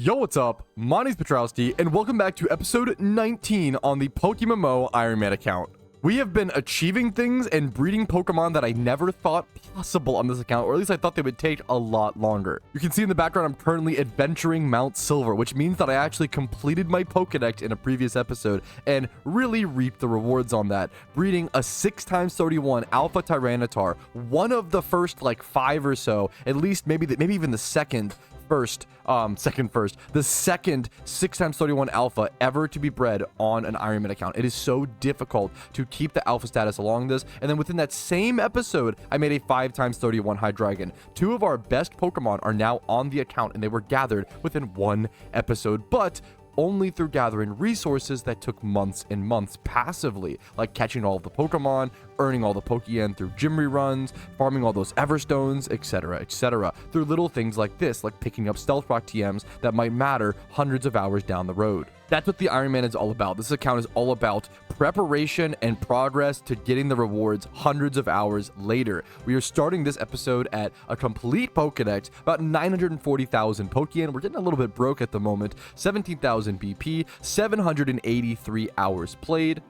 Yo, what's up? My name's Petrowski, and welcome back to episode 19 on the PokeMMO Iron Man account. We have been achieving things and breeding Pokemon that I never thought possible on this account, or at least I thought they would take a lot longer. You can see in the background I'm currently adventuring Mount Silver, which means that I actually completed my Pokedex in a previous episode and really reaped the rewards on that, breeding a 6x31 Alpha Tyranitar, one of the first like 5 or so, at least maybe even the second 6x31 alpha ever to be bred on an Iron Man account. It is so difficult to keep the alpha status along this. And then within that same episode, I made a 5x31 Hydreigon. 2 of our best Pokemon are now on the account, and they were gathered within 1 episode, but only through gathering resources that took months and months passively, like catching all of the Pokemon, earning all the Pokeyen through gym reruns, farming all those Everstones, etc., through little things like this, like picking up Stealth Rock TMs that might matter hundreds of hours down the road. That's what the Iron Man is all about. This account is all about preparation and progress to getting the rewards hundreds of hours later. We are starting this episode at a complete Pokedex, about 940,000 Pokeyen. We're getting a little bit broke at the moment. 17,000 BP, 783 hours played,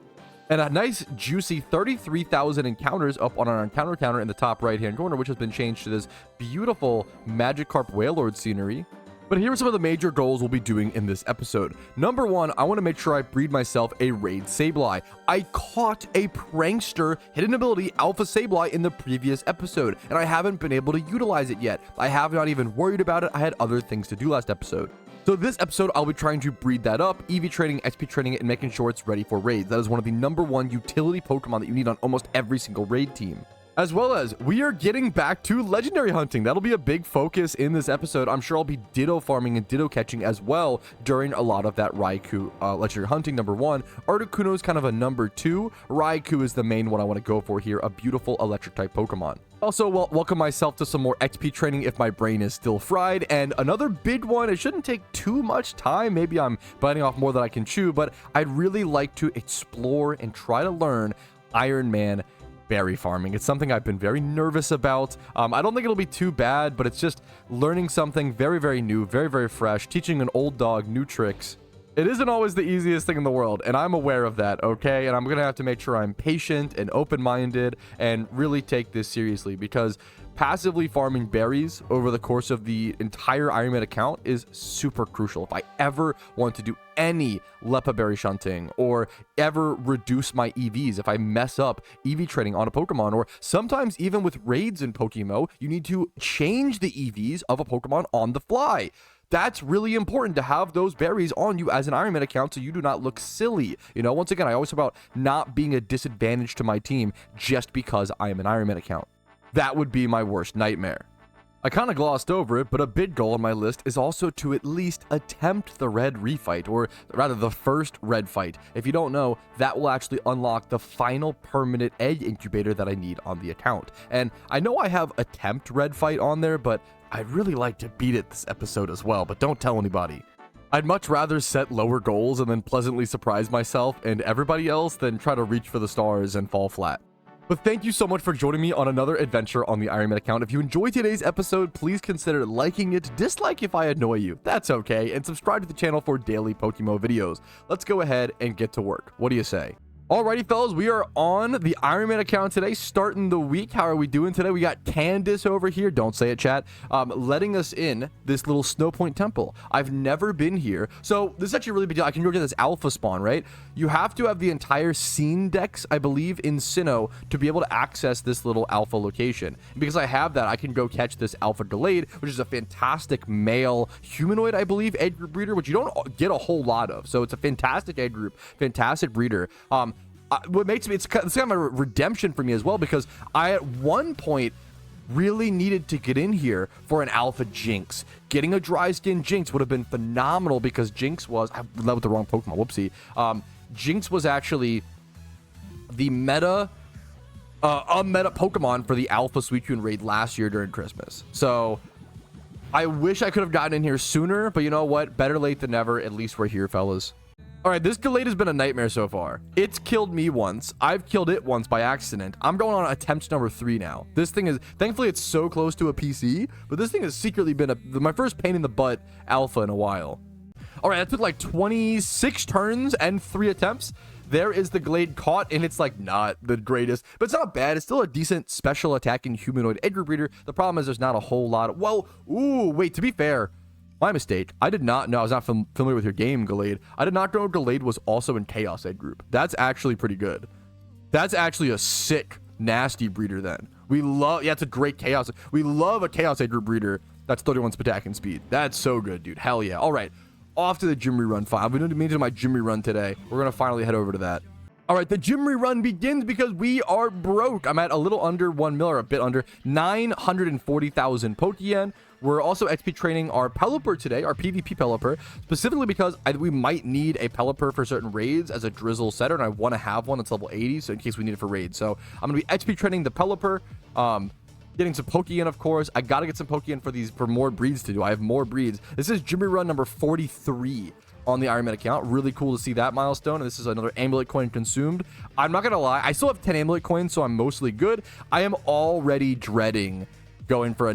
and a nice juicy 33,000 encounters up on our encounter counter in the top right hand corner, which has been changed to this beautiful Magikarp Wailord scenery. But here are some of the major goals we'll be doing in this episode. Number 1, I want to make sure I breed myself a Raid Sableye. I caught a Prankster hidden ability Alpha Sableye in the previous episode, and I haven't been able to utilize it yet. I have not even worried about it. I had other things to do last episode. So this episode, I'll be trying to breed that up, EV training, XP training it, and making sure it's ready for raids. That is one of the number 1 utility Pokemon that you need on almost every single raid team. As well as, we are getting back to legendary hunting. That'll be a big focus in this episode. I'm sure I'll be Ditto farming and Ditto catching as well during a lot of that Raikou legendary hunting, number 1. Articuno is kind of a number 2. Raikou is the main one I want to go for here, a beautiful electric type Pokemon. Also, welcome myself to some more XP training if my brain is still fried. And another big one, it shouldn't take too much time. Maybe I'm biting off more than I can chew, but I'd really like to explore and try to learn Iron Man berry farming. It's something I've been very nervous about. I don't think it'll be too bad, but it's just learning something very, very new, very, very fresh, teaching an old dog new tricks. It isn't always the easiest thing in the world, and I'm aware of that, okay? And I'm gonna have to make sure I'm patient and open-minded and really take this seriously, because passively farming berries over the course of the entire Iron Man account is super crucial. If I ever want to do any Lepa berry shunting or ever reduce my EVs, if I mess up EV training on a Pokemon, or sometimes even with raids in PokeMMO, you need to change the EVs of a Pokemon on the fly. That's really important to have those berries on you as an Iron Man account so you do not look silly. You know, once again, I always talk about not being a disadvantage to my team just because I am an Iron Man account. That would be my worst nightmare. I kind of glossed over it, but a big goal on my list is also to at least attempt the red refight, or rather the first red fight. If you don't know, that will actually unlock the final permanent egg incubator that I need on the account. And I know I have attempt red fight on there, but I'd really like to beat it this episode as well, but don't tell anybody. I'd much rather set lower goals and then pleasantly surprise myself and everybody else than try to reach for the stars and fall flat. But thank you so much for joining me on another adventure on the Iron Man account. If you enjoyed today's episode, please consider liking it, dislike if I annoy you, that's okay, and subscribe to the channel for daily PokeMMO videos. Let's go ahead and get to work. What do you say? Alrighty, fellas, we are on the Iron Man account today, starting the week. How are we doing today? We got Candace over here, don't say it, chat, letting us in this little Snow Point Temple. I've never been here, so this is actually a really big deal. I can go get this alpha spawn, right? You have to have the entire scene dex, I believe, in Sinnoh to be able to access this little alpha location. And because I have that, I can go catch this alpha Gallade, which is a fantastic male humanoid, I believe, egg group breeder, which you don't get a whole lot of. So it's a fantastic egg group, fantastic breeder. What makes me, it's kind of a redemption for me as well, because I at one point really needed to get in here for an alpha Jynx. Getting a dry skin Jynx would have been phenomenal, because Jynx was, I led with the wrong Pokemon, whoopsie. Jynx was actually the meta Pokemon for the alpha Suicune raid last year during Christmas. So I wish I could have gotten in here sooner, but you know what, better late than never. At least we're here, fellas. All right, this Gallade has been a nightmare so far. It's killed me once. I've killed it once by accident. I'm going on attempt number 3 now. This thing is, thankfully it's so close to a PC, but this thing has secretly been my first pain in the butt alpha in a while. All right, that took like 26 turns and 3 attempts. There is the Gallade caught, and it's like not the greatest, but it's not bad. It's still a decent special attacking humanoid egg group breeder. The problem is there's not a whole lot of, well, ooh, wait, to be fair, my mistake. I did not know. I was not familiar with your game, Gallade. I did not know Gallade was also in Chaos Egg Group. That's actually pretty good. That's actually a sick, nasty breeder then. We love, yeah, it's a great Chaos. We love a Chaos Egg Group breeder that's 31 attacking speed. That's so good, dude. Hell yeah. All right, off to the gym rerun. Fine. We need to meet my gym rerun today. We're going to finally head over to that. All right, the gym rerun begins because we are broke. I'm at a little under 1 mil, or a bit under 940,000 Pokeyen. We're also XP training our Pelipper today, our PvP Pelipper, specifically because we might need a Pelipper for certain raids as a Drizzle setter, and I want to have one that's level 80, so in case we need it for raids. So I'm going to be XP training the Pelipper, getting some Pokeyen, of course. I got to get some Pokeyen for more breeds to do. I have more breeds. This is gym rerun number 43 on the Ironman account. Really cool to see that milestone. And this is another Amulet coin consumed. I'm not going to lie. I still have 10 Amulet coins, so I'm mostly good. I am already dreading going for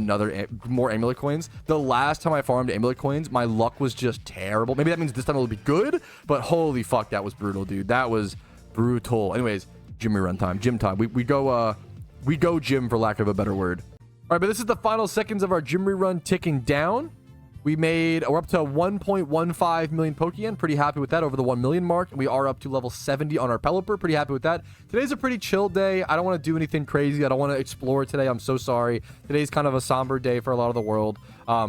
more Amulet coins. The last time I farmed Amulet coins, my luck was just terrible. Maybe that means this time it'll be good, but holy fuck, that was brutal, dude. That was brutal. Anyways, gym rerun time, gym time. We go gym, for lack of a better word. All right, but this is the final seconds of our gym rerun ticking down. We're up to 1.15 million Pokeyen. Pretty happy with that, over the 1 million mark. We are up to level 70 on our Pelipper. Pretty happy with that. Today's a pretty chill day. I don't want to do anything crazy. I don't want to explore today. I'm so sorry. Today's kind of a somber day for a lot of the world.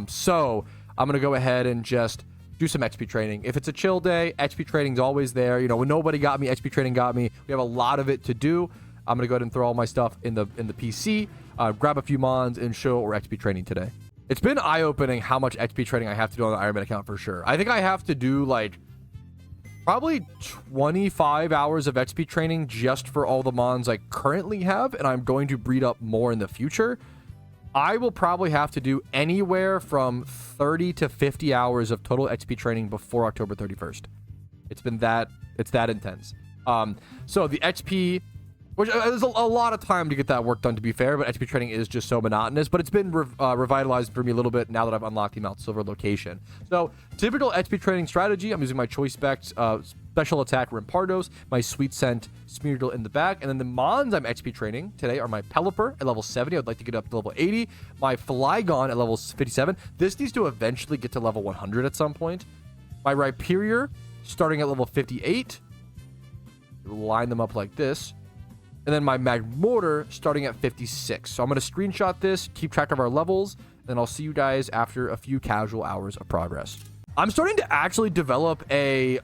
So I'm going to go ahead and just do some XP training. If it's a chill day, XP training's always there. You know, when nobody got me, XP training got me. We have a lot of it to do. I'm going to go ahead and throw all my stuff in the PC, grab a few mons, and show what we're XP training today. It's been eye-opening how much XP training I have to do on the Ironman account for sure. I think I have to do like probably 25 hours of XP training just for all the mons I currently have, and I'm going to breed up more in the future. I will probably have to do anywhere from 30 to 50 hours of total XP training before October 31st. It's that intense. So the XP, which there's a lot of time to get that work done, to be fair, but XP training is just so monotonous. But it's been revitalized for me a little bit now that I've unlocked the Mount Silver location. So typical XP training strategy, I'm using my choice specs, special attack Rampardos, my sweet scent Smeargle in the back, and then the mons I'm XP training today are my Pelipper at level 70. I'd like to get up to level 80. My Flygon at level 57. This needs to eventually get to level 100 at some point. My Rhyperior starting at level 58. Line them up like this. And then my Magmortar starting at 56. So I'm going to screenshot this, keep track of our levels, and then I'll see you guys after a few casual hours of progress. I'm starting to actually develop a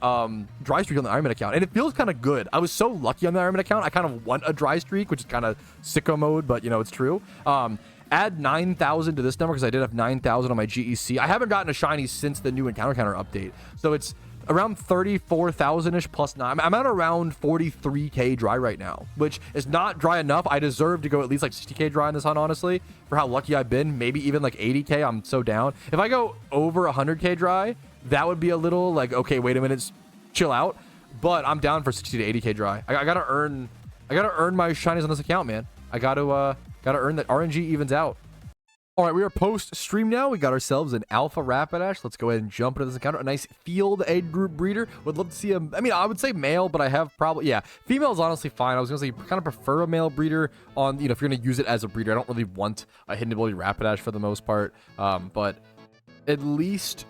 dry streak on the Ironman account, and it feels kind of good. I was so lucky on the Ironman account. I kind of want a dry streak, which is kind of sicko mode, but, you know, it's true. Add 9,000 to this number because I did have 9,000 on my GEC. I haven't gotten a shiny since the new encounter counter update. So it's around 34,000-ish plus 9. I'm at around 43k dry right now, which is not dry enough. I deserve to go at least like 60k dry in this hunt, honestly, for how lucky I've been. Maybe even like 80k. I'm so down. If I go over 100k dry, that would be a little like, okay, wait a minute, chill out. But I'm down for 60 to 80k dry. I gotta earn my shinies on this account, man. I gotta earn that. RNG evens out. All right, we are post-stream now. We got ourselves an Alpha Rapidash. Let's go ahead and jump into this encounter. A nice field egg group breeder. Would love to see him. I mean, I would say male, but I have probably, yeah. Female is honestly fine. I was going to say kind of prefer a male breeder on, you know, if you're going to use it as a breeder. I don't really want a hidden ability Rapidash for the most part. But at least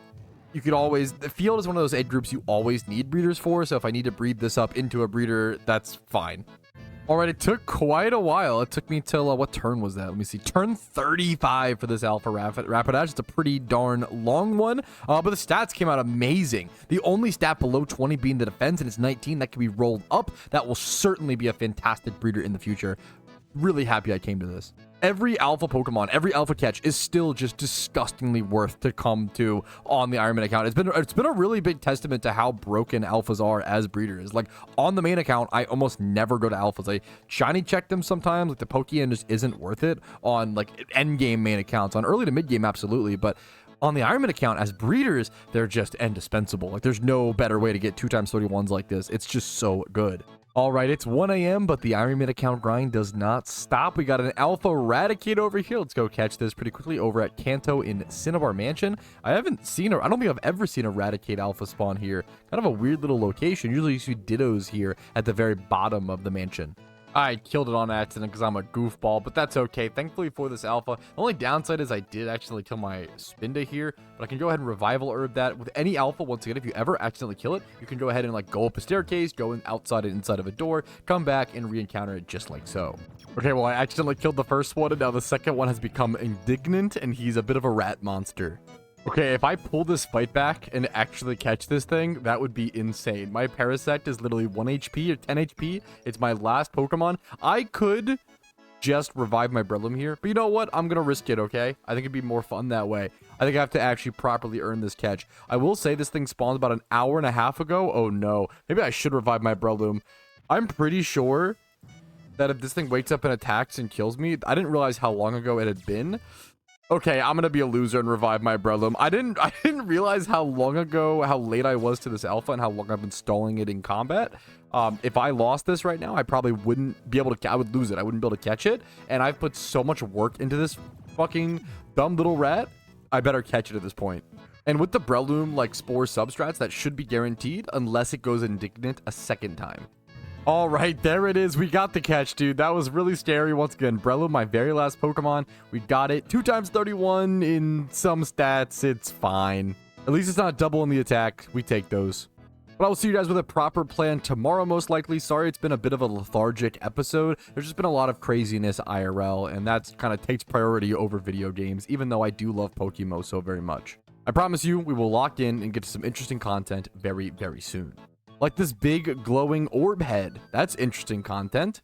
you could always, the field is one of those egg groups you always need breeders for. So if I need to breed this up into a breeder, that's fine. All right, it took quite a while. It took me till, what turn was that? Let me see. Turn 35 for this Alpha Rapidash. It's a pretty darn long one, but the stats came out amazing. The only stat below 20 being the defense, and it's 19. That can be rolled up. That will certainly be a fantastic breeder in the future. Really happy I came to this. Every alpha Pokemon, every alpha catch is still just disgustingly worth to come to on the Ironman account. It's been a really big testament to how broken alphas are as breeders. Like on the main account, I almost never go to alphas. I shiny check them sometimes. Like the Pokeyen just isn't worth it on like end game main accounts. On early to mid game, absolutely, but On the Ironman account, as breeders, they're just indispensable. Like, there's no better way to get 2x31s like this. It's just so good. All right, it's 1 a.m., but the Ironman account grind does not stop. We got an Alpha Raticate over here. Let's go catch this pretty quickly over at Kanto in Cinnabar Mansion. I don't think I've ever seen a Raticate Alpha spawn here. Kind of a weird little location. Usually you see Dittos here at the very bottom of the mansion. I killed it on accident because I'm a goofball, but that's okay. Thankfully for this alpha, the only downside is I did accidentally kill my Spinda here, but I can go ahead and revival herb that. With any alpha, once again, if you ever accidentally kill it, you can go ahead and like go up a staircase, go outside and inside of a door, come back and re-encounter it just like so. Okay, well, I accidentally killed the first one, and now the second one has become indignant, and he's a bit of a rat monster. Okay, if I pull this fight back and actually catch this thing, that would be insane. My Parasect is literally 1 HP or 10 HP. It's my last Pokemon. I could just revive my Breloom here, but you know what? I'm going to risk it, okay? I think it'd be more fun that way. I think I have to actually properly earn this catch. I will say this thing spawned about an hour and a half ago. Oh, no. Maybe I should revive my Breloom. I'm pretty sure that if this thing wakes up and attacks and kills me, I didn't realize how long ago it had been. Okay, I'm gonna be a loser and revive my Breloom. I didn't realize how late I was to this alpha and how long I've been stalling it in combat. If I lost this right now, I probably wouldn't be able to. I would lose it. I wouldn't be able to catch it. And I've put so much work into this fucking dumb little rat. I better catch it at this point. And with the Breloom like spore substrats, that should be guaranteed unless it goes indignant a second time. All right, there it is. We got the catch, dude. That was really scary. Once again, Breloom, my very last Pokemon. We got it. 2x31 in some stats. It's fine. At least it's not double in the attack. We take those. But I will see you guys with a proper plan tomorrow, most likely. Sorry, it's been a bit of a lethargic episode. There's just been a lot of craziness IRL, and that kind of takes priority over video games, even though I do love PokeMMO so very much. I promise you, we will lock in and get to some interesting content very, very soon. Like this big glowing orb head. That's interesting content.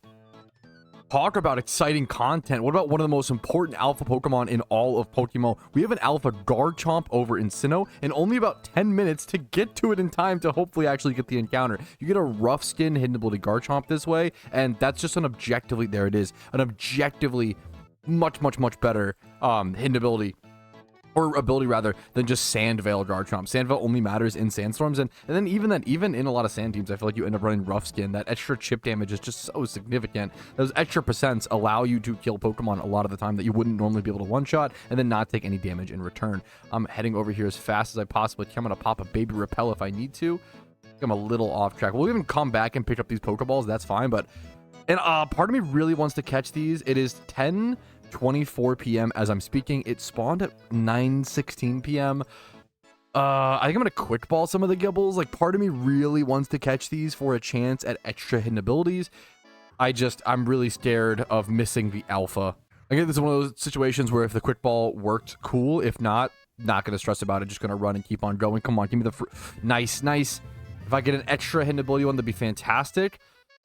Talk about exciting content. What about one of the most important alpha Pokemon in all of PokeMMO? We have an alpha Garchomp over in Sinnoh, and only about 10 minutes to get to it in time to hopefully actually get the encounter. You get a rough skin hidden ability Garchomp this way, and that's just an objectively, there it is, an objectively much better hidden ability. Or ability rather than just Sandveil Garchomp. Sandveil only matters in sandstorms, and then even in a lot of sand teams, I feel like you end up running rough skin. That extra chip damage is just so significant. Those extra percents allow you to kill Pokemon a lot of the time that you wouldn't normally be able to one-shot and then not take any damage in return. I'm heading over here as fast as I possibly can. I'm gonna pop a baby repel if I need to. I'm a little off track. We'll even come back and pick up these Pokeballs. That's fine, but part of me really wants to catch these. It is 10:24 p.m. as I'm speaking. It spawned at 9:16 p.m. I think I'm gonna quick ball some of the Gibbles. Like, part of me really wants to catch these for a chance at extra hidden abilities. I'm really scared of missing the alpha. Again, this is one of those situations where if the quick ball worked, cool. If not gonna stress about it. Just gonna run and keep on going. Come on, give me the nice. If I get an extra hidden ability one, that'd be fantastic.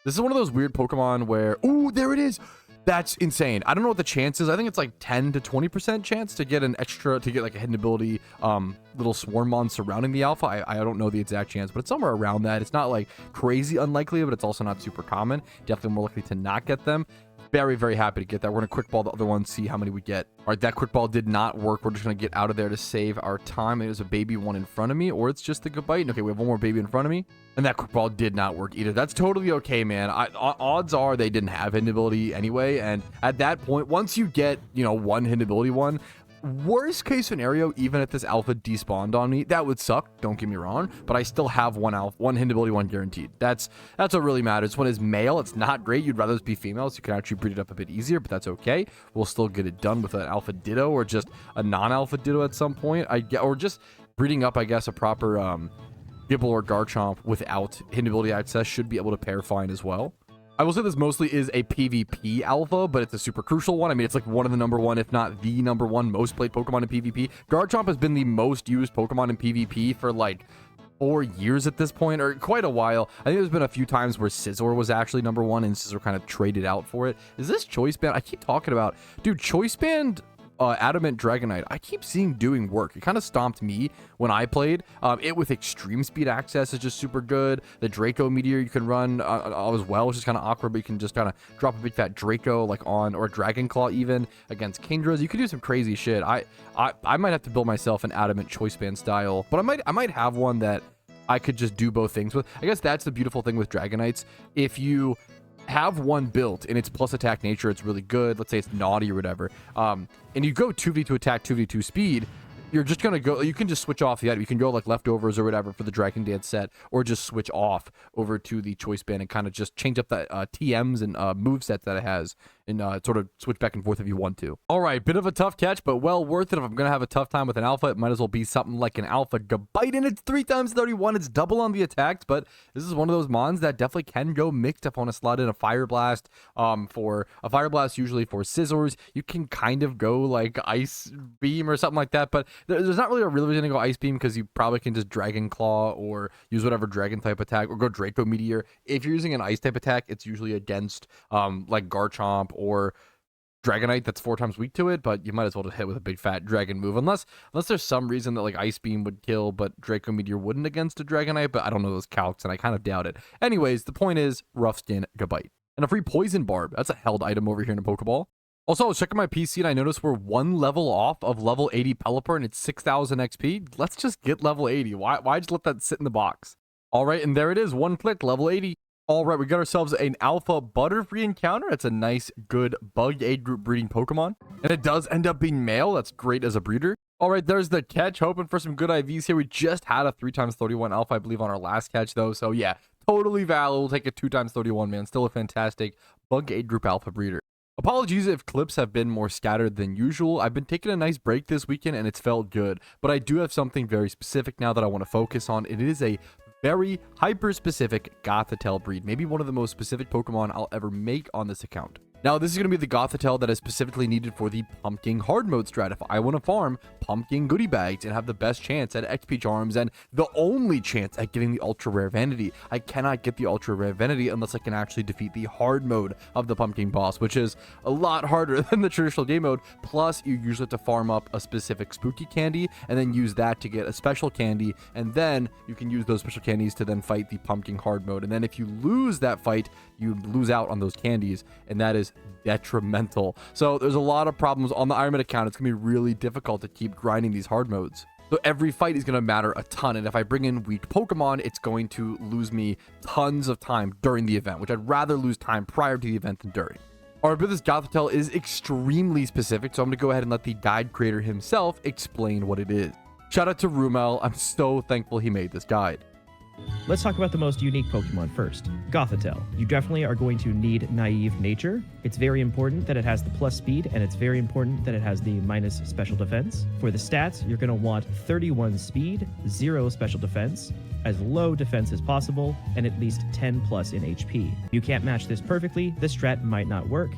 This is one of those weird Pokemon where, ooh, there it is. That's insane. I don't know what the chance is. I think it's like 10 to 20% chance to get like a hidden ability little Swarmon surrounding the alpha. I don't know the exact chance, but it's somewhere around that. It's not like crazy unlikely, but it's also not super common. Definitely more likely to not get them. Very, very happy to get that. We're going to quick ball the other one, see how many we get. All right, that quick ball did not work. We're just going to get out of there to save our time. There's a baby one in front of me, or it's just the good bite. Okay, we have one more baby in front of me. And that quick ball did not work either. That's totally okay, man. Odds are they didn't have hidden ability anyway. And at that point, once you get, one hidden ability one, worst case scenario, even if this alpha despawned on me, that would suck, don't get me wrong, but I still have one hidden ability one guaranteed. That's what really matters. This one is male. It's not great. You'd rather this be female, so you can actually breed it up a bit easier, but that's okay. We'll still get it done with an alpha Ditto or just a non-alpha Ditto at some point, or just breeding up, I guess, a proper Gibble or Garchomp without hidden ability access should be able to pair fine as well. I will say this mostly is a PvP alpha, but it's a super crucial one. I mean, it's like one of the number one, if not the number one most played Pokemon in PvP. Garchomp has been the most used Pokemon in PvP for like 4 years at this point, or quite a while. I think there's been a few times where Scizor was actually number one and Scizor kind of traded out for it. Is this Choice Band? I keep talking about, dude, Choice Band Adamant Dragonite, I keep seeing doing work. It kind of stomped me when I played. It with extreme speed access is just super good. The Draco Meteor you can run as well, which is kind of awkward, but you can just kind of drop a big fat Draco like on, or Dragon Claw even against Kingdras. You can do some crazy shit. I might have to build myself an Adamant Choice Band style, but I might have one that I could just do both things with. I guess that's the beautiful thing with Dragonites. If you have one built and it's plus attack nature, it's really good. Let's say it's naughty or whatever. And you go 2v2 attack, 2v2 speed. You're just going to go, you can just switch off the item. You can go like leftovers or whatever for the Dragon Dance set, or just switch off over to the Choice Band and kind of just change up the TMs and move sets that it has, and sort of switch back and forth if you want to. All right, bit of a tough catch, but well worth it. If I'm going to have a tough time with an alpha, it might as well be something like an alpha Gabite, and it's 3 times 31. It's double on the attacks, but this is one of those mons that definitely can go mixed if I want to slot in a Fire Blast. For a Fire Blast, usually for Scissors, you can kind of go like Ice Beam or something like that, but there's not really a real reason to go Ice Beam, because you probably can just Dragon Claw or use whatever Dragon type attack, or go Draco Meteor. If you're using an Ice type attack, it's usually against like Garchomp or Dragonite that's 4 times weak to it, but you might as well just hit with a big fat Dragon move, unless there's some reason that like Ice Beam would kill, but Draco Meteor wouldn't against a Dragonite, but I don't know those calcs, and I kind of doubt it. Anyways, the point is, rough skin Gabite. And a free Poison Barb, that's a held item over here in a Pokeball. Also, I was checking my PC and I noticed we're 1 level off of level 80 Pelipper, and it's 6,000 XP. Let's just get level 80. Why just let that sit in the box? All right, and there it is, 1 click, level 80. All right, we got ourselves an alpha Butterfree encounter. It's a nice, good bug age group breeding Pokemon, and it does end up being male. That's great as a breeder. All right, there's the catch. Hoping for some good IVs here. We just had a 3 times 31 alpha, I believe, on our last catch, though. So yeah, totally valid. We'll take a 2 times 31, man. Still a fantastic bug age group alpha breeder. Apologies if clips have been more scattered than usual. I've been taking a nice break this weekend and it's felt good, but I do have something very specific now that I want to focus on. It is a very hyper-specific Gothitelle breed, maybe one of the most specific Pokemon I'll ever make on this account. Now, this is going to be the Gothitelle that is specifically needed for the Pumpking hard mode strat. If I want to farm Pumpking goodie bags and have the best chance at XP charms and the only chance at getting the ultra rare vanity, I cannot get the ultra rare vanity unless I can actually defeat the hard mode of the Pumpking boss, which is a lot harder than the traditional game mode. Plus, you usually have to farm up a specific spooky candy and then use that to get a special candy, and then you can use those special candies to then fight the Pumpking hard mode. And then if you lose that fight, you lose out on those candies, and that is detrimental. So there's a lot of problems on the Ironman account. It's gonna be really difficult to keep grinding these hard modes. So every fight is going to matter a ton, and if I bring in weak Pokemon, it's going to lose me tons of time during the event, which I'd rather lose time prior to the event than during. Alright, but this Gothitelle is extremely specific, so I'm going to go ahead and let the guide creator himself explain what it is. Shout out to Rumel. I'm so thankful he made this guide. Let's talk about the most unique Pokemon first, Gothitelle. You definitely are going to need naive nature. It's very important that it has the plus speed, and it's very important that it has the minus special defense. For the stats, you're going to want 31 speed, 0 special defense, as low defense as possible, and at least 10 plus in HP. You can't match this perfectly, the strat might not work.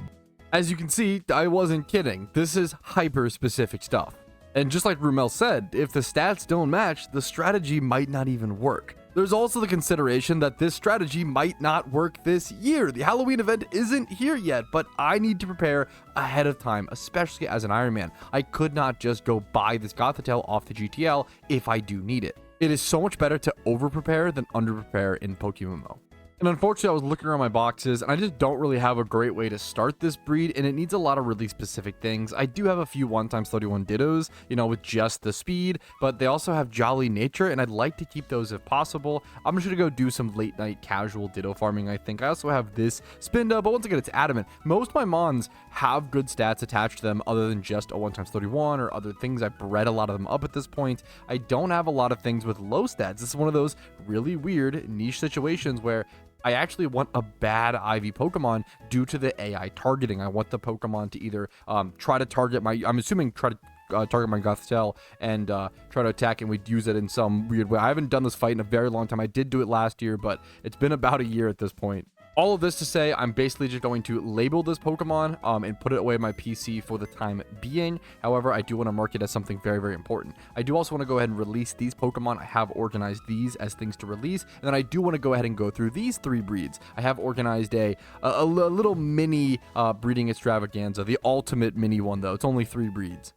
As you can see, I wasn't kidding. This is hyper-specific stuff. And just like Rumel said, if the stats don't match, the strategy might not even work. There's also the consideration that this strategy might not work this year. The Halloween event isn't here yet, but I need to prepare ahead of time, especially as an Iron Man. I could not just go buy this Gothitelle off the GTL if I do need it. It is so much better to over-prepare than under-prepare in PokeMMO. And unfortunately, I was looking around my boxes, and I just don't really have a great way to start this breed, and it needs a lot of really specific things. I do have a few 1x31 Dittos, you know, with just the speed, but they also have Jolly Nature, and I'd like to keep those if possible. I'm just going to go do some late-night casual Ditto farming, I think. I also have this Spinda, but once again, it's adamant. Most of my Mons have good stats attached to them other than just a 1x31 or other things. I bred a lot of them up at this point. I don't have a lot of things with low stats. This is one of those really weird niche situations where I actually want a bad IV Pokemon due to the AI targeting. I want the Pokemon to either try to target my, I'm assuming try to target my Gothitelle and try to attack, and we'd use it in some weird way. I haven't done this fight in a very long time. I did do it last year, but it's been about a year at this point. All of this to say, I'm basically just going to label this Pokemon and put it away in my PC for the time being. However, I do want to mark it as something very, very important. I do also want to go ahead and release these Pokemon. I have organized these as things to release. And then I do want to go ahead and go through these 3 breeds. I have organized a little mini breeding extravaganza, the ultimate mini one though. It's only 3 breeds.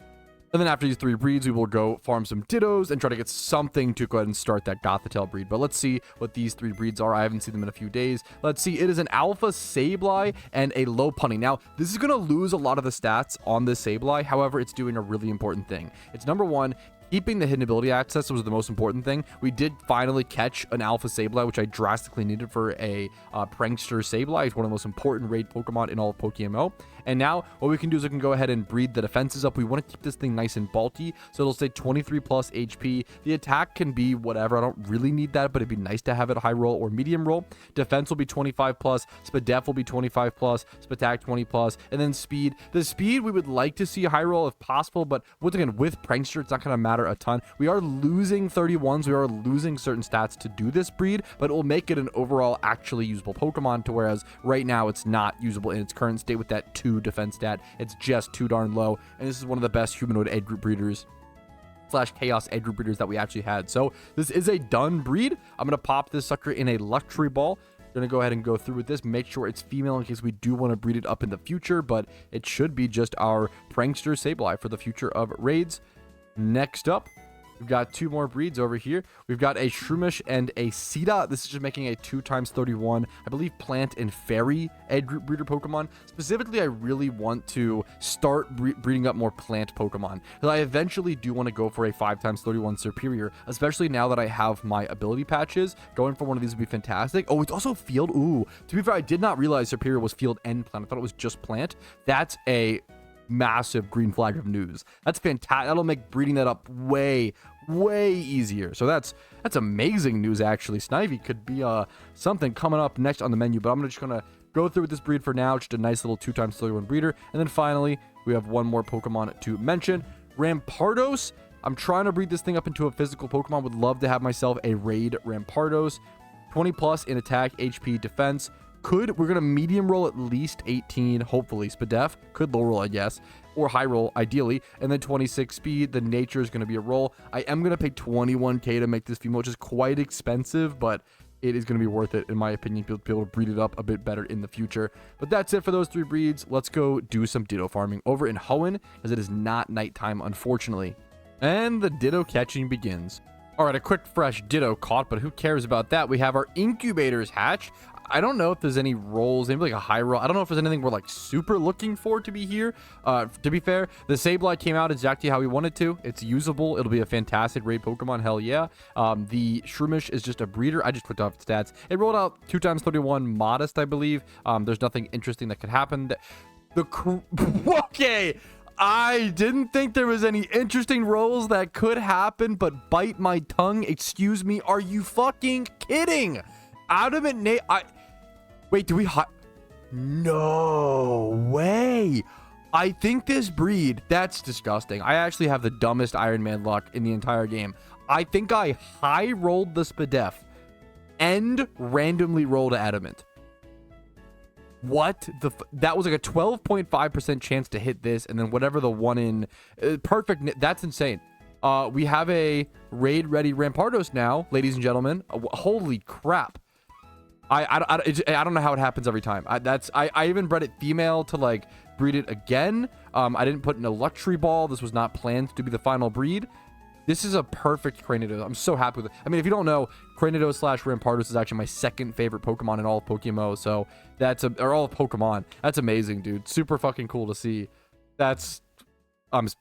And then after these 3 breeds, we will go farm some Dittos and try to get something to go ahead and start that Gothitelle breed. But let's see what these 3 breeds are. I haven't seen them in a few days. Let's see. It is an Alpha Sableye and a low punny. Now, this is going to lose a lot of the stats on this Sabyleye. However, it's doing a really important thing. It's number 1, keeping the hidden ability access was the most important thing. We did finally catch an Alpha Sableye, which I drastically needed for a Prankster Sableye. It's one of the most important raid Pokemon in all of PokeMMO. And now what we can do is we can go ahead and breed the defenses up. We want to keep this thing nice and bulky, so it'll stay 23 plus HP. The attack can be whatever. I don't really need that, but it'd be nice to have it high roll or medium roll. Defense will be 25 plus. Spidef will be 25 plus. Spatak 20 plus. And then speed. The speed, we would like to see a high roll if possible, but once again, with Prankster, it's not going to matter a ton. We are losing 31s. We are losing certain stats to do this breed, but it will make it an overall actually usable Pokemon, to whereas right now it's not usable in its current state with that 2 defense stat. It's just too darn low, and this is one of the best humanoid egg group breeders / chaos egg group breeders that we actually had. So this is a done breed. I'm gonna pop this sucker in a luxury ball. Gonna go ahead and go through with this, make sure it's female in case we do want to breed it up in the future, but it should be just our Prankster Sableye for the future of raids. Next up, we've got 2 more breeds over here. We've got a Shroomish and a Sita. This is just making a 2x31, I believe, plant and fairy egg group breeder Pokemon. Specifically, I really want to start breeding up more plant Pokemon, because I eventually do want to go for a 5x31 superior, especially now that I have my ability patches. Going for one of these would be fantastic. Oh, it's also field. Ooh, to be fair, I did not realize superior was field and plant. I thought it was just plant. That's a massive green flag of news. That's fantastic. That'll make breeding that up way easier. So that's amazing news, actually. Snivy could be something coming up next on the menu, but I'm just gonna go through with this breed for now. Just a nice little 2x31 breeder. And then finally, we have one more Pokemon to mention, Rampardos. I'm trying to breed this thing up into a physical Pokemon. Would love to have myself a raid Rampardos. 20 plus in attack, HP, defense. We're going to medium roll at least 18, hopefully. Spidef, could low roll, I guess, or high roll, ideally. And then 26 speed. The nature is going to be a roll. I am going to pay 21k to make this female, which is quite expensive, but it is going to be worth it, in my opinion, to be able to breed it up a bit better in the future. But that's it for those 3 breeds. Let's go do some Ditto farming over in Hoenn, as it is not nighttime, unfortunately. And the Ditto catching begins. All right, a quick fresh Ditto caught, but who cares about that? We have our incubators hatch. I don't know if there's any rolls, maybe like a high roll. I don't know if there's anything we're like super looking for to be here. To be fair, the Sableye came out exactly how we wanted to. It's usable. It'll be a fantastic raid Pokemon. Hell yeah. The Shroomish is just a breeder. I just put off the stats. It rolled out 2x31 modest, I believe. There's nothing interesting that could happen. Okay. I didn't think there was any interesting rolls that could happen, but bite my tongue. Excuse me. Are you fucking kidding? Adamant Nate. Wait, do we no way. I think this breed, that's disgusting. I actually have the dumbest Iron Man luck in the entire game. I think I high rolled the Spidef and randomly rolled Adamant. What the that was like a 12.5% chance to hit this, and then whatever the one in perfect. That's insane. We have a raid ready Rampardos now, ladies and gentlemen. Holy crap. I don't know how it happens every time. I even bred it female to like breed it again. I didn't put in a luxury ball. This was not planned to be the final breed. This is a perfect Cranidos. I'm so happy with it. I mean, if you don't know, Cranidos / Rampardos is actually my second favorite Pokemon in all of PokeMMO. So or all of Pokemon. That's amazing, dude. Super fucking cool to see. That's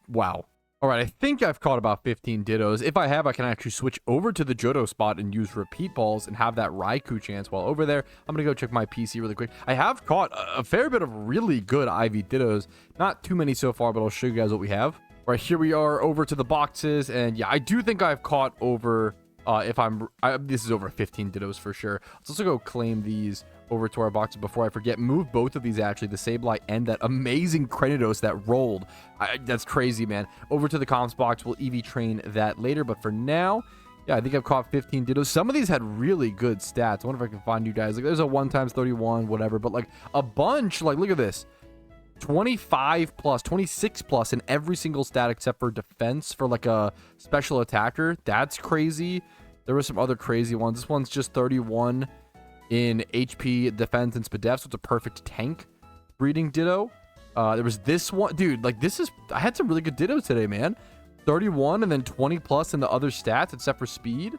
wow. All right, I think I've caught about 15 Dittos. If I have, I can actually switch over to the Jodo spot and use repeat balls and have that Raikou chance while over there. I'm going to go check my PC really quick. I have caught a fair bit of really good IV Dittos. Not too many so far, but I'll show you guys what we have. All right, here we are over to the boxes. And yeah, I do think I've caught over, this is over 15 Dittos for sure. Let's also go claim these over to our boxes before I forget. Move both of these, actually, the Sableye and that amazing Cranidos that rolled. That's crazy, man. Over to the comms box. We'll EV train that later, but for now, Yeah, I think I've caught 15 Dittos. Some of these had really good stats. I wonder if I can find you guys. Like, there's a 1 times 31, whatever. But, like, a bunch. Like, look at this. 25 plus, 26 plus in every single stat except for defense for, like, a special attacker. That's crazy. There were some other crazy ones. This one's just 31 in HP, defense, and Spidef, so it's a perfect tank breeding Ditto. There was this one. Dude, like, this is... I had some really good Dittos today, man. 31 and then 20 plus in the other stats except for speed.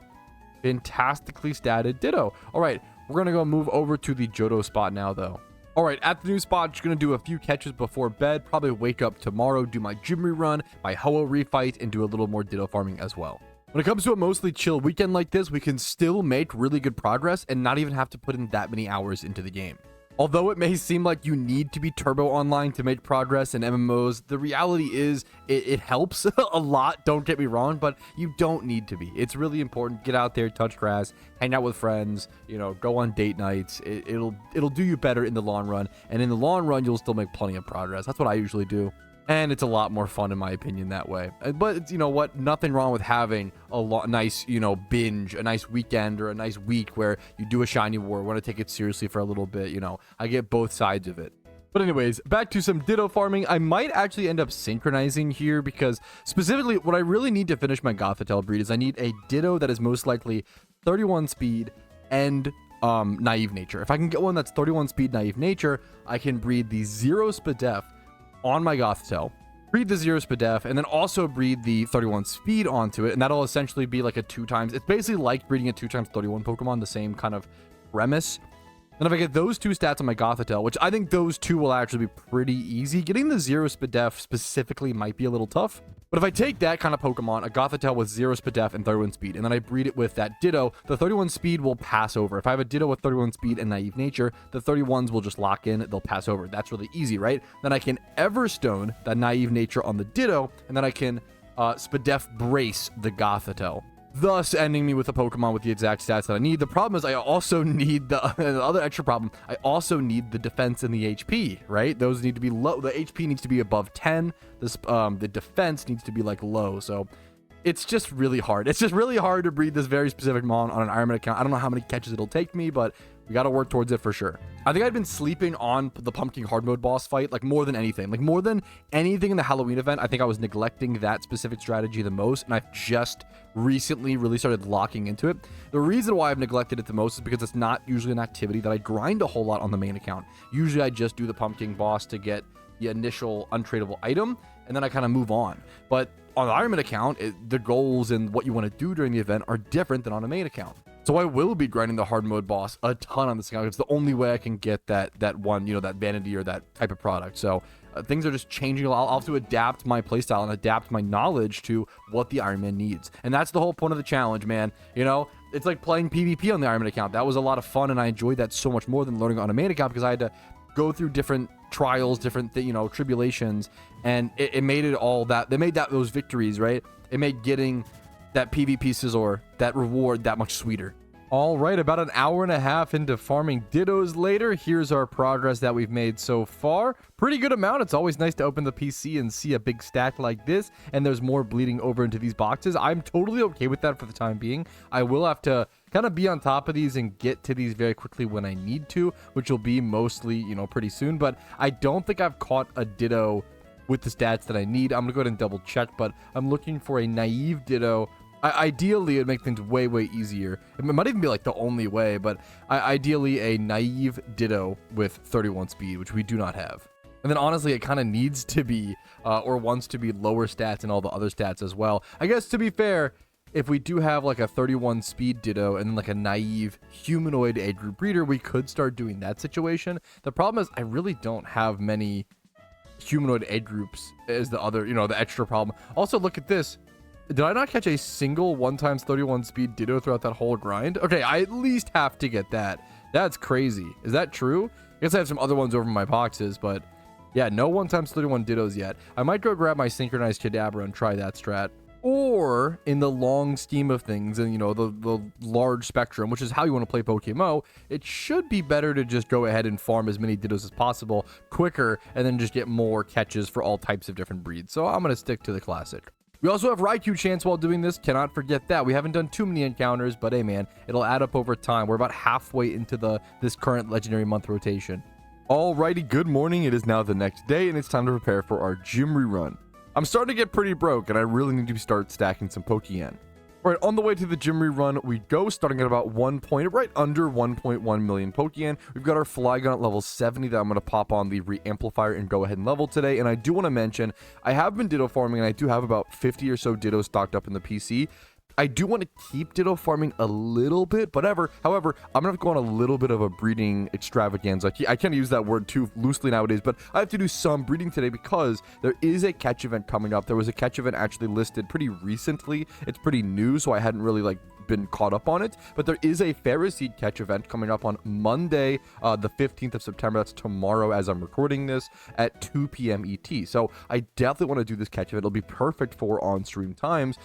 Fantastically statted Ditto. All right, we're going to go move over to the Jodo spot now, though. All right, at the new spot, just going to do a few catches before bed. Probably wake up tomorrow, do my gym rerun, my Ho-Oh refight, and do a little more Ditto farming as well. When it comes to a mostly chill weekend like this, we can still make really good progress and not even have to put in that many hours into the game. Although it may seem like you need to be turbo online to make progress in MMOs, the reality is it helps a lot, don't get me wrong, but you don't need to be. It's really important. Get out there, touch grass, hang out with friends, you know, go on date nights. It'll do you better in the long run, and in the long run, you'll still make plenty of progress. That's what I usually do. And it's a lot more fun, in my opinion, that way. But it's, you know what? Nothing wrong with having a nice, you know, binge, a nice weekend or a nice week where you do a shiny war, want to take it seriously for a little bit. You know, I get both sides of it. But anyways, back to some Ditto farming. I might actually end up synchronizing here because specifically what I really need to finish my Gothitelle breed is I need a Ditto that is most likely 31 speed and naive nature. If I can get one that's 31 speed, naive nature, I can breed the 0 Spidef on my Gothitelle, breed the 0 Spidef, and then also breed the 31 speed onto it, and that'll essentially be like a 2 times. It's basically like breeding a 2 times 31 Pokemon, the same kind of premise. And if I get those 2 stats on my Gothitelle, which I think those 2 will actually be pretty easy, getting the 0 Spidef specifically might be a little tough. But if I take that kind of Pokemon, a Gothitelle with 0 Spidef and 31 speed, and then I breed it with that Ditto, the 31 speed will pass over. If I have a Ditto with 31 speed and naive nature, the 31s will just lock in, they'll pass over. That's really easy, right? Then I can Everstone that naive nature on the Ditto, and then I can Spidef brace the Gothitelle, thus ending me with a Pokemon with the exact stats that I need. The problem is I also need the other extra problem. I also need the defense and the HP, right? Those need to be low. The HP needs to be above 10. The defense needs to be like low. So it's just really hard. It's just really hard to breed this very specific mon on an Ironman account. I don't know how many catches it'll take me, but we got to work towards it for sure. I think I've been sleeping on the Pumpking hard mode boss fight, like more than anything. Like more than anything in the Halloween event, I think I was neglecting that specific strategy the most, and I've just recently really started locking into it. The reason why I've neglected it the most is because it's not usually an activity that I grind a whole lot on the main account. Usually I just do the Pumpking boss to get the initial untradeable item, and then I kind of move on. But on the Ironman account, the goals and what you want to do during the event are different than on a main account. So I will be grinding the hard mode boss a ton on this account. It's the only way I can get that one, you know, that vanity or that type of product. So things are just changing. I'll have to adapt my playstyle and adapt my knowledge to what the Ironman needs. And that's the whole point of the challenge, man. You know, it's like playing PvP on the Ironman account. That was a lot of fun, and I enjoyed that so much more than learning on a main account because I had to go through different trials, different tribulations, and it made it all that. They made those victories, right? It made getting that PvP Scizor, that reward, that much sweeter. All right, about an hour and a half into farming Dittos later, here's our progress that we've made so far. Pretty good amount. It's always nice to open the PC and see a big stack like this, and there's more bleeding over into these boxes. I'm totally okay with that for the time being. I will have to kind of be on top of these and get to these very quickly when I need to, which will be mostly, pretty soon, but I don't think I've caught a Ditto with the stats that I need. I'm gonna go ahead and double check, but I'm looking for a naive Ditto. Ideally, it would make things way, way easier. It might even be like the only way, but ideally a naive Ditto with 31 speed, which we do not have. And then honestly, it kind of needs to be, or wants to be lower stats and all the other stats as well. I guess to be fair, if we do have like a 31 speed Ditto and then like a naive humanoid A group breeder, we could start doing that situation. The problem is I really don't have many humanoid A groups as the other, the extra problem. Also, look at this. Did I not catch a single 1 times 31 speed Ditto throughout that whole grind? Okay, I at least have to get that. That's crazy. Is that true? I guess I have some other ones over in my boxes, but yeah, no 1 times 31 Dittos yet. I might go grab my synchronized Kadabra and try that strat. Or in the long scheme of things and, the large spectrum, which is how you want to play PokeMMO, it should be better to just go ahead and farm as many Dittos as possible quicker and then just get more catches for all types of different breeds. So I'm going to stick to the classic. We also have Raikou chance while doing this. Cannot forget that. We haven't done too many encounters, but hey man, it'll add up over time. We're about halfway into this current legendary month rotation. Alrighty, good morning. It is now the next day, and it's time to prepare for our gym rerun. I'm starting to get pretty broke, and I really need to start stacking some Pokéyen. Alright, on the way to the gym rerun, we go starting at about right under 1.1 million Pokéyen. We've got our Flygon at level 70 that I'm going to pop on the re-amplifier and go ahead and level today. And I do want to mention, I have been Ditto farming, and I do have about 50 or so Dittos stocked up in the PC. I do want to keep Ditto farming a little bit, but however, I'm going to go on a little bit of a breeding extravaganza. I can't use that word too loosely nowadays, but I have to do some breeding today because there is a catch event coming up. There was a catch event actually listed pretty recently. It's pretty new, so I hadn't really been caught up on it, but there is a Ferro Seed catch event coming up on Monday, the 15th of September. That's tomorrow as I'm recording this at 2 p.m. ET. So I definitely want to do this catch event. It'll be perfect for on-stream times,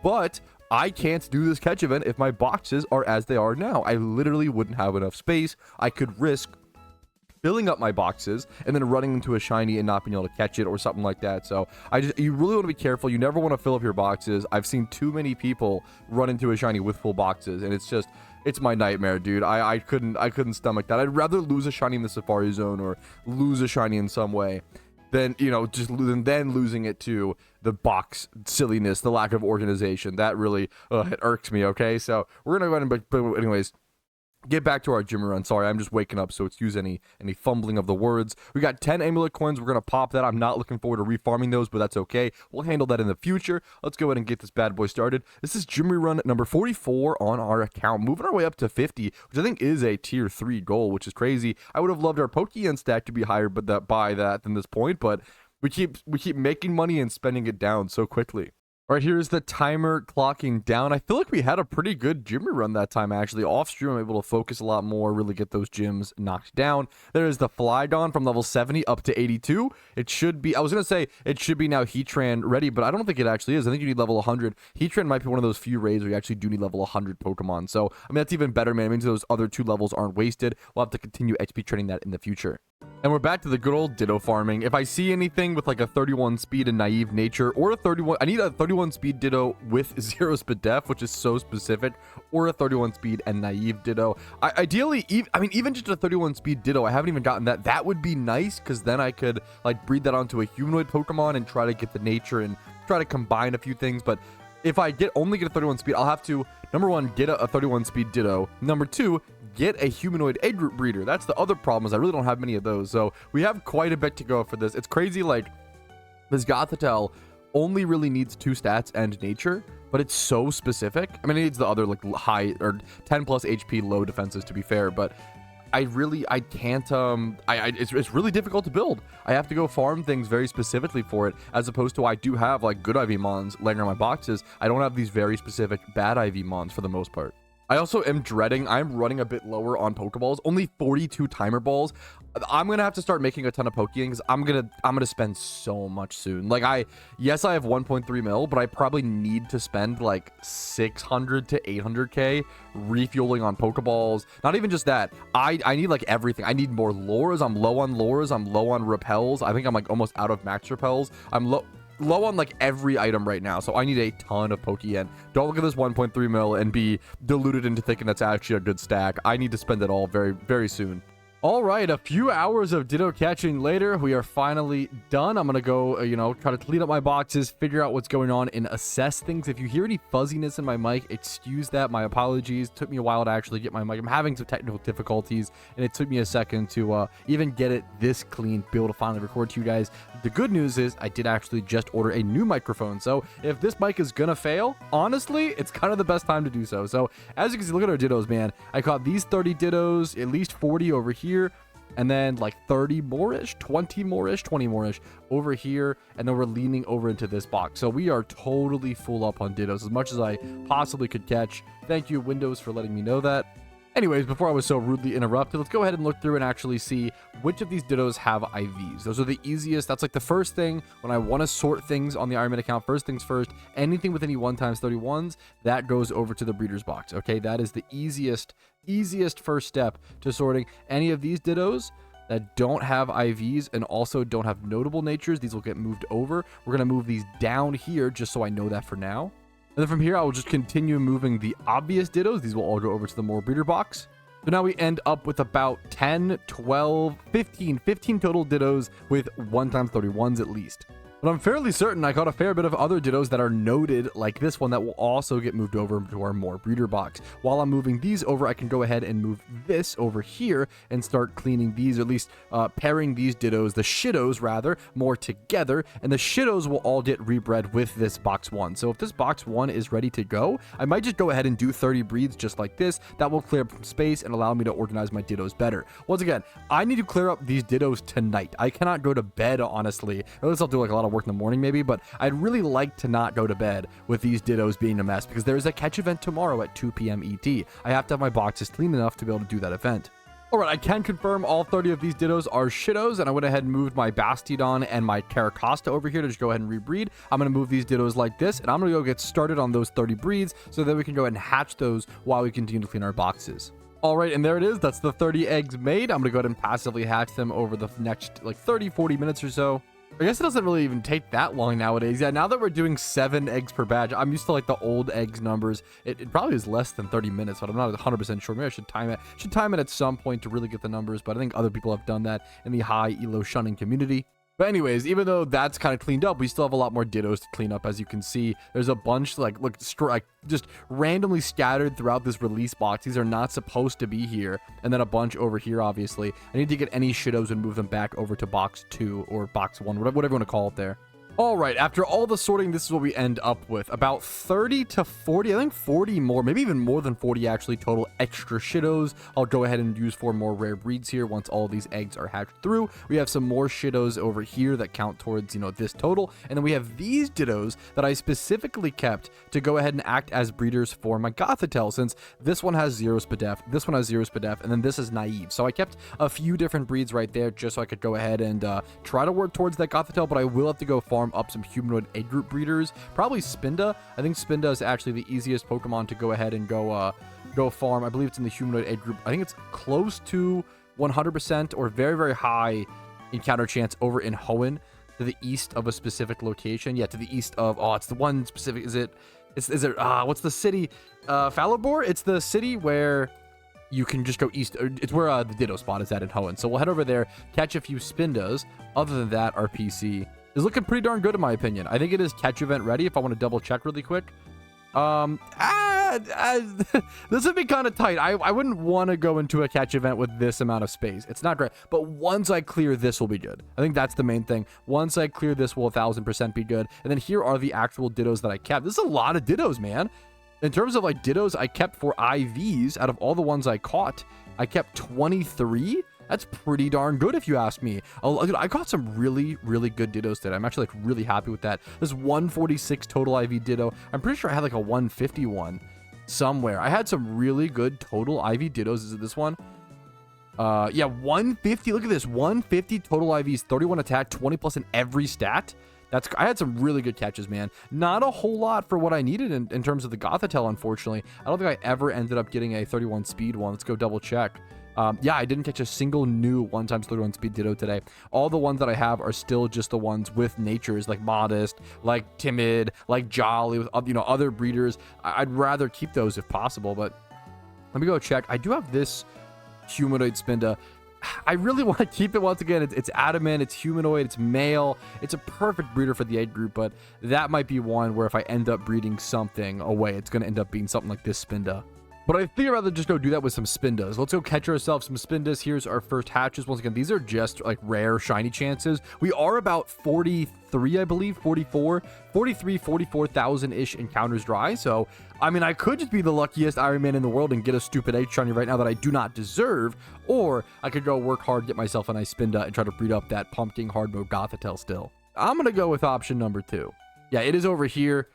but I can't do this catch event if my boxes are as they are now. I literally wouldn't have enough space. I could risk filling up my boxes and then running into a shiny and not being able to catch it or something like that. So you really want to be careful. You never want to fill up your boxes. I've seen too many people run into a shiny with full boxes, and it's my nightmare, dude. I couldn't stomach that. I'd rather lose a shiny in the Safari Zone or lose a shiny in some way than, then losing it to the box silliness, the lack of organization. That really it irks me. Okay, so we're gonna go ahead and, anyways, get back to our gym run. Sorry, I'm just waking up, so excuse any fumbling of the words. We got 10 amulet coins. We're gonna pop that. I'm not looking forward to refarming those, but that's okay. We'll handle that in the future. Let's go ahead and get this bad boy started. This is gym rerun number 44 on our account, moving our way up to 50, which I think is a tier 3 goal, which is crazy. I would have loved our Pokéyen stack to be higher, but than this point. But we keep making money and spending it down so quickly. All right, here's the timer clocking down. I feel like we had a pretty good gym run that time, actually. Off stream, I'm able to focus a lot more, really get those gyms knocked down. There is the Flygon from level 70 up to 82. It should be, I was going to say, it should be now Heatran ready, but I don't think it actually is. I think you need level 100. Heatran might be one of those few raids where you actually do need level 100 Pokemon. So, I mean, that's even better, man. It means those other 2 levels aren't wasted. We'll have to continue XP training that in the future. And we're back to the good old Ditto farming. If I see anything with like a 31 speed and naive nature, or a 31, I need a 31 speed Ditto with 0 speed def, which is so specific, or a 31 speed and naive Ditto. Ideally, even just a 31 speed Ditto, I haven't even gotten that. That would be nice, because then I could breed that onto a humanoid Pokemon and try to get the nature and try to combine a few things. But if I only get a 31 speed, I'll have to, number 1, get a 31 speed Ditto. Number 2, get a humanoid egg root breeder. That's the other problem, is I really don't have many of those. So we have quite a bit to go for this. It's crazy, this Gothitelle only really needs 2 stats and nature, but it's so specific. I mean, it needs the other high or 10 plus HP low defenses, to be fair, but I can't, it's really difficult to build. I have to go farm things very specifically for it, as opposed to I do have good IV mons laying on my boxes. I don't have these very specific bad IV mons for the most part. I also am dreading, I'm running a bit lower on Pokeballs, only 42 timer balls. I'm gonna have to start making a ton of Pokéyen, because I'm gonna spend so much soon. Yes, I have 1.3 mil, but I probably need to spend 600 to 800k refueling on Pokeballs. Not even just that, I need everything. I need more lures. I'm low on lures. I'm low on repels. I think I'm almost out of max repels. I'm low on every item right now, so I need a ton of Pokéyen. Don't look at this 1.3 mil and be deluded into thinking that's actually a good stack. I need to spend it all very, very soon. All right, a few hours of Ditto catching later, we are finally done. I'm gonna go, try to clean up my boxes, figure out what's going on, and assess things. If you hear any fuzziness in my mic, excuse that. My apologies. It took me a while to actually get my mic. I'm having some technical difficulties, and it took me a second to even get it this clean, be able to finally record to you guys. The good news is I did actually just order a new microphone, so if this mic is gonna fail, honestly, it's kind of the best time to do so. So as you can see, look at our Dittos, man. I caught these 30 Dittos, at least 40 over here, and then 30 more-ish, 20 more-ish, 20 more-ish over here, and then we're leaning over into this box. So we are totally full up on Dittos, as much as I possibly could catch. Thank you, Windows, for letting me know that. Anyways, before I was so rudely interrupted, let's go ahead and look through and actually see which of these Dittos have IVs. Those are the easiest. That's the first thing when I want to sort things on the Ironman account. First things first, anything with any 1x31s, that goes over to the breeder's box. Okay, that is the easiest first step to sorting any of these Dittos. that don't have IVs and also don't have notable natures. These will get moved over. We're going to move these down here just so I know that for now. And then from here, I will just continue moving the obvious Dittos. These will all go over to the more breeder box. So now we end up with about 10, 12, 15 total Dittos with 1x31s at least. But I'm fairly certain I caught a fair bit of other Dittos that are noted like this one that will also get moved over to our more breeder box. While I'm moving these over, I can go ahead and move this over here and start cleaning these, or at least pairing these Dittos, the Shittos rather, more together. And the Shittos will all get rebred with this box 1. So if this box 1 is ready to go, I might just go ahead and do 30 breeds just like this. That will clear up some space and allow me to organize my Dittos better. Once again, I need to clear up these Dittos tonight. I cannot go to bed, honestly. At least I'll do like a lot of work in the morning maybe, but I'd really like to not go to bed with these Dittos being a mess because there is a catch event tomorrow at 2 p.m. ET. I have to have my boxes clean enough to be able to do that event. Alright, I can confirm all 30 of these Dittos are Shittos, and I went ahead and moved my Bastiodon and my Caracosta over here to just go ahead and rebreed. I'm going to move these Dittos like this, and I'm going to go get started on those 30 breeds so that we can go ahead and hatch those while we continue to clean our boxes. All right, and there it is. That's the 30 eggs made. I'm going to go ahead and passively hatch them over the next like 30, 40 minutes or so. I guess it doesn't really even take that long nowadays. Yeah, now that we're doing 7 eggs per batch, I'm used to like the old eggs numbers. It probably is less than 30 minutes, but I'm not 100% sure. Maybe I should time it. Should time it at some point to really get the numbers, but I think other people have done that in the high elo shunning community. But anyways, even though that's kind of cleaned up, we still have a lot more Dittos to clean up. As you can see, there's a bunch like just randomly scattered throughout this release box. These are not supposed to be here. And then a bunch over here, obviously. I need to get any Shittos and move them back over to box 2 or box 1, whatever you want to call it there. All right, after all the sorting, this is what we end up with. About 30 to 40, I think 40 more, maybe even more than 40 actually, total extra Shittos. I'll go ahead and use 4 more rare breeds here once all these eggs are hatched through. We have some more Shittos over here that count towards, this total. And then we have these Dittos that I specifically kept to go ahead and act as breeders for my Gothitelle, since this one has 0 Spadef, this one has 0 Spadef, and then this is naive. So I kept a few different breeds right there just so I could go ahead and try to work towards that Gothitelle, but I will have to go farm up some humanoid egg group breeders, probably Spinda. I think Spinda is actually the easiest Pokemon to go ahead and go farm. I believe it's in the humanoid egg group. I think it's close to 100% or very, very high encounter chance over in Hoenn, to the east of a specific location. Yeah, to the east of, it's the one specific, is it what's the city? Falabor? It's the city where you can just go east. It's where the Ditto spot is at in Hoenn. So we'll head over there, catch a few Spindas. Other than that, our PC is looking pretty darn good in my opinion. I think it is catch event ready if I want to double check really quick. This would be kind of tight. I wouldn't want to go into a catch event with this amount of space. It's not great, but once I clear this will be good. I think that's the main thing. Once I clear this will 1000% be good. And then here are the actual Dittos that I kept. This is a lot of Dittos, man. In terms of like Dittos I kept for IVs, out of all the ones I caught, I kept 23. That's pretty darn good if you ask me. Dude, I got some really, really good Dittos today. I'm actually like really happy with that. There's 146 total IV Ditto. I'm pretty sure I had like a 151 somewhere. I had some really good total IV Dittos. Is it this one? Yeah, 150. Look at this. 150 total IVs, 31 attack, 20 plus in every stat. I had some really good catches, man. Not a whole lot for what I needed in terms of the Gothitelle, unfortunately. I don't think I ever ended up getting a 31 speed one. Let's go double check. Yeah, I didn't catch a single new 1x31 speed Ditto today. All the ones that I have are still just the ones with natures, like Modest, like Timid, like Jolly, with other breeders. I'd rather keep those if possible, but let me go check. I do have this Humanoid Spinda. I really want to keep it once again. It's adamant, it's humanoid, it's male. It's a perfect breeder for the egg group, but that might be one where if I end up breeding something away, it's going to end up being something like this Spinda. But I think I'd rather just go do that with some Spindas. Let's go catch ourselves some Spindas. Here's our first hatches. Once again, these are just like rare shiny chances. We are about 43, I believe, 44,000-ish encounters dry. So, I mean, I could just be the luckiest Iron Man in the world and get a stupid egg shiny right now that I do not deserve. Or I could go work hard, get myself a nice Spinda, and try to breed up that Pumpking hard mode Gothitelle still. I'm going to go with option number 2. Yeah, it is over here.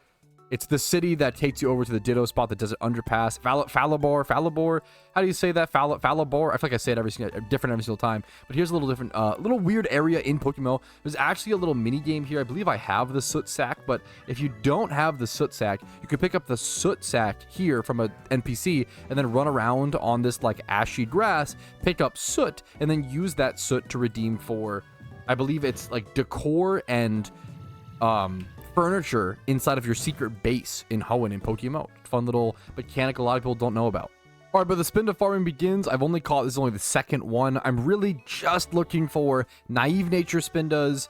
It's the city that takes you over to the Ditto spot, the desert underpass. Falibor. How do you say that? Falibor. I feel like I say it different every single time. But here's a little different, little weird area in PokeMMO. There's actually a little mini game here. I believe I have the Soot Sack, but if you don't have the Soot Sack, you can pick up the Soot Sack here from a NPC and then run around on this like ashy grass, pick up soot, and then use that soot to redeem for, I believe it's like decor and furniture inside of your secret base in Hoenn in PokeMMO. Fun little mechanic a lot of people don't know about. All right, but the Spinda farming begins. I've only caught, this is only the second one. I'm really just looking for Naive Nature Spindas,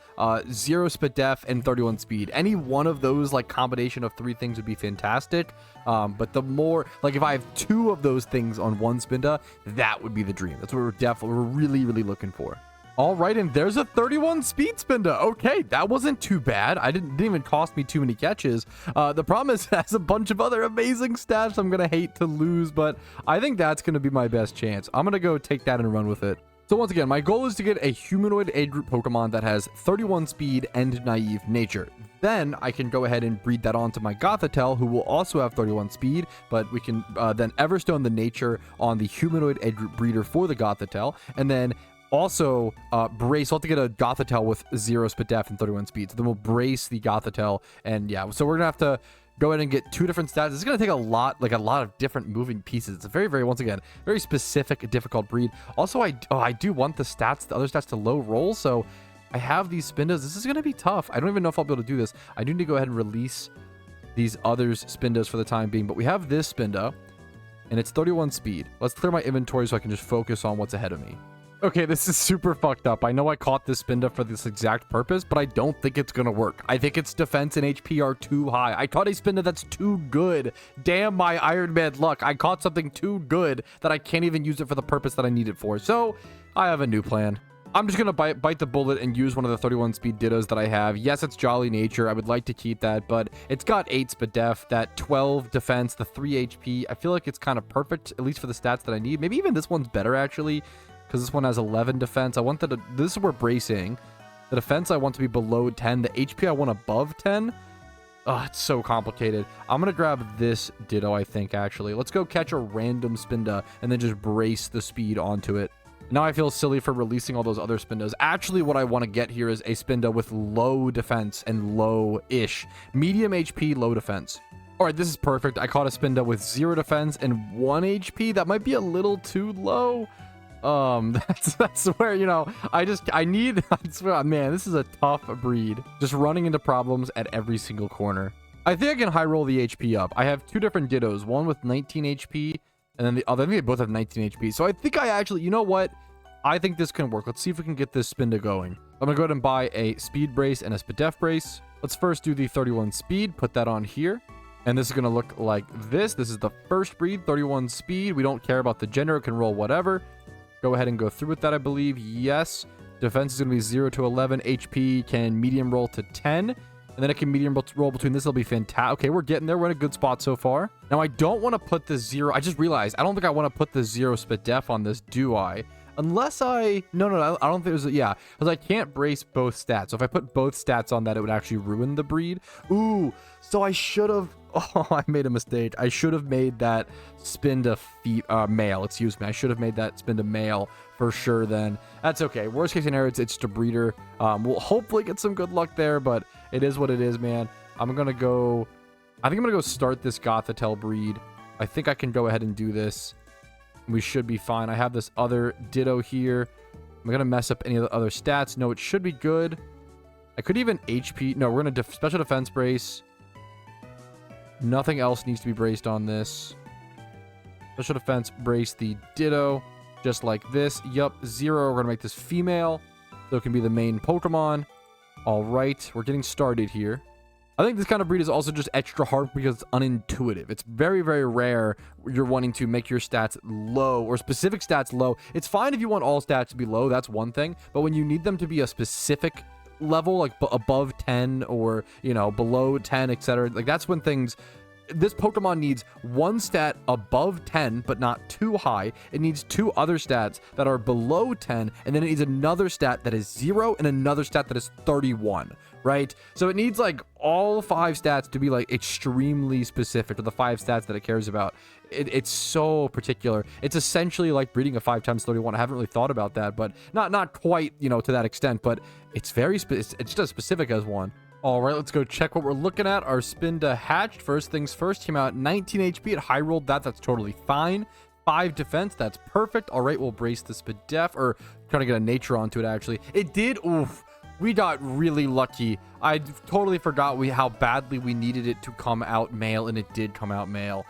0 Spadef, and 31 Speed. Any one of those, like, combination of 3 things would be fantastic. But the more, like, if I have 2 of those things on one Spinda, that would be the dream. That's what we're really, really looking for. All right, and there's a 31 speed Spinda. Okay, that wasn't too bad. Didn't even cost me too many catches. The problem is it has a bunch of other amazing stats I'm going to hate to lose, but I think that's going to be my best chance. I'm going to go take that and run with it. So once again, my goal is to get a humanoid age group Pokemon that has 31 speed and naive nature. Then I can go ahead and breed that onto my Gothitelle, who will also have 31 speed, but we can then Everstone the nature on the humanoid age group breeder for the Gothitelle, and then also brace. We'll have to get a Gothitelle with 0 Spadef and 31 speed. So then we'll brace the Gothitelle, and yeah, so we're gonna have to go ahead and get 2 different stats. It's gonna take a lot of different moving pieces. It's a very, once again, very specific, difficult breed. Also, I do want the other stats to low roll, so I have these Spindas. This is gonna be tough. I don't even know if I'll be able to do this. I need to go ahead and release these other Spindas for the time being, but we have this Spinda, and it's 31 speed. Let's clear my inventory so I can just focus on what's ahead of me. Okay, this is super fucked up. I know I caught this Spinda for this exact purpose, but I don't think it's gonna work. I think its defense and HP are too high. I caught a Spinda that's too good. Damn my Iron Man luck. I caught something too good that I can't even use it for the purpose that I need it for. So, I have a new plan. I'm just gonna bite the bullet and use one of the 31 speed Dittos that I have. Yes, it's Jolly Nature. I would like to keep that, but it's got 8 Spadef, that 12 defense, the 3 HP. I feel like it's kind of perfect, at least for the stats that I need. Maybe even this one's better, actually, because this one has 11 defense. I want this is where bracing. The defense I want to be below 10. The HP I want above 10. Oh, it's so complicated. I'm going to grab this Ditto, I think, actually. Let's go catch a random Spinda and then just brace the speed onto it. Now I feel silly for releasing all those other Spindas. Actually, what I want to get here is a Spinda with low defense and low-ish. Medium HP, low defense. All right, this is perfect. I caught a Spinda with 0 defense and 1 HP. That might be a little too low. That's where, you know, I swear, man, this is a tough breed. Just running into problems at every single corner. I think I can high roll the HP up. I have 2 different Dittos, one with 19 HP, and then the other, I think they both have 19 HP. So I think I actually, you know what? I think this can work. Let's see if we can get this Spinda going. I'm gonna go ahead and buy a speed brace and a Spadef brace. Let's first do the 31 speed, put that on here. And this is gonna look like this. This is the first breed, 31 speed. We don't care about the gender, it can roll whatever. Go ahead and go through with that, I believe. Yes. Defense is going to be 0 to 11. HP can medium roll to 10. And then it can medium roll between this. It'll be fantastic. Okay, we're getting there. We're in a good spot so far. Now, I don't want to put the 0. I just realized I don't think I want to put the 0 Spadef on this, do I? Unless I... No, I don't think there's a... Yeah, because I can't brace both stats. So if I put both stats on that, it would actually ruin the breed. Ooh, so I should have... Oh, I made a mistake. I should have made that Spinda male. Excuse me. I should have made that Spinda male for sure then. That's okay. Worst case scenario, it's just a breeder. We'll hopefully get some good luck there, but it is what it is, man. I'm going to go... I think I'm going to go start this Gothitelle breed. I think I can go ahead and do this. We should be fine. I have this other Ditto here. Am I going to mess up any of the other stats? No, it should be good. I could even HP... No, we're going to special defense brace. Nothing else needs to be braced on this. Special defense, brace the Ditto. Just like this. Yup, 0. We're going to make this female. So it can be the main Pokemon. All right. We're getting started here. I think this kind of breed is also just extra hard because it's unintuitive. It's very, very rare you're wanting to make your stats low or specific stats low. It's fine if you want all stats to be low. That's one thing. But when you need them to be a specific level, like above 10 or, you know, below 10, etc., like that's when things this Pokemon needs one stat above 10, but not too high. It needs two other stats that are below 10, and then it needs another stat that is 0 and another stat that is 31, right? So it needs like all 5 stats to be like extremely specific to the 5 stats that it cares about. It's so particular. It's essentially like breeding a 5 times 31. I haven't really thought about that, but not quite, you know, to that extent, but it's very it's just as specific as one. All right, let's go check what we're looking at. Our Spinda hatched. First things first, came out 19 HP. It high rolled that. That's totally fine. 5 defense. That's perfect. All right, we'll brace the Spidef, or trying to get a nature onto it, actually. It did. Oof. We got really lucky. I totally forgot how badly we needed it to come out male, and it did come out male.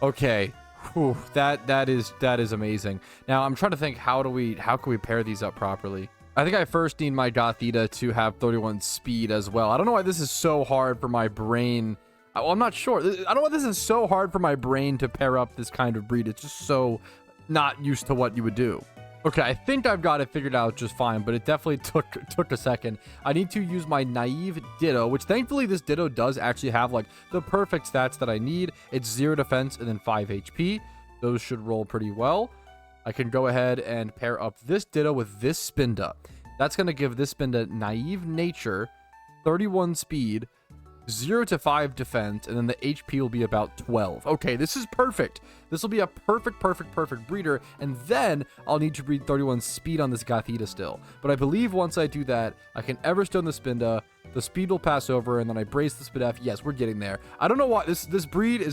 Okay. Whew, that is amazing. Now, I'm trying to think, how can we pair these up properly? I think I first need my Gothitelle to have 31 speed as well. I don't know why this is so hard for my brain. Well, I'm not sure. I don't know why this is so hard for my brain to pair up this kind of breed. It's just so not used to what you would do. Okay, I think I've got it figured out just fine, but it definitely took a second. I need to use my naive Ditto, which thankfully this Ditto does actually have like the perfect stats that I need. It's 0 defense and then 5 HP. Those should roll pretty well. I can go ahead and pair up this Ditto with this Spinda. That's going to give this Spinda naive nature, 31 speed, 0 to 5 defense, and then the HP will be about 12. Okay, this is perfect. This will be a perfect breeder, and then I'll need to breed 31 speed on this Gothitelle still. But I believe once I do that, I can Everstone the Spinda, the speed will pass over, and then I brace the Spidef. Yes, we're getting there. I don't know why this breed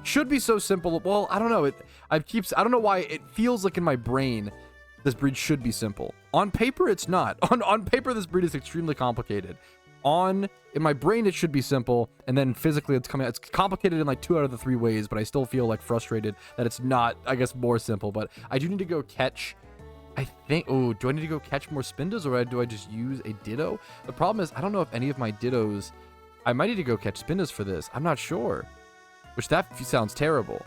should be so simple. Well, I don't know. I don't know why it feels like in my brain this breed should be simple. On paper, it's not. On paper, this breed is extremely complicated. In my brain, it should be simple, and then physically it's complicated in like 2 out of the 3 ways, but I still feel like frustrated that it's not, I guess, more simple. But I do need to go catch, I think, oh, do I need to go catch more Spindas, or do I just use a Ditto? The problem is, I don't know if any of my Dittos, I might need to go catch Spindas for this. I'm not sure, which that sounds terrible.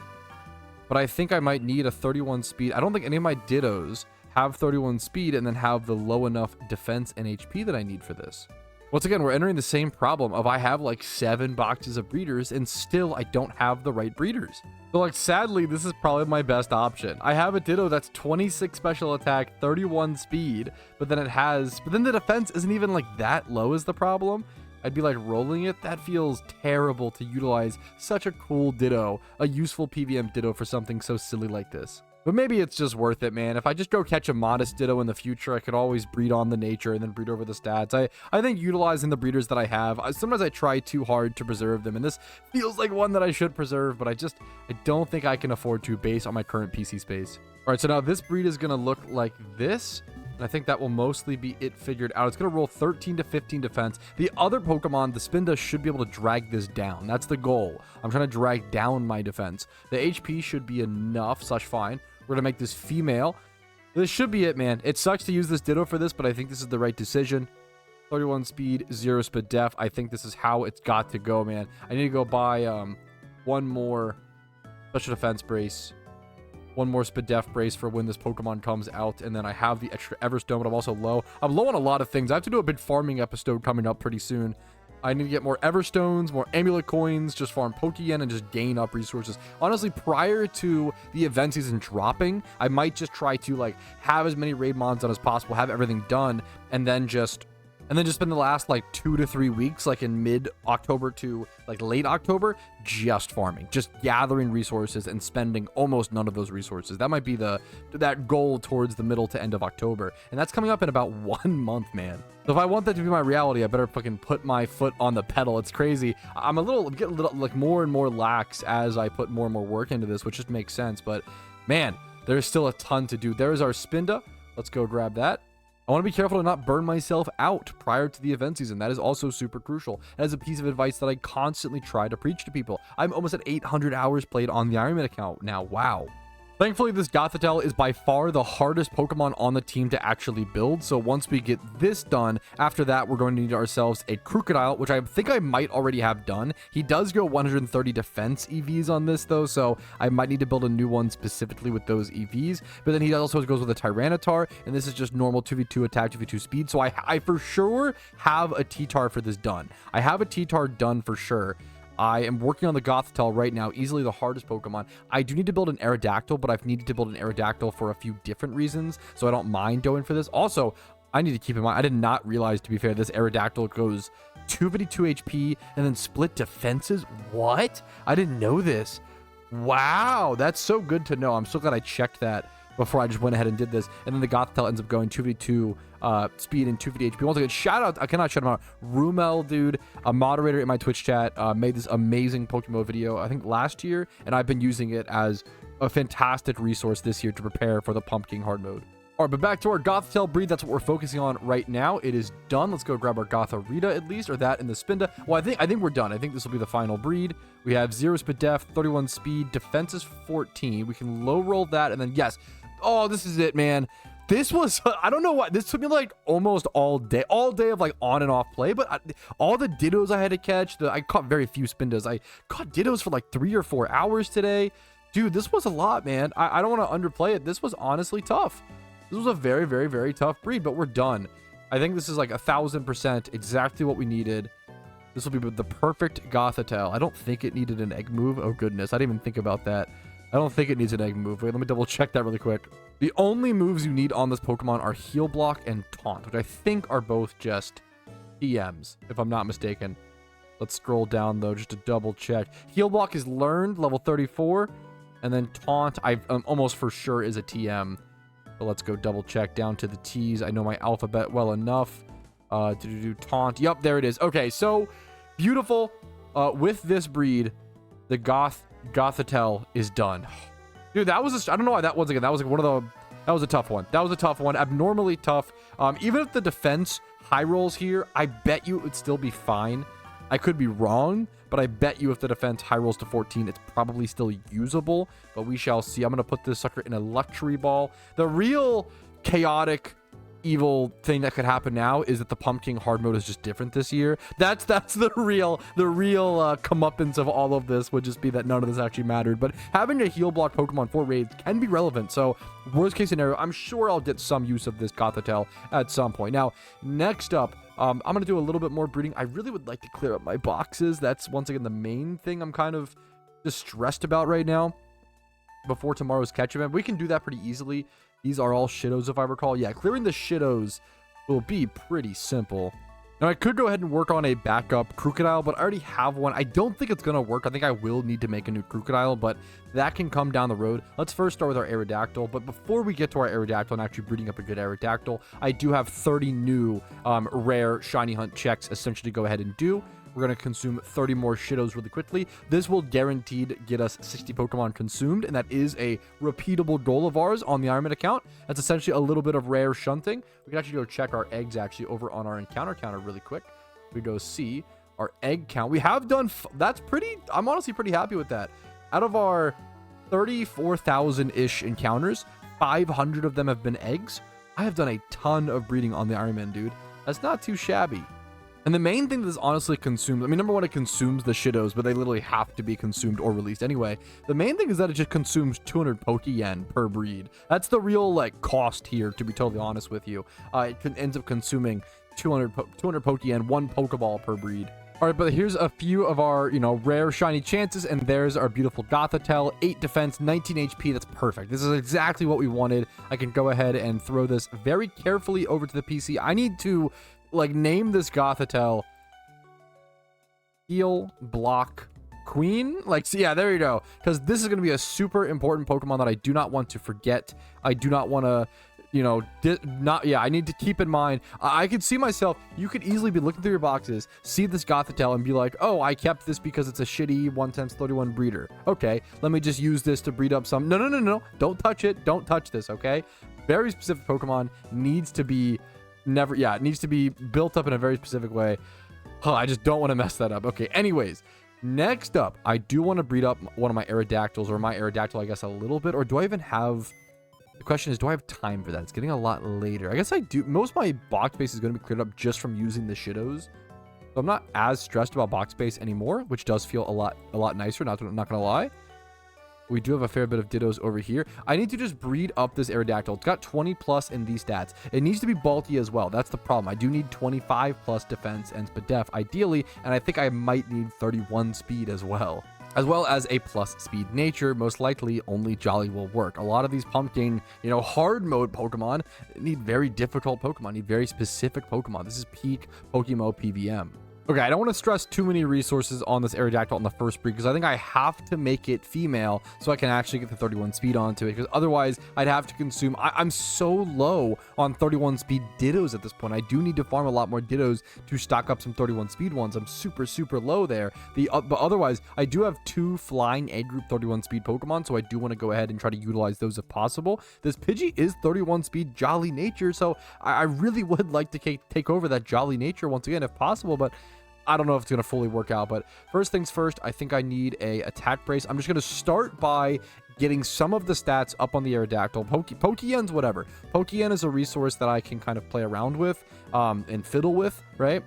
But I think I might need a 31 speed. I don't think any of my Dittos have 31 speed and then have the low enough defense and HP that I need for this. Once again, we're entering the same problem of I have like 7 boxes of breeders and still I don't have the right breeders. So like, sadly, this is probably my best option. I have a Ditto that's 26 special attack, 31 speed, but then the defense isn't even like that low is the problem. I'd be like rolling it. That feels terrible to utilize such a cool Ditto, a useful PVM Ditto for something so silly like this. But maybe it's just worth it, man. If I just go catch a modest Ditto in the future, I could always breed on the nature and then breed over the stats. I think utilizing the breeders that I have, sometimes I try too hard to preserve them, and this feels like one that I should preserve, but I don't think I can afford to based on my current PC space. All right, so now this breed is going to look like this, and I think that will mostly be it figured out. It's going to roll 13 to 15 defense. The other Pokemon, the Spinda, should be able to drag this down. That's the goal. I'm trying to drag down my defense. The HP should be enough, fine. We're going to make this female. This should be it, man. It sucks to use this Ditto for this, but I think this is the right decision. 31 speed, 0 speed def. I think this is how it's got to go, man. I need to go buy one more special defense brace, one more speed def brace for when this Pokemon comes out, and then I have the extra Everstone, but I'm also low. I'm low on a lot of things. I have to do a big farming episode coming up pretty soon. I need to get more Everstones, more Amulet coins, just farm Pokeyen, and just gain up resources. Honestly, prior to the event season dropping, I might just try to like have as many raid mons done as possible, have everything done, and then just spend the last like 2 to 3 weeks, like in mid-October to like late October, just farming, just gathering resources and spending almost none of those resources. That might be that goal towards the middle to end of October. And that's coming up in about 1 month, man. So if I want that to be my reality, I better fucking put my foot on the pedal. It's crazy. I'm getting a little like more and more lax as I put more and more work into this, which just makes sense. But man, there's still a ton to do. There's our Spinda. Let's go grab that. I want to be careful to not burn myself out prior to the event season. That is also super crucial. That is a piece of advice that I constantly try to preach to people. I'm almost at 800 hours played on the Ironman account now. Wow. Thankfully, this Gothitelle is by far the hardest Pokemon on the team to actually build. So once we get this done, after that, we're going to need ourselves a Krookodile, which I think I might already have done. He does go 130 defense EVs on this, though, so I might need to build a new one specifically with those EVs. But then he also goes with a Tyranitar, and this is just normal 2v2 attack, 2v2 speed. So I for sure have a T-Tar for this done. I have a T-Tar done for sure. I am working on the Gothitelle right now, easily the hardest Pokemon. I do need to build an Aerodactyl, but I've needed to build an Aerodactyl for a few different reasons, so I don't mind going for this. Also, I need to keep in mind, I did not realize, to be fair, this Aerodactyl goes 252 HP and then split defenses. What? I didn't know this. Wow, that's so good to know. I'm so glad I checked that before I just went ahead and did this. And then the Gothitelle ends up going 252 speed and 250 HP. Once again, shout out, I cannot shout him out, Rumel, dude, a moderator in my Twitch chat, made this amazing PokeMMO video, I think last year, and I've been using it as a fantastic resource this year to prepare for the Pumpking hard mode. All right, but back to our Gothitelle breed. That's what we're focusing on right now. It is done. Let's go grab our Gothorita at least, or that in the Spinda. Well, I think we're done. I think this will be the final breed. We have 0 speed def, 31 speed, defense is 14. We can low roll that, and then yes. Oh, this is it, man. This was, I don't know why, this took me like almost all day of like on and off play, but all the Dittos I had to catch, I caught very few Spindas. I caught Dittos for like 3 or 4 hours today. Dude, this was a lot, man. I don't want to underplay it. This was honestly tough. This was a very, very, very tough breed, but we're done. I think this is like 1000% exactly what we needed. This will be the perfect Gothitelle. I don't think it needed an egg move. Oh, goodness. I didn't even think about that. I don't think it needs an egg move. Wait, let me double check that really quick. The only moves you need on this Pokemon are Heal Block and Taunt, which I think are both just TMs, if I'm not mistaken. Let's scroll down, though, just to double check. Heal Block is learned, level 34, and then Taunt, I'm almost for sure is a TM. But let's go double check down to the T's. I know my alphabet well enough. Taunt. Yup, there it is. Okay, so beautiful. With this breed, the Gothitelle is done. Dude, that was I don't know why that was again. That was like that was a tough one. That was a tough one. Abnormally tough. Even if the defense high rolls here, I bet you it would still be fine. I could be wrong, but I bet you if the defense high rolls to 14, it's probably still usable, but we shall see. I'm going to put this sucker in a luxury ball. The real chaotic evil thing that could happen now is that the Pumpking hard mode is just different this year. That's the real comeuppance of all of this, would just be that none of this actually mattered. But having a heal block Pokemon for raids can be relevant. So worst case scenario, I'm sure I'll get some use of this Gothitelle at some point. Now, next up, I'm going to do a little bit more breeding. I really would like to clear up my boxes. That's, once again, the main thing I'm kind of distressed about right now before tomorrow's catch event. We can do that pretty easily. These are all Shidos, if I recall. Yeah, clearing the Shidos will be pretty simple. Now, I could go ahead and work on a backup Crocodile, but I already have one. I don't think it's going to work. I think I will need to make a new Crocodile, but that can come down the road. Let's first start with our Aerodactyl, but before we get to our Aerodactyl and actually breeding up a good Aerodactyl, I do have 30 new rare shiny hunt checks essentially to go ahead and do. We're going to consume 30 more Shidos really quickly. This will guaranteed get us 60 Pokemon consumed, and that is a repeatable goal of ours on the Ironman account. That's essentially a little bit of rare shunting. We can actually go check our eggs actually over on our encounter counter really quick. We go see our egg count. We have done, that's pretty, I'm honestly pretty happy with that. Out of our 34,000-ish encounters, 500 of them have been eggs. I have done a ton of breeding on the Ironman, dude. That's not too shabby. And the main thing that this honestly consumes, I mean, number one, it consumes the Shidos, but they literally have to be consumed or released anyway. The main thing is that it just consumes 200 Poke-Yen per breed. That's the real, like, cost here, to be totally honest with you. It ends up consuming 200 Poke-Yen, 1 Pokeball per breed. All right, but here's a few of our, rare shiny chances, and there's our beautiful Gothitelle, 8 defense, 19 HP. That's perfect. This is exactly what we wanted. I can go ahead and throw this very carefully over to the PC. I need to name this Gothitelle Heal Block Queen. So yeah, there you go. Because this is going to be a super important Pokemon that I do not want to forget. I do not want to, I need to keep in mind. I could see myself, you could easily be looking through your boxes, see this Gothitelle and be like, oh, I kept this because it's a shitty 1x31 breeder. Okay, let me just use this to breed up some. No. Don't touch it. Don't touch this, okay? Very specific Pokemon needs to be it needs to be built up in a very specific way. I just don't want to mess that up. Okay, anyways, next up, I do want to breed up one of my Aerodactyls, or my Aerodactyl, I guess, a little bit. Or do I even have... The question is, do I have time for that? It's getting a lot later. I guess I do. Most of my box space is going to be cleared up just from using the Shidos. So I'm not as stressed about box space anymore, which does feel a lot nicer, not going to lie. We do have a fair bit of Dittos over here. I need to just breed up this Aerodactyl. It's got 20 plus in these stats. It needs to be bulky as well. That's the problem. I do need 25 plus defense and Spidef ideally, and I think I might need 31 speed as well as a plus speed nature. Most likely only Jolly will work. A lot of these Pumpkin, you know, hard mode Pokemon need very difficult Pokemon, need very specific Pokemon. This is peak PokeMMO PVM. Okay, I don't want to stress too many resources on this Aerodactyl on the first breed because I think I have to make it female so I can actually get the 31 speed onto it, because otherwise I'd have to consume... I'm so low on 31 speed Dittos at this point. I do need to farm a lot more Dittos to stock up some 31 speed ones. I'm super low there. But otherwise, I do have 2 flying A group 31 speed Pokemon, so I do want to go ahead and try to utilize those if possible. This Pidgey is 31 speed Jolly Nature, so I really would like to take over that Jolly Nature once again if possible, but I don't know if it's going to fully work out. But first things first, I think I need a attack brace. I'm just going to start by getting some of the stats up on the Aerodactyl. Pokeyen's whatever. Pokeyen is a resource that I can kind of play around with and fiddle with, right?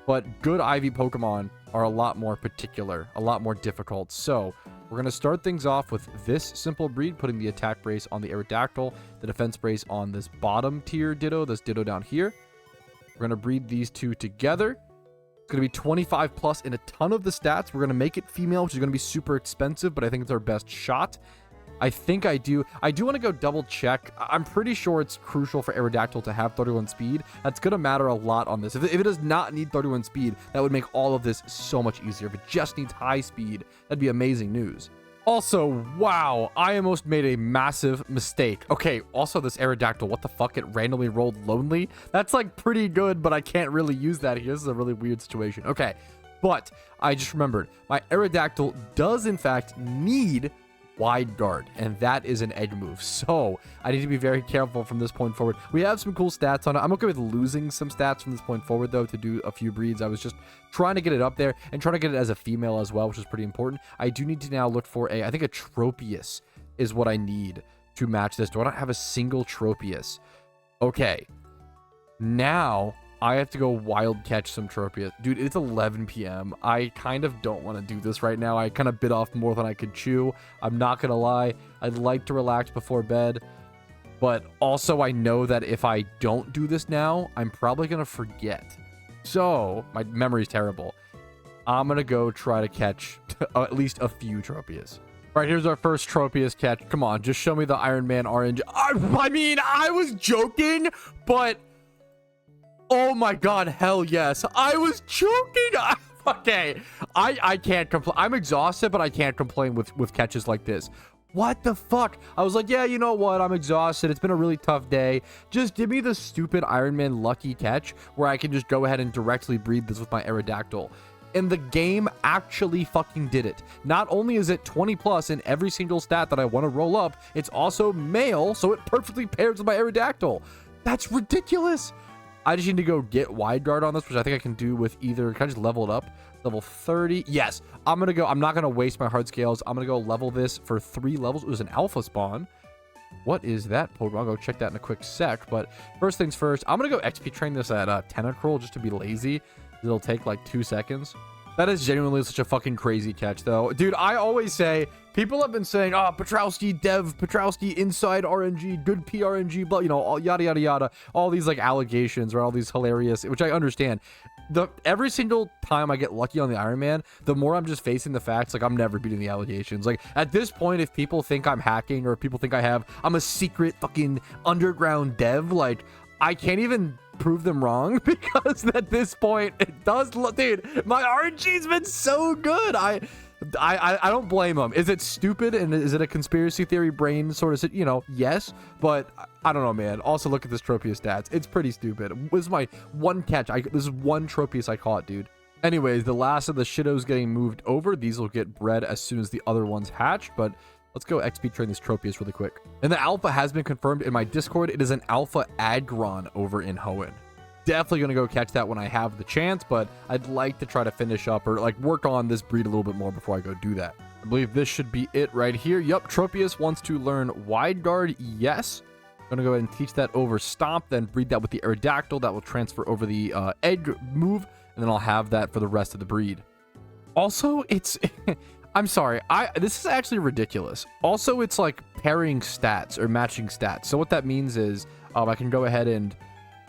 But good IV Pokemon are a lot more particular, a lot more difficult. So we're going to start things off with this simple breed, putting the attack brace on the Aerodactyl, the defense brace on this bottom tier Ditto, this Ditto down here. We're going to breed these two together. Going to be 25 plus in a ton of the stats. We're going to make it female, which is going to be super expensive, but I think it's our best shot. I think I do want to go double check. I'm pretty sure it's crucial for Aerodactyl to have 31 speed. That's going to matter a lot on this. If it does not need 31 speed, that would make all of this so much easier. If it just needs high speed, that'd be amazing news. Also, wow, I almost made a massive mistake. Okay, also this Aerodactyl, what the fuck? It randomly rolled lonely? That's like pretty good, but I can't really use that here. This is a really weird situation. Okay, but I just remembered my Aerodactyl does in fact need Wide Guard, and that is an egg move. So I need to be very careful from this point forward. We have some cool stats on it. I'm okay with losing some stats from this point forward, though, to do a few breeds. I was just trying to get it up there and trying to get it as a female as well, which is pretty important. I do need to now look for I think a Tropius is what I need to match this. Do I not have a single Tropius? Okay. Now I have to go wild catch some Tropius. Dude, it's 11 p.m. I kind of don't want to do this right now. I kind of bit off more than I could chew. I'm not going to lie. I'd like to relax before bed. But also I know that if I don't do this now, I'm probably going to forget. So my memory's terrible. I'm going to go try to catch at least a few Tropius. All right, here's our first Tropius catch. Come on, just show me the Iron Man orange. I mean, I was joking, but... oh my god, hell yes. I was joking. Okay, I can't complain. I'm exhausted, but I can't complain with catches like this. What the fuck? I was like, yeah, you know what? I'm exhausted. It's been a really tough day. Just give me the stupid Iron Man lucky catch where I can just go ahead and directly breed this with my Aerodactyl. And the game actually fucking did it. Not only is it 20 plus in every single stat that I want to roll up, it's also male, so it perfectly pairs with my Aerodactyl. That's ridiculous. I just need to go get Wide Guard on this, which I think I can do with either... can I just level it up? Level 30. Yes. I'm going to go... I'm not going to waste my hard scales. I'm going to go level this for 3 levels. It was an alpha spawn. What is that Pokemon? I'll go check that in a quick sec. But first things first, I'm going to go XP train this at Tentacruel just to be lazy. It'll take like 2 seconds. That is genuinely such a fucking crazy catch, though. Dude, I always say... people have been saying, oh, Petrowski dev, Petrowski inside RNG, good PRNG, but, you know, all yada, yada, yada. All these, like, allegations or all these hilarious, which I understand. Every single time I get lucky on the Iron Man, the more I'm just facing the facts, like, I'm never beating the allegations. Like, at this point, if people think I'm hacking or if people think I'm a secret fucking underground dev, like, I can't even prove them wrong because at this point, it does look, dude, my RNG's been so good. I don't blame them. Is it stupid and is it a conspiracy theory brain sort of, you know, yes, but I don't know, man. Also, look at this Tropius stats. It's pretty stupid. This is my one catch. This is one Tropius I caught, dude. Anyways, the last of the Shiddos getting moved over. These will get bred as soon as the other ones hatch, but let's go XP train this Tropius really quick. And the alpha has been confirmed in my Discord. It is an alpha Aggron over in Hoenn. Definitely going to go catch that when I have the chance, but I'd like to try to finish up or like work on this breed a little bit more before I go do that. I believe this should be it right here. Yup, Tropius wants to learn Wide Guard. Yes. I'm going to go ahead and teach that over Stomp, then breed that with the Aerodactyl. That will transfer over the egg move, and then I'll have that for the rest of the breed. Also, it's... I'm sorry. This is actually ridiculous. Also, it's like pairing stats or matching stats. So what that means is I can go ahead and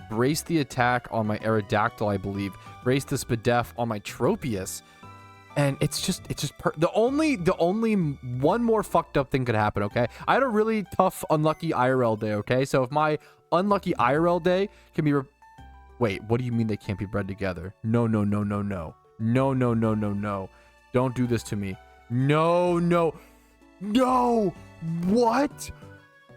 brace the attack on my Aerodactyl, I believe. Brace the Spidef on my Tropius. And it's just the only one more fucked up thing could happen, okay? I had a really tough, unlucky IRL day, okay? So if my unlucky IRL day can be... Wait, what do you mean they can't be bred together? No. No. Don't do this to me. No. What?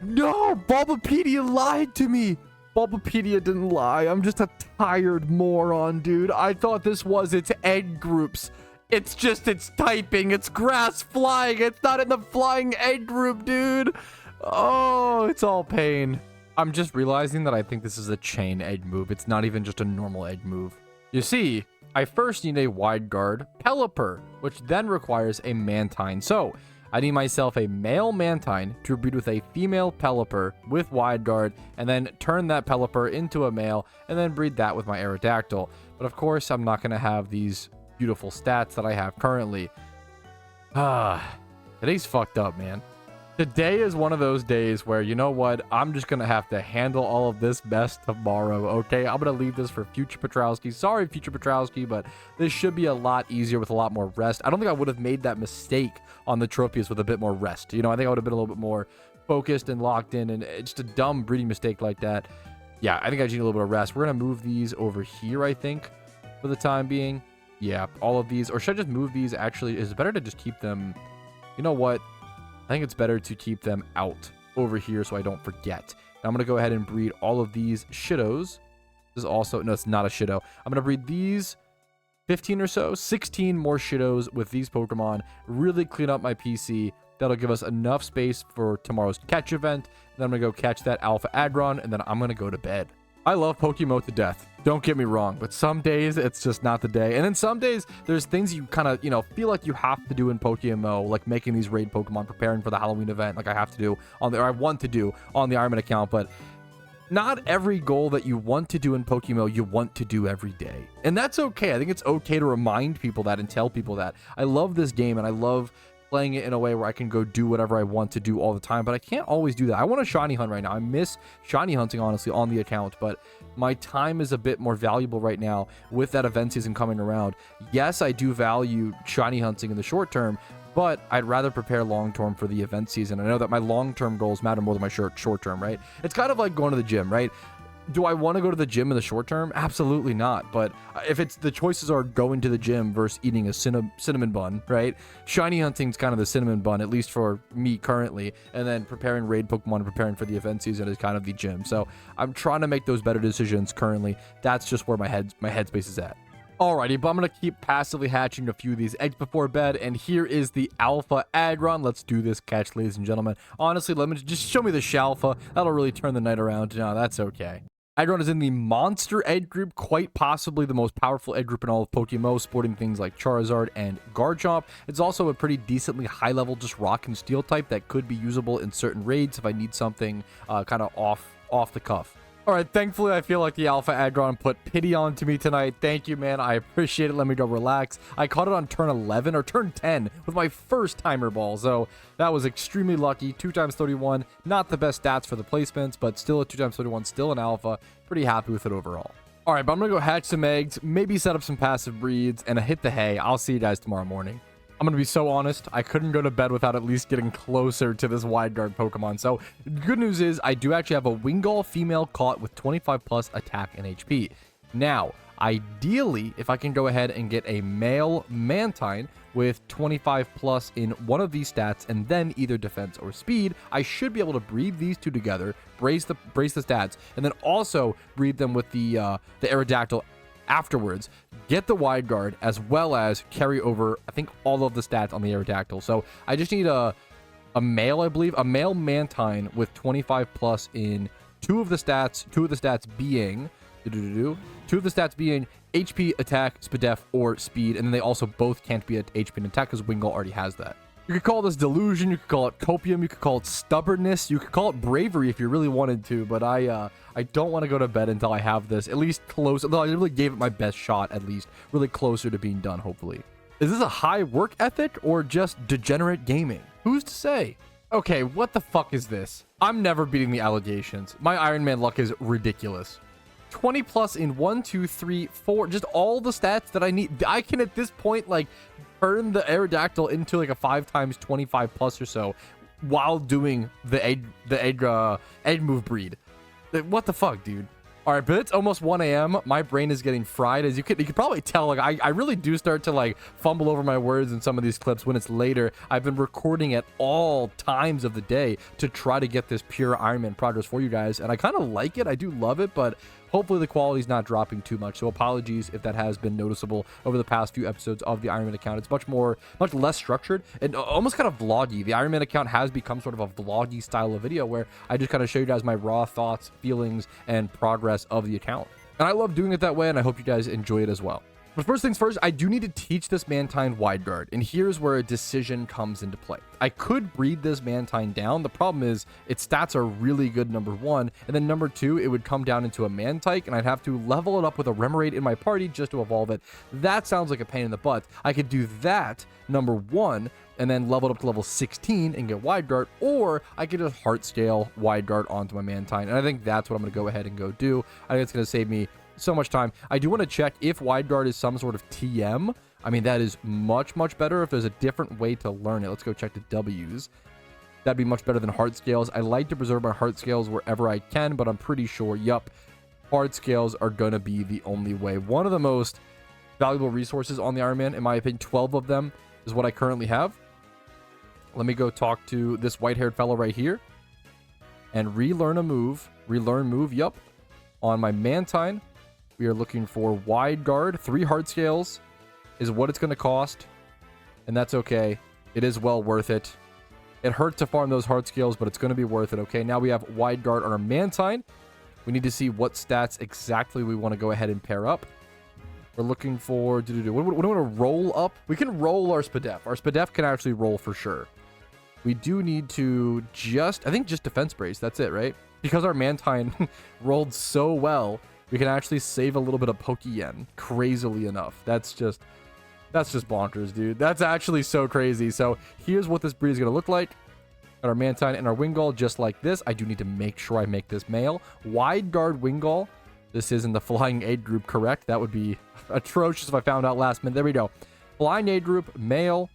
No, Bulbapedia lied to me. Bulbapedia didn't lie. I'm just a tired moron, dude. I thought this was its egg groups. It's just its typing. It's grass flying. It's not in the flying egg group, dude. Oh, it's all pain. I'm just realizing that I think this is a chain egg move. It's not even just a normal egg move. You see, I first need a wide guard Pelipper, which then requires a Mantine. So I need myself a male Mantine to breed with a female Pelipper with wide guard, and then turn that Pelipper into a male, and then breed that with my Aerodactyl. But of course, I'm not going to have these beautiful stats that I have currently. Today's fucked up, man. Today is one of those days where, you know what, I'm just gonna have to handle all of this mess tomorrow, okay? I'm gonna leave this for future Petrowski. Sorry, future Petrowski, but this should be a lot easier with a lot more rest. I don't think I would have made that mistake on the Tropius with a bit more rest. You know, I think I would have been a little bit more focused and locked in, and just a dumb breeding mistake like that. Yeah, I think I just need a little bit of rest. We're gonna move these over here, I think, for the time being. Yeah, all of these. Or should I just move these? Actually, is it better to just keep them... You know what? I think it's better to keep them out over here so I don't forget. Now I'm going to go ahead and breed all of these Shidos. This is also... No, it's not a Shido. I'm going to breed these 15 or so, 16 more Shidos with these Pokemon. Really clean up my PC. That'll give us enough space for tomorrow's catch event. Then I'm going to go catch that Alpha Aggron, and then I'm going to go to bed. I love PokeMMO to death. Don't get me wrong, but some days it's just not the day. And then some days there's things you kind of, you know, feel like you have to do in PokeMMO, like making these raid Pokemon, preparing for the Halloween event, like I have to do on the, or I want to do on the Ironman account. But not every goal that you want to do in PokeMMO you want to do every day. And that's okay. I think it's okay to remind people that and tell people that. I love this game and I love playing it in a way where I can go do whatever I want to do all the time, but I can't always do that. I want to shiny hunt right now. I miss shiny hunting, honestly, on the account, but my time is a bit more valuable right now with that event season coming around. Yes, I do value shiny hunting in the short term, but I'd rather prepare long-term for the event season. I know that my long-term goals matter more than my short-term, right? It's kind of like going to the gym, right? Do I want to go to the gym in the short term? Absolutely not. But if it's the choices are going to the gym versus eating a cinnamon bun, right? Shiny hunting's kind of the cinnamon bun, at least for me currently. And then preparing raid Pokemon and preparing for the event season is kind of the gym. So I'm trying to make those better decisions currently. That's just where my headspace is at. Alrighty, but I'm going to keep passively hatching a few of these eggs before bed, and here is the Alpha Aggron. Let's do this catch, ladies and gentlemen. Honestly, let me just show me the Shalfa. That'll really turn the night around. No, that's okay. Aggron is in the Monster Egg group, quite possibly the most powerful egg group in all of PokeMMO, sporting things like Charizard and Garchomp. It's also a pretty decently high-level just Rock and Steel type that could be usable in certain raids if I need something kind of off the cuff. All right, thankfully, I feel like the Alpha Aggron put pity onto me tonight. Thank you, man. I appreciate it. Let me go relax. I caught it on turn 11 or turn 10 with my first timer ball. So that was extremely lucky. 2 times 31. Not the best stats for the placements, but still a 2 times 31. Still an Alpha. Pretty happy with it overall. All right, but I'm going to go hatch some eggs, maybe set up some passive breeds, and hit the hay. I'll see you guys tomorrow morning. I'm going to be so honest, I couldn't go to bed without at least getting closer to this wide guard Pokemon. So, good news is, I do actually have a Wingull female caught with 25 plus attack and HP. Now, ideally, if I can go ahead and get a male Mantine with 25 plus in one of these stats, and then either defense or speed, I should be able to breed these two together, brace the stats, and then also breed them with the Aerodactyl afterwards, get the wide guard, as well as carry over, I think, all of the stats on the Aerodactyl. So I just need a male, I believe, a male Mantine with 25 plus in two of the stats being HP, attack, Spidef, or speed, and then they also both can't be at HP and attack because Wingull already has that. You could call this delusion, you could call it copium, you could call it stubbornness, you could call it bravery if you really wanted to, but I don't want to go to bed until I have this at least close, although I really gave it my best shot, at least really closer to being done, hopefully. Is this a high work ethic or just degenerate gaming? Who's to say? Okay, what the fuck is this? I'm never beating the allegations. My Iron Man luck is ridiculous. 20 plus in 1, 2, 3, 4, just all the stats that I need. I can at this point like turn the Aerodactyl into like a 5 times 25 plus or so while doing the egg move breed. What the fuck, dude? All right, but it's almost 1 a.m. My brain is getting fried. As you could probably tell, like I really do start to like fumble over my words in some of these clips when it's later. I've been recording at all times of the day to try to get this pure Iron Man progress for you guys, and I kind of like it. I do love it, but hopefully the quality's not dropping too much. So apologies if that has been noticeable over the past few episodes of the Iron Man account. It's much less structured and almost kind of vloggy. The Iron Man account has become sort of a vloggy style of video where I just kind of show you guys my raw thoughts, feelings, and progress of the account. And I love doing it that way, and I hope you guys enjoy it as well. But first things first, I do need to teach this Mantine Wide Guard, and here's where a decision comes into play. I could breed this Mantine down. The problem is its stats are really good, number 1, and then number 2, it would come down into a Mantike, and I'd have to level it up with a Remoraid in my party just to evolve it. That sounds like a pain in the butt. I could do that, number 1, and then level it up to level 16 and get Wide Guard, or I could just Heart Scale Wide Guard onto my Mantine, and I think that's what I'm going to go ahead and go do. I think it's going to save me so much time. I do want to check if Wide Guard is some sort of TM. I mean, that is much better if there's a different way to learn it. Let's go check the W's. That'd be much better than Heart Scales. I like to preserve my Heart Scales wherever I can, but I'm pretty sure, yup, Heart Scales are going to be the only way. One of the most valuable resources on the Iron Man, in my opinion, 12 of them is what I currently have. Let me go talk to this white-haired fellow right here and relearn a move. Relearn move, yup. On my Mantine, we are looking for Wide Guard. 3 Heart Scales is what it's going to cost, and that's okay. It is well worth it. It hurts to farm those Heart Scales, but it's going to be worth it, okay? Now we have Wide Guard on our Mantine. We need to see what stats exactly we want to go ahead and pair up. We're looking for... What do we want to roll up? We can roll our Spidef. Our Spidef can actually roll for sure. We do need to just... I think just Defense Brace. That's it, right? Because our Mantine rolled so well, we can actually save a little bit of Pokeyen, crazily enough. That's just bonkers, dude. That's actually so crazy. So here's what this breed is going to look like. Got our Mantine and our Wingull just like this. I do need to make sure I make this male. Wide Guard Wingull. This is in the Flying Aid group, correct? That would be atrocious if I found out last minute. There we go. Flying Aid group, male.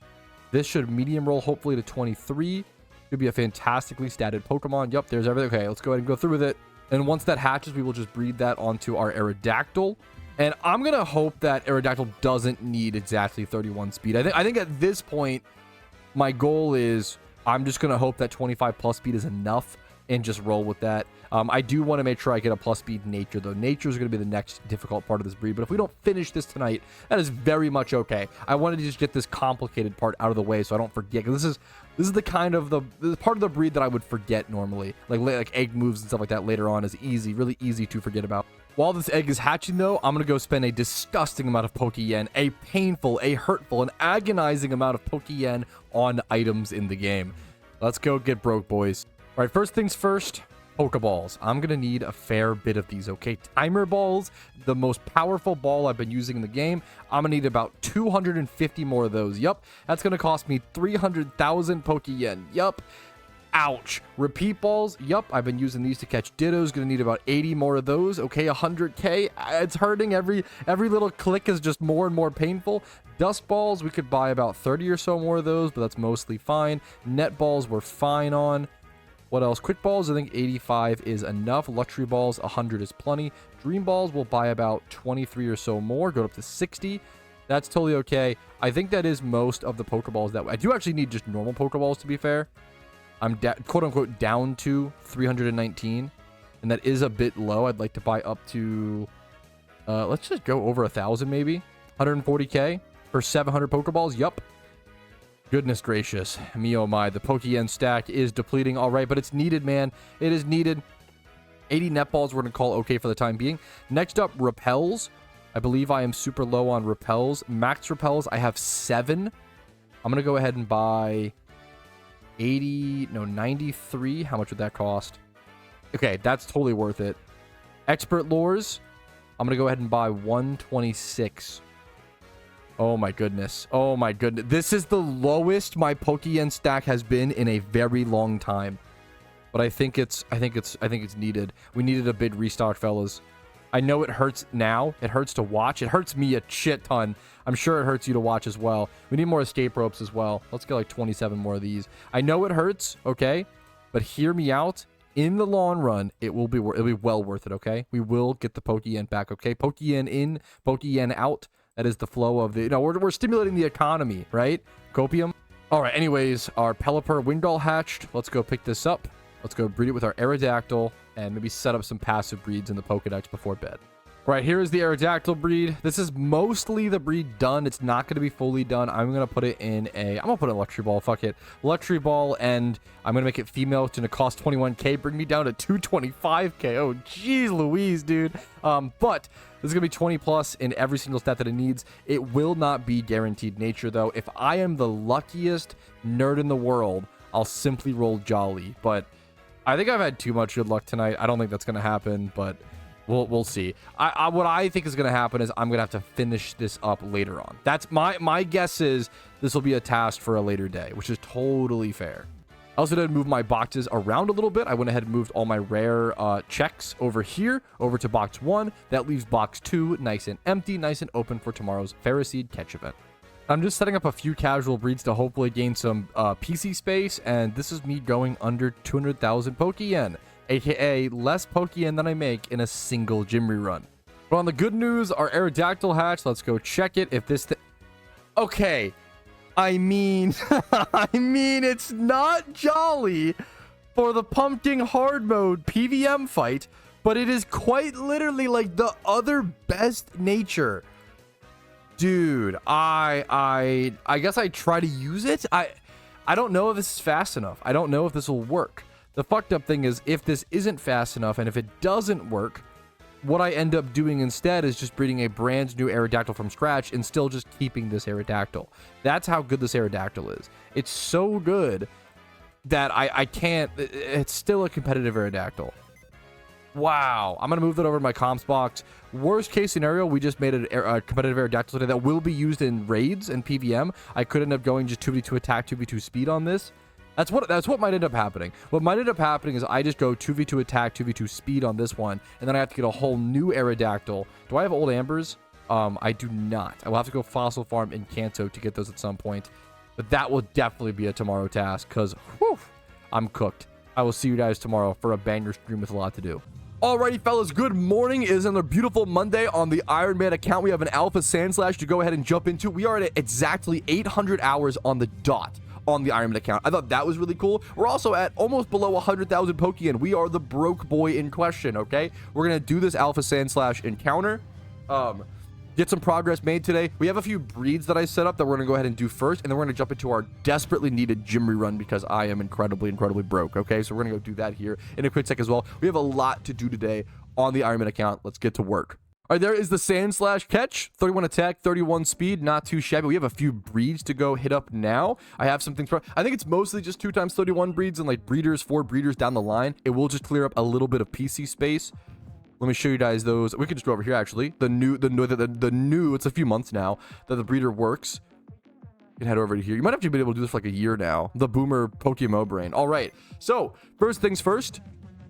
This should medium roll, hopefully to 23. Could be a fantastically statted Pokemon. Yup, there's everything. Okay, let's go ahead and go through with it. And once that hatches, we will just breed that onto our Aerodactyl. And I'm going to hope that Aerodactyl doesn't need exactly 31 speed. I think at this point, my goal is I'm just going to hope that 25 plus speed is enough and just roll with that. I do want to make sure I get a plus speed nature, though. Nature is going to be the next difficult part of this breed. But if we don't finish this tonight, that is very much okay. I wanted to just get this complicated part out of the way so I don't forget. Because this is the kind of the part of the breed that I would forget normally. Like egg moves and stuff like that later on is easy, really easy to forget about. While this egg is hatching, though, I'm going to go spend a disgusting amount of Pokeyen, a painful, a hurtful, an agonizing amount of Pokeyen on items in the game. Let's go get broke, boys. All right, first things first, Pokeballs. I'm going to need a fair bit of these, okay? Timer balls, the most powerful ball I've been using in the game. I'm going to need about 250 more of those. Yup, that's going to cost me 300,000 Pokeyen. Yup. Ouch. Repeat balls. Yup, I've been using these to catch Dittos. Going to need about 80 more of those. Okay, 100k. It's hurting. Every little click is just more and more painful. Dust balls, we could buy about 30 or so more of those, but that's mostly fine. Net balls, we're fine on. What else? Quick balls, I think 85 is enough. Luxury balls, 100 is plenty. Dream balls, we'll buy about 23 or so more. Go up to 60. That's totally okay. I think that is most of the Pokeballs that I do actually need just normal Pokeballs, to be fair. I'm quote-unquote down to 319, and that is a bit low. I'd like to buy up to, let's just go over 1,000 maybe. 140k for 700 Pokeballs. Yup. Goodness gracious. Me oh my. The Pokeyen stack is depleting. All right, but it's needed, man. It is needed. 80 netballs we're going to call okay for the time being. Next up, repels. I believe I am super low on repels. Max repels, I have 7. I'm going to go ahead and buy 93. How much would that cost? Okay, that's totally worth it. Expert lures, I'm going to go ahead and buy 126. Oh my goodness. Oh my goodness. This is the lowest my Pokéyen stack has been in a very long time. But I think it's needed. We needed a big restock, fellas. I know it hurts now. It hurts to watch. It hurts me a shit ton. I'm sure it hurts you to watch as well. We need more escape ropes as well. Let's get like 27 more of these. I know it hurts, okay? But hear me out. In the long run, it'll be well worth it, okay? We will get the Pokéyen back, okay? Pokéyen in, Pokéyen out. That is the flow of the... You know, we're stimulating the economy, right? Copium. All right, anyways, our Pelipper Wingdoll hatched. Let's go pick this up. Let's go breed it with our Aerodactyl and maybe set up some passive breeds in the Pokedex before bed. Right, here is the Aerodactyl breed. This is mostly the breed done. It's not going to be fully done. I'm going to put it in a... I'm going to put it in Luxury Ball. Fuck it. Luxury Ball, and I'm going to make it female. It's going to cost 21k. Bring me down to 225k. Oh, jeez Louise, dude. But this is going to be 20 plus in every single stat that it needs. It will not be guaranteed nature, though. If I am the luckiest nerd in the world, I'll simply roll Jolly. But I think I've had too much good luck tonight. I don't think that's going to happen, but... We'll see. What I think is going to happen is I'm going to have to finish this up later on. That's my guess is this will be a task for a later day, which is totally fair. I also did move my boxes around a little bit. I went ahead and moved all my rare checks over here, over to box 1. That leaves box 2 nice and empty, nice and open for tomorrow's Ferroseed catch event. I'm just setting up a few casual breeds to hopefully gain some PC space, and this is me going under 200,000 Pokéyen. AKA less Pokéyen than I make in a single gym rerun. But on the good news, our Aerodactyl hatch, let's go check it. If this okay, I mean it's not jolly for the Pumpking hard mode PVM fight, but it is quite literally like the other best nature. Dude, I guess I try to use it. I don't know if this is fast enough. I don't know if this will work. The fucked up thing is if this isn't fast enough and if it doesn't work, what I end up doing instead is just breeding a brand new Aerodactyl from scratch and still just keeping this Aerodactyl. That's how good this Aerodactyl is. It's so good that I can't... It's still a competitive Aerodactyl. Wow. I'm going to move that over to my comps box. Worst case scenario, we just made a competitive Aerodactyl today that will be used in raids and PVM. I could end up going just 2v2 attack, 2v2 speed on this. That's what might end up happening. What might end up happening is I just go 2v2 attack, 2v2 speed on this one, and then I have to get a whole new Aerodactyl. Do I have old Ambers? I do not. I will have to go Fossil Farm in Kanto to get those at some point. But that will definitely be a tomorrow task, because, I'm cooked. I will see you guys tomorrow for a banger stream with a lot to do. Alrighty, fellas, good morning. It is another beautiful Monday on the Iron Man account. We have an Alpha Sandslash to go ahead and jump into. We are at exactly 800 hours on the dot on the Iron Man account. I thought that was really cool. We're also at almost below 100,000 Pokéyen. We are the broke boy in question, okay? We're going to do this Alpha Sandslash encounter. Get some progress made today. We have a few breeds that I set up that we're going to go ahead and do first, and then we're going to jump into our desperately needed gym rerun because I am incredibly broke, okay? So we're going to go do that here in a quick sec as well. We have a lot to do today on the Iron Man account. Let's get to work. All right, there is the Sandslash catch. 31 attack, 31 speed, not too shabby. We have a few breeds to go hit up now. I have some things for... I think it's mostly just 2x31 breeds and like breeders, 4 breeders down the line. It will just clear up a little bit of PC space. Let me show you guys those. We can just go over here, actually. The new, it's a few months now that the breeder works. You can head over to here. You might have to be able to do this for like a year now. The Boomer PokeMMO brain. All right. So, first things first.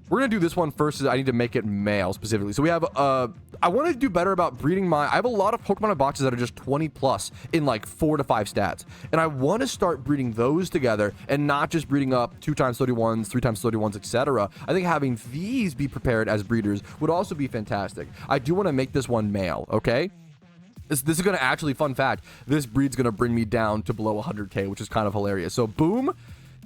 We're going to do this one first. I need to make it male specifically. So we have, I want to do better about breeding I have a lot of Pokemon boxes that are just 20 plus in like 4 to 5 stats. And I want to start breeding those together and not just breeding up 2x31s, 3x31s, etc. I think having these be prepared as breeders would also be fantastic. I do want to make this one male, okay? This is going to actually, fun fact, this breed's going to bring me down to below 100k, which is kind of hilarious. So boom.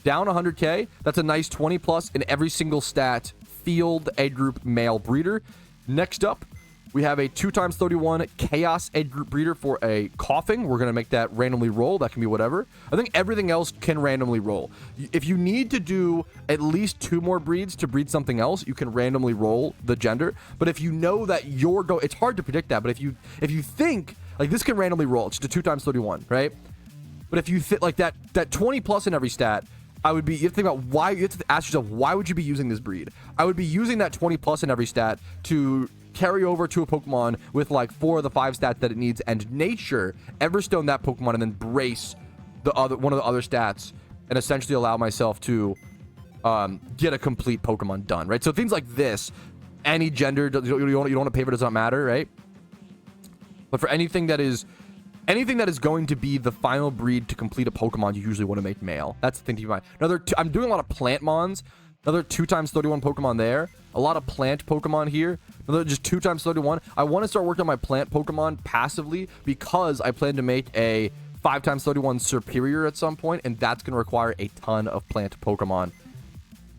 Down 100k. That's a nice 20 plus in every single stat field egg group male breeder. Next up, we have a 2x31 chaos egg group breeder for a coughing. We're going to make that randomly roll. That can be whatever. I think everything else can randomly roll. If you need to do at least 2 more breeds to breed something else, you can randomly roll the gender. But if you know that you're it's hard to predict that. But if you think like this can randomly roll, it's just a 2x31, right? But if you fit like that 20 plus in every stat, you have to think about you have to ask yourself, why would you be using this breed? I would be using that 20 plus in every stat to carry over to a Pokemon with like 4 of the 5 stats that it needs, and nature, Everstone that Pokemon, and then brace one of the other stats, and essentially allow myself to get a complete Pokemon done, right? So things like this, any gender, you don't want to pay for, does not matter, right? But for anything that is going to be the final breed to complete a Pokemon, you usually want to make male. That's the thing to keep in mind. I'm doing a lot of plant mons. Another 2x31 Pokemon there. A lot of plant Pokemon here. Another just 2x31. I want to start working on my plant Pokemon passively because I plan to make a 5x31 superior at some point, and that's going to require a ton of plant Pokemon.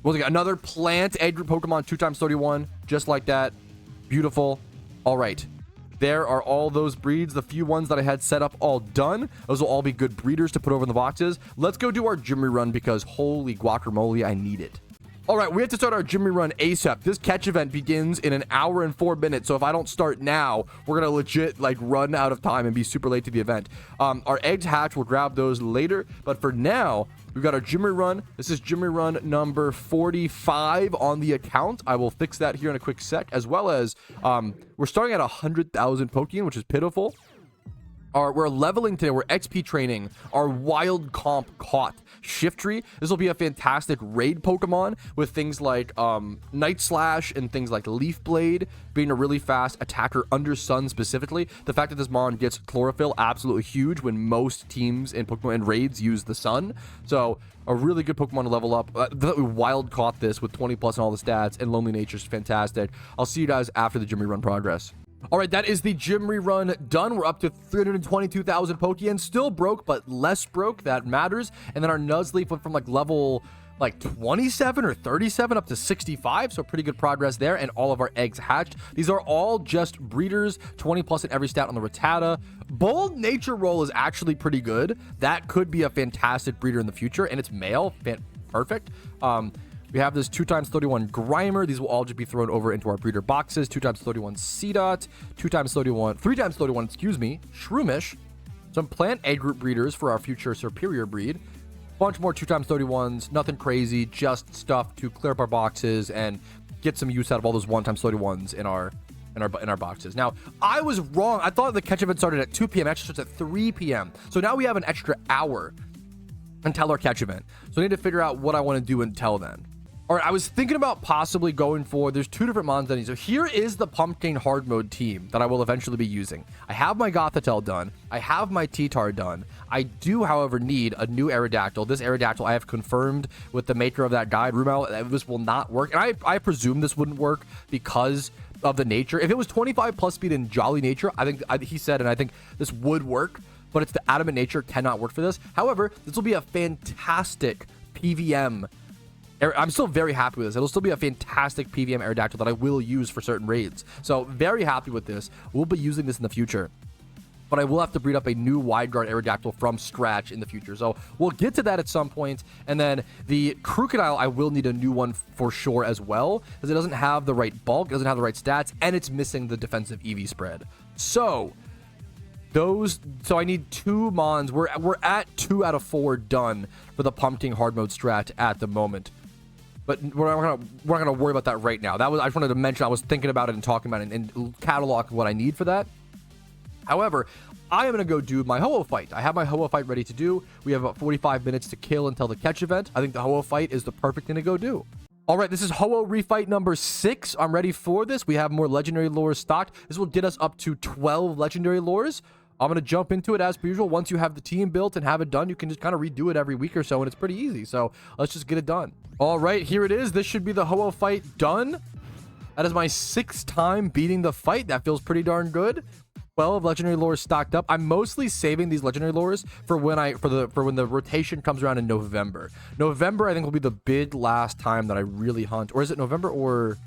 We'll get another plant egg group Pokemon, 2x31, just like that. Beautiful. All right. There are all those breeds, the few ones that I had set up all done. Those will all be good breeders to put over in the boxes. Let's go do our gym rerun because holy guacamole, I need it. All right, we have to start our gym rerun ASAP. This catch event begins in an hour and 4 minutes. So if I don't start now, we're going to legit like run out of time and be super late to the event. Our eggs hatch, we'll grab those later. But for now, we've got our gym rerun. This is gym rerun number 45 on the account. I will fix that here in a quick sec, as well as we're starting at 100,000 Pokemon, which is pitiful. We're leveling today. We're XP training our wild comp caught Shiftry. This will be a fantastic raid Pokemon with things like Night Slash and things like Leaf Blade being a really fast attacker under Sun specifically. The fact that this mon gets Chlorophyll, absolutely huge when most teams in Pokemon and raids use the Sun. So a really good Pokemon to level up. We wild caught this with 20 plus and all the stats, and Lonely Nature's fantastic. I'll see you guys after the gym rerun progress. All right, that is the gym rerun done. We're up to 322,000 Pokemon. Still broke, but less broke. That matters. And then our Nuzleaf went from like level 27 or 37 up to 65. So pretty good progress there. And all of our eggs hatched. These are all just breeders, 20 plus in every stat on the Rattata. Bold Nature Roll is actually pretty good. That could be a fantastic breeder in the future. And it's male. Perfect. We have this 2x31 Grimer. These will all just be thrown over into our breeder boxes. 2x31 Seedot, 3x31, excuse me, Shroomish. Some plant A group breeders for our future superior breed. Bunch more 2x31s, nothing crazy, just stuff to clear up our boxes and get some use out of all those 1x31s in our boxes. Now, I was wrong. I thought the catch event started at 2 p.m. It actually starts at 3 p.m. So now we have an extra hour until our catch event. So I need to figure out what I want to do until then. All right, I was thinking about possibly going for, there's 2 different mons I need. So here is the Pumpkin hard mode team that I will eventually be using. I have my Gothitelle done. I have my T-Tar done. I do, however, need a new Aerodactyl. This Aerodactyl I have confirmed with the maker of that guide, Rumel, that this will not work. And I presume this wouldn't work because of the nature. If it was 25 plus speed in Jolly Nature, I think he said, and I think this would work, but it's the Adamant Nature cannot work for this. However, this will be a fantastic PVM. I'm still very happy with this. It'll still be a fantastic PVM Aerodactyl that I will use for certain raids. So very happy with this. We'll be using this in the future. But I will have to breed up a new Wide Guard Aerodactyl from scratch in the future. So we'll get to that at some point. And then the Crocodile, I will need a new one for sure as well, because it doesn't have the right bulk, it doesn't have the right stats, and it's missing the defensive EV spread. So I need 2 mons. We're at 2 out of 4 done for the Pumpkin hard mode strat at the moment. But we're not gonna worry about that right now. I just wanted to mention I was thinking about it and talking about it and catalog what I need for that. However, I am gonna go do my Ho-Oh fight. I have my Ho-Oh fight ready to do. We have about 45 minutes to kill until the catch event. I think the Ho-Oh fight is the perfect thing to go do. All right, this is Ho-Oh Refight number 6. I'm ready for this. We have more legendary lures stocked. This will get us up to 12 legendary lures. I'm going to jump into it as per usual. Once you have the team built and have it done, you can just kind of redo it every week or so, and it's pretty easy. So let's just get it done. All right, here it is. This should be the Ho-Oh fight done. That is my 6th time beating the fight. That feels pretty darn good. 12 legendary lures stocked up. I'm mostly saving these legendary lures for when the rotation comes around in November. November, I think, will be the big last time that I really hunt. Or is it November or...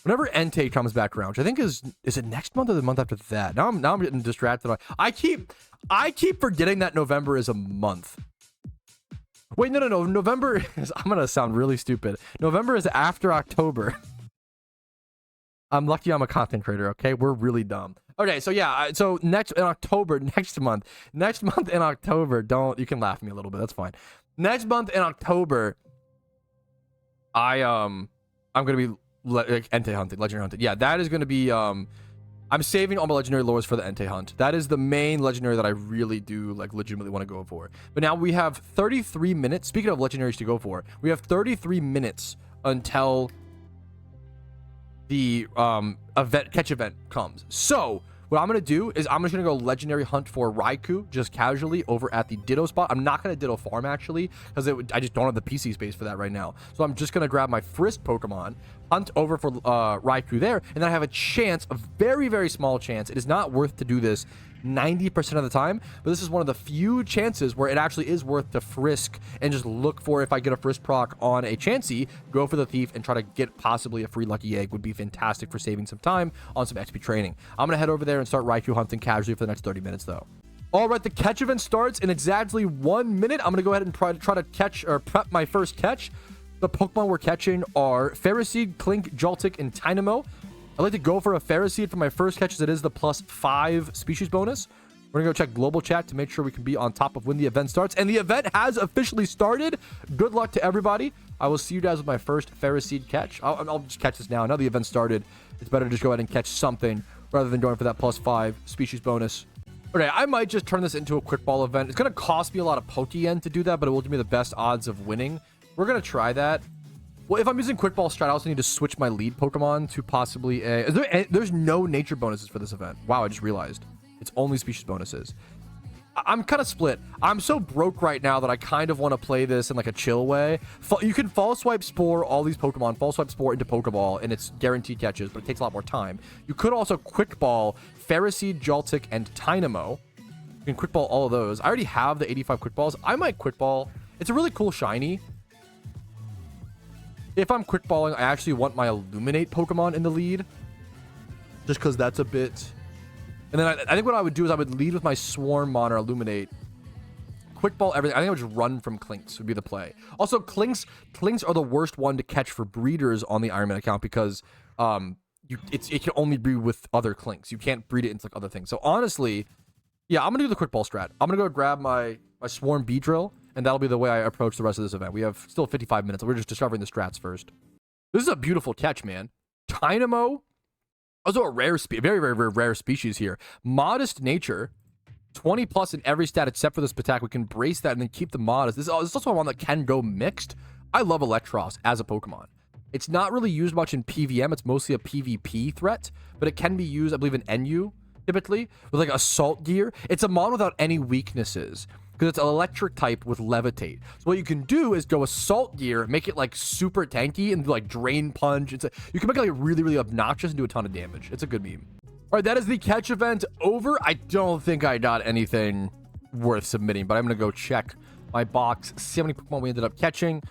Whenever Entei comes back around, which I think is it next month or the month after that? Now I'm getting distracted. I keep forgetting that November is a month. Wait, no. November is, I'm gonna sound really stupid. November is after October. I'm lucky I'm a content creator, okay? We're really dumb. Okay, so yeah, so next month in October, you can laugh at me a little bit, that's fine. Next month in October, I'm gonna be Entei hunting, legendary hunting. Yeah, that is going to be I'm saving all my legendary lures for the Entei hunt. That is the main legendary that I really do like legitimately want to go for. But now we have 33 minutes. Speaking of legendaries to go for, we have 33 minutes until the catch event comes. So what I'm going to do is I'm just going to go legendary hunt for Raikou just casually over at the Ditto spot. I'm not going to Ditto farm actually because I just don't have the PC space for that right now. So I'm just going to grab my Frisk Pokemon, hunt over for Raikou there, and then I have a chance, a very, very small chance. It is not worth to do this 90% of the time, but this is one of the few chances where it actually is worth to Frisk and just look for if I get a Frisk proc on a Chansey, go for the Thief and try to get possibly a free Lucky Egg would be fantastic for saving some time on some XP training. I'm going to head over there and start Raikou hunting casually for the next 30 minutes though. All right, the catch event starts in exactly 1 minute. I'm going to go ahead and try to catch or prep my first catch. The Pokemon we're catching are Ferroseed, Klink, Joltik, and Tynamo. I'd like to go for a Ferroseed for my first catch as it is the +5 species bonus. We're going to go check global chat to make sure we can be on top of when the event starts. And the event has officially started. Good luck to everybody. I will see you guys with my first Ferroseed catch. I'll just catch this now. Now the event started. It's better to just go ahead and catch something rather than going for that +5 species bonus. Okay, I might just turn this into a quick ball event. It's going to cost me a lot of Poke-Yen to do that, but it will give me the best odds of winning. We're going to try that. Well, if I'm using quick ball strat, I also need to switch my lead Pokemon to possibly a... There's no nature bonuses for this event. Wow, I just realized. It's only species bonuses. I'm kind of split. I'm so broke right now that I kind of want to play this in like a chill way. You can False Swipe Spore all these Pokemon, False Swipe Spore into Pokeball, and it's guaranteed catches, but it takes a lot more time. You could also quick ball Ferroseed, Joltik, and Tynamo. You can quick ball all of those. I already have the 85 quick balls. I might quick ball. It's a really cool shiny. If I'm quick balling, I actually want my Illuminate Pokemon in the lead. Just because that's a bit... And then I think what I would do is I would lead with my Swarmon or Illuminate. Quick ball everything. I think I would just run from Klinks would be the play. Also, Klinks are the worst one to catch for breeders on the Ironman account because it can only breed with other Klinks. You can't breed it into like other things. So honestly, yeah, I'm going to do the quick ball strat. I'm going to go grab my Swarm Beedrill. And that'll be the way I approach the rest of this event. We have still 55 minutes. We're just discovering the strats first. This is a beautiful catch, man. Tynamo. Also a rare, very, very, very rare species here. Modest nature. 20 plus in every stat except for this attack. We can brace that and then keep the modest. This is also one that can go mixed. I love Electros as a Pokemon. It's not really used much in PVM. It's mostly a PvP threat. But it can be used, I believe, in NU, typically, with like Assault Gear. It's a mon without any weaknesses. Because it's an electric type with levitate. So what you can do is go Assault Gear, make it like super tanky and do like Drain Punch. You can make it like really, really obnoxious and do a ton of damage. It's a good meme. All right, that is the catch event over. I don't think I got anything worth submitting, but I'm going to go check my box, see how many Pokemon we ended up catching,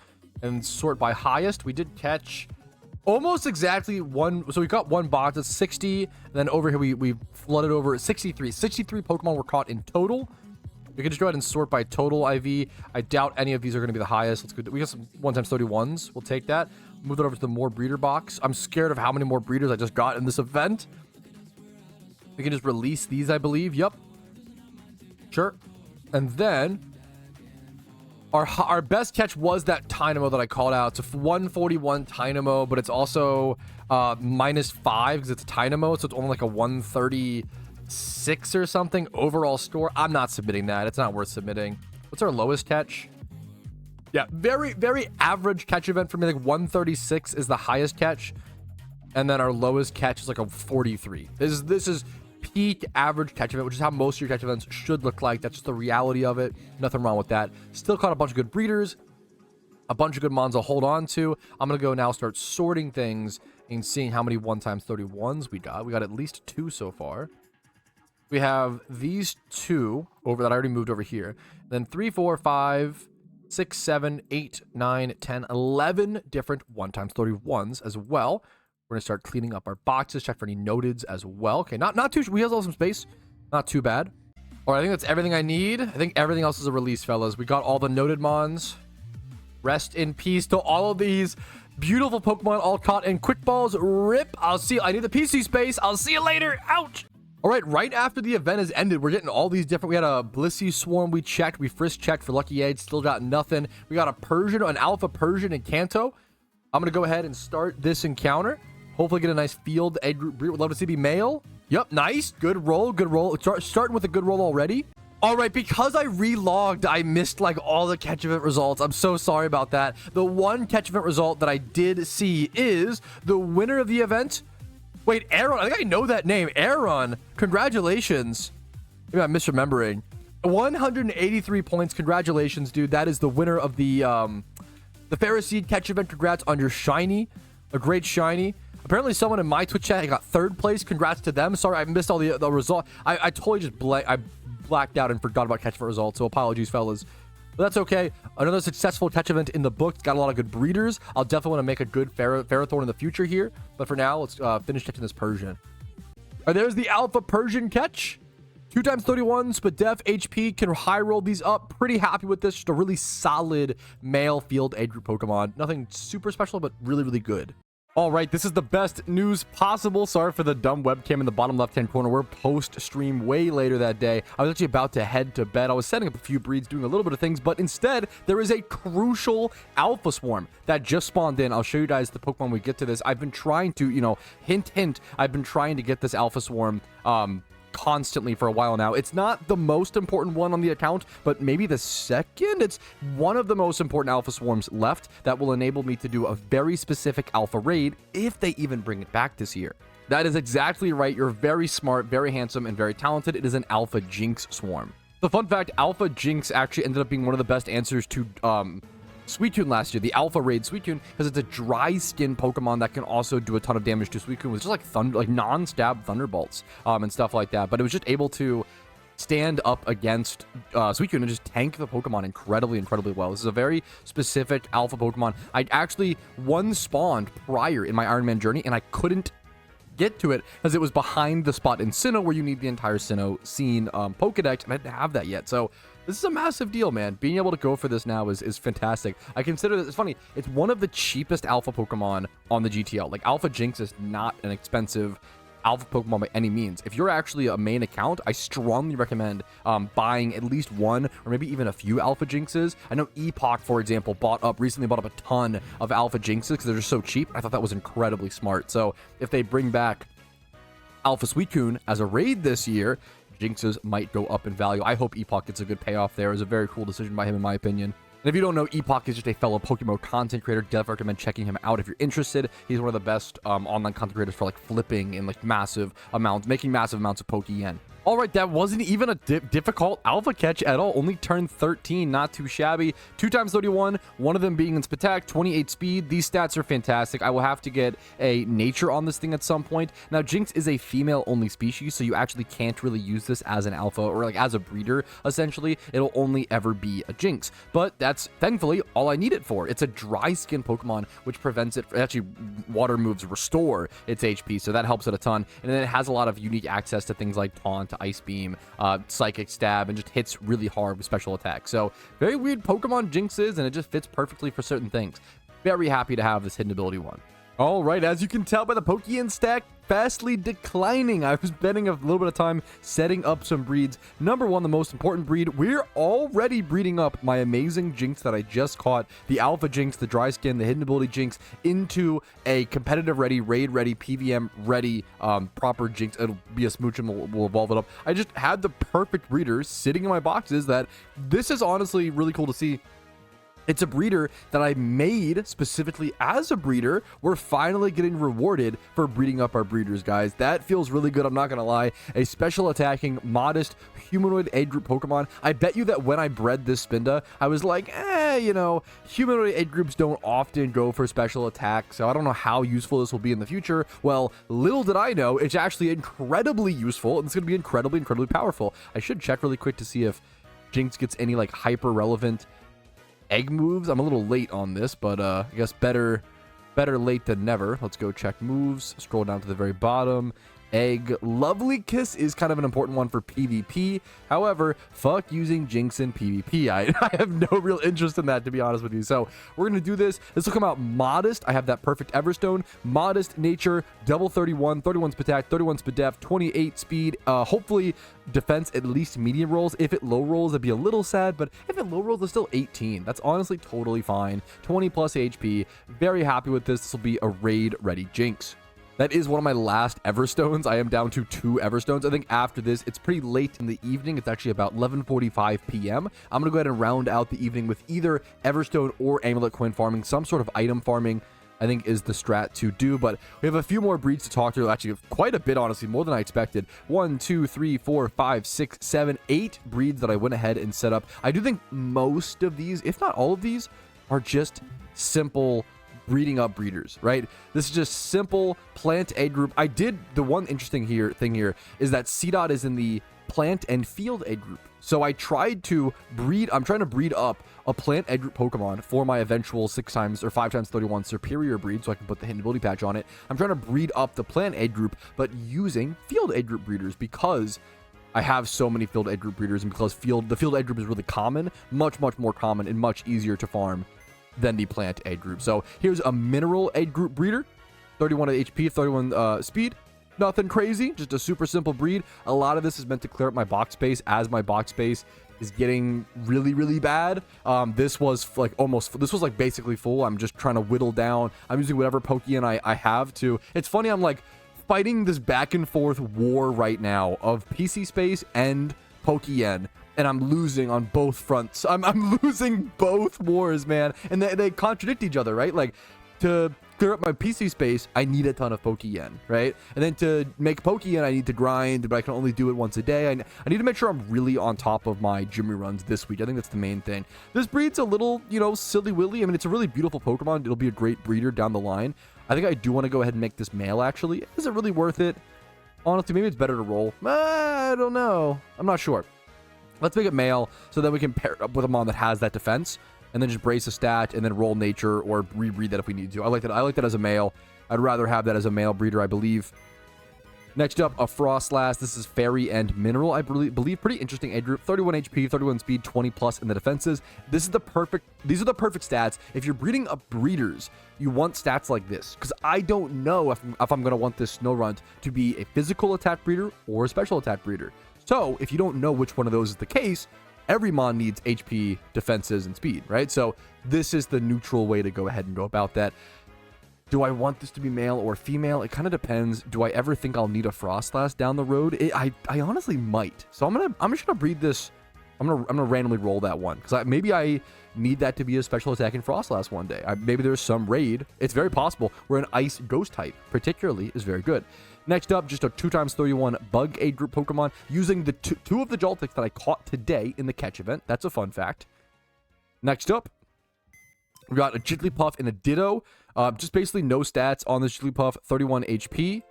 and sort by highest. We did catch almost exactly one. So we got one box that's 60. And then over here, we flooded over 63. 63 Pokemon were caught in total. We can just go ahead and sort by total IV. I doubt any of these are going to be the highest. Let's go. We got some 1x31s. We'll take that. Move it over to the more breeder box. I'm scared of how many more breeders I just got in this event. We can just release these, I believe. Yep. Sure. And then our best catch was that Tynamo that I called out. It's a 141 Tynamo, but it's also -5 because it's a Tynamo. So it's only like a 136 or something overall score. I'm not submitting that. It's not worth submitting. What's our lowest catch? Yeah, very, very average catch event for me. Like 136 is the highest catch. And then our lowest catch is like a 43. This is peak average catch event, which is how most of your catch events should look like. That's just the reality of it. Nothing wrong with that. Still caught a bunch of good breeders. A bunch of good mons I'll hold on to. I'm going to go now start sorting things and seeing how many 1x31s we got. We got at least 2 so far. We have these 2 over that I already moved over here. Then 3, 4, 5, 6, 7, 8, 9, 10, 11 different 1x31s as well. We're going to start cleaning up our boxes, check for any noteds as well. Okay, not too, we have some space. Not too bad. All right, I think that's everything I need. I think everything else is a release, fellas. We got all the noted mons. Rest in peace to all of these beautiful Pokemon all caught in quick balls. Rip. I need the PC space. I'll see you later. Ouch. All right after the event has ended, we're getting all these different. We had a Blissey Swarm we checked. We Frisk checked for Lucky Eggs. Still got nothing. We got a Persian, an Alpha Persian in Kanto. I'm going to go ahead and start this encounter. Hopefully get a nice field egg group breed. Would love to see it be male. Yep, nice. Good roll, good roll. Starting with a good roll already. All right, because I relogged, I missed like all the catch event results. I'm so sorry about that. The one catch event result that I did see is the winner of the event. Wait, Aaron, I think I know that name. Aaron, congratulations. Maybe I'm misremembering. 183 points. Congratulations, dude. That is the winner of the Ferro Seed catch event. Congrats on your shiny. A great shiny. Apparently someone in my Twitch chat got 3rd place. Congrats to them. Sorry, I missed all the result. I totally just blacked out and forgot about catch event results, so apologies, fellas. But that's okay. Another successful catch event in the books. Got a lot of good breeders. I'll definitely want to make a good Ferrothorn in the future here. But for now, let's finish catching this Persian. All right, there's the Alpha Persian catch. 2x31 Spadef HP. Can high roll these up. Pretty happy with this. Just a really solid male field age group Pokemon. Nothing super special, but really, really good. All right, this is the best news possible. Sorry for the dumb webcam in the bottom left-hand corner. We're post-stream way later that day. I was actually about to head to bed. I was setting up a few breeds, doing a little bit of things, but instead, there is a crucial Alpha Swarm that just spawned in. I'll show you guys the Pokemon when we get to this. I've been trying to, you know, hint, I've been trying to get this Alpha Swarm, constantly for a while now. It's not the most important one on the account, but maybe the second. It's one of the most important Alpha Swarms left that will enable me to do a very specific Alpha raid if they even bring it back this year. That is exactly right. You're very smart, very handsome, and very talented. It is an Alpha Jynx Swarm. The fun fact, Alpha Jynx actually ended up being one of the best answers to Suicune last year, the Alpha Raid Suicune, because it's a dry skin Pokemon that can also do a ton of damage to Suicune with just like thunder, like non-stab thunderbolts and stuff like that. But it was just able to stand up against Suicune and just tank the Pokemon incredibly well. This is a very specific Alpha Pokemon. I actually one spawned prior in my Iron Man journey, and I couldn't get to it because it was behind the spot in Sinnoh where you need the entire Sinnoh scene Pokedex, and I didn't have that yet. So this is a massive deal, man. Being able to go for this now is fantastic. I consider this, it's funny, it's one of the cheapest Alpha Pokemon on the GTL. Like, Alpha Jynx is not an expensive Alpha Pokemon by any means. If you're actually a main account, I strongly recommend buying at least one or maybe even a few Alpha Jynxes. I know Epoch, for example, recently bought up a ton of Alpha Jynxes because they're just so cheap. I thought that was incredibly smart. So if they bring back Alpha Suicune as a raid this year, Jynxes might go up in value. I hope Epoch gets a good payoff there. It was a very cool decision by him, in my opinion. And if you don't know, Epoch is just a fellow PokeMMO content creator. Definitely recommend checking him out if you're interested. He's one of the best online content creators for like flipping in like massive amounts, making massive amounts of Poke-Yen. All right, that wasn't even a difficult Alpha catch at all. Only turned 13, not too shabby. 2x31, one of them being in Spatak, 28 speed. These stats are fantastic. I will have to get a nature on this thing at some point. Now, Jynx is a female-only species, so you actually can't really use this as an alpha or like as a breeder, essentially. It'll only ever be a Jynx. But that's, thankfully, all I need it for. It's a dry skin Pokemon, which prevents it, actually, water moves restore its HP, so that helps it a ton. And then it has a lot of unique access to things like Taunt, Ice Beam, Psychic Stab, and just hits really hard with special attacks. So very weird Pokemon Jynx is, and it just fits perfectly for certain things. Very happy to have this hidden ability one. All right, as you can tell by the Poke-Yen stack, fastly declining. I was spending a little bit of time setting up some breeds. Number one, the most important breed, we're already breeding up my amazing Jynx that I just caught, the Alpha Jynx, the dry skin, the hidden ability Jynx, into a competitive ready, raid ready, PVM ready, proper Jynx. It'll be a smooch and we'll evolve it up. I just had the perfect breeders sitting in my boxes that this is honestly really cool to see. It's a breeder that I made specifically as a breeder. We're finally getting rewarded for breeding up our breeders, guys. That feels really good, I'm not gonna lie. A special attacking, modest, humanoid age group Pokemon. I bet you that when I bred this Spinda, I was like, you know, humanoid age groups don't often go for special attack, so I don't know how useful this will be in the future. Well, little did I know, it's actually incredibly useful, and it's gonna be incredibly powerful. I should check really quick to see if Jynx gets any, like, hyper-relevant egg moves. I'm a little late on this, but I guess better late than never. Let's go check moves. Scroll down to the very bottom. egg. Lovely Kiss is kind of an important one for PvP. However, fuck using Jynx in PvP. I have no real interest in that, to be honest with you. So we're going to do this. This will come out modest. I have that perfect Everstone. Modest, nature, double 31, 31 attack, 31 speed def, 28 speed. Hopefully defense at least medium rolls. If it low rolls, it'd be a little sad, but if it low rolls, it's still 18. That's honestly totally fine. 20 plus HP. Very happy with this. This will be a raid ready Jynx. That is one of my last Everstones. I am down to 2 Everstones. I think after this, it's pretty late in the evening. It's actually about 11:45 p.m. I'm going to go ahead and round out the evening with either Everstone or Amulet coin farming. Some sort of item farming, I think, is the strat to do. But we have a few more breeds to talk through. Actually, quite a bit, honestly, more than I expected. 1, 2, 3, 4, 5, 6, 7, 8 breeds that I went ahead and set up. I do think most of these, if not all of these, are just simple breeding up breeders, right? This is just simple plant egg group. I did the one interesting thing here is that C-Dot is in the plant and field egg group. So I tried to breed, I'm trying to breed up a plant egg group Pokemon for my eventual 6 times or 5 times 31 superior breed so I can put the hidden ability patch on it. I'm trying to breed up the plant egg group, but using field egg group breeders because I have so many field egg group breeders and because the field egg group is really common, much more common and much easier to farm than the plant egg group. So here's a mineral egg group breeder, 31 HP, 31 speed. Nothing crazy, just a super simple breed. A lot of this is meant to clear up my box space as my box space is getting really bad. This was like basically full. I'm just trying to whittle down. I'm using whatever Pokemon I have to. It's funny, I'm like fighting this back and forth war right now of PC space and Pokemon. And I'm losing on both fronts. I'm losing both wars, man. And they contradict each other, right? Like, to clear up my PC space, I need a ton of Pokeyen, right? And then to make Pokeyen, I need to grind, but I can only do it once a day. I need to make sure I'm really on top of my gym runs this week. I think that's the main thing. This breed's a little, silly willy. I mean, it's a really beautiful Pokemon. It'll be a great breeder down the line. I think I do want to go ahead and make this male, actually. Is it really worth it? Honestly, maybe it's better to roll. I don't know. I'm not sure. Let's make it male so that we can pair it up with a mon that has that defense and then just brace a stat and then roll nature or rebreed that if we need to. I like that as a male. I'd rather have that as a male breeder, I believe. Next up, a Sandslash. This is fairy and mineral, I believe. Pretty interesting egg group. 31 HP, 31 speed, 20 plus in the defenses. These are the perfect stats. If you're breeding up breeders, you want stats like this. Because I don't know if I'm going to want this Snorunt to be a physical attack breeder or a special attack breeder. So if you don't know which one of those is the case, every mon needs HP, defenses, and speed, right? So this is the neutral way to go ahead and go about that. Do I want this to be male or female? It kind of depends. Do I ever think I'll need a Sandslash down the road? I honestly might. So I'm just gonna breed this. I'm gonna randomly roll that one because maybe I need that to be a special attacking Sandslash one day. Maybe there's some raid. It's very possible where an ice ghost type particularly is very good. Next up, just a 2x31 bug egg group Pokemon using the two of the Joltecs that I caught today in the catch event. That's a fun fact. Next up, we got a Jigglypuff and a Ditto. Just basically no stats on this Jigglypuff, 31 HP.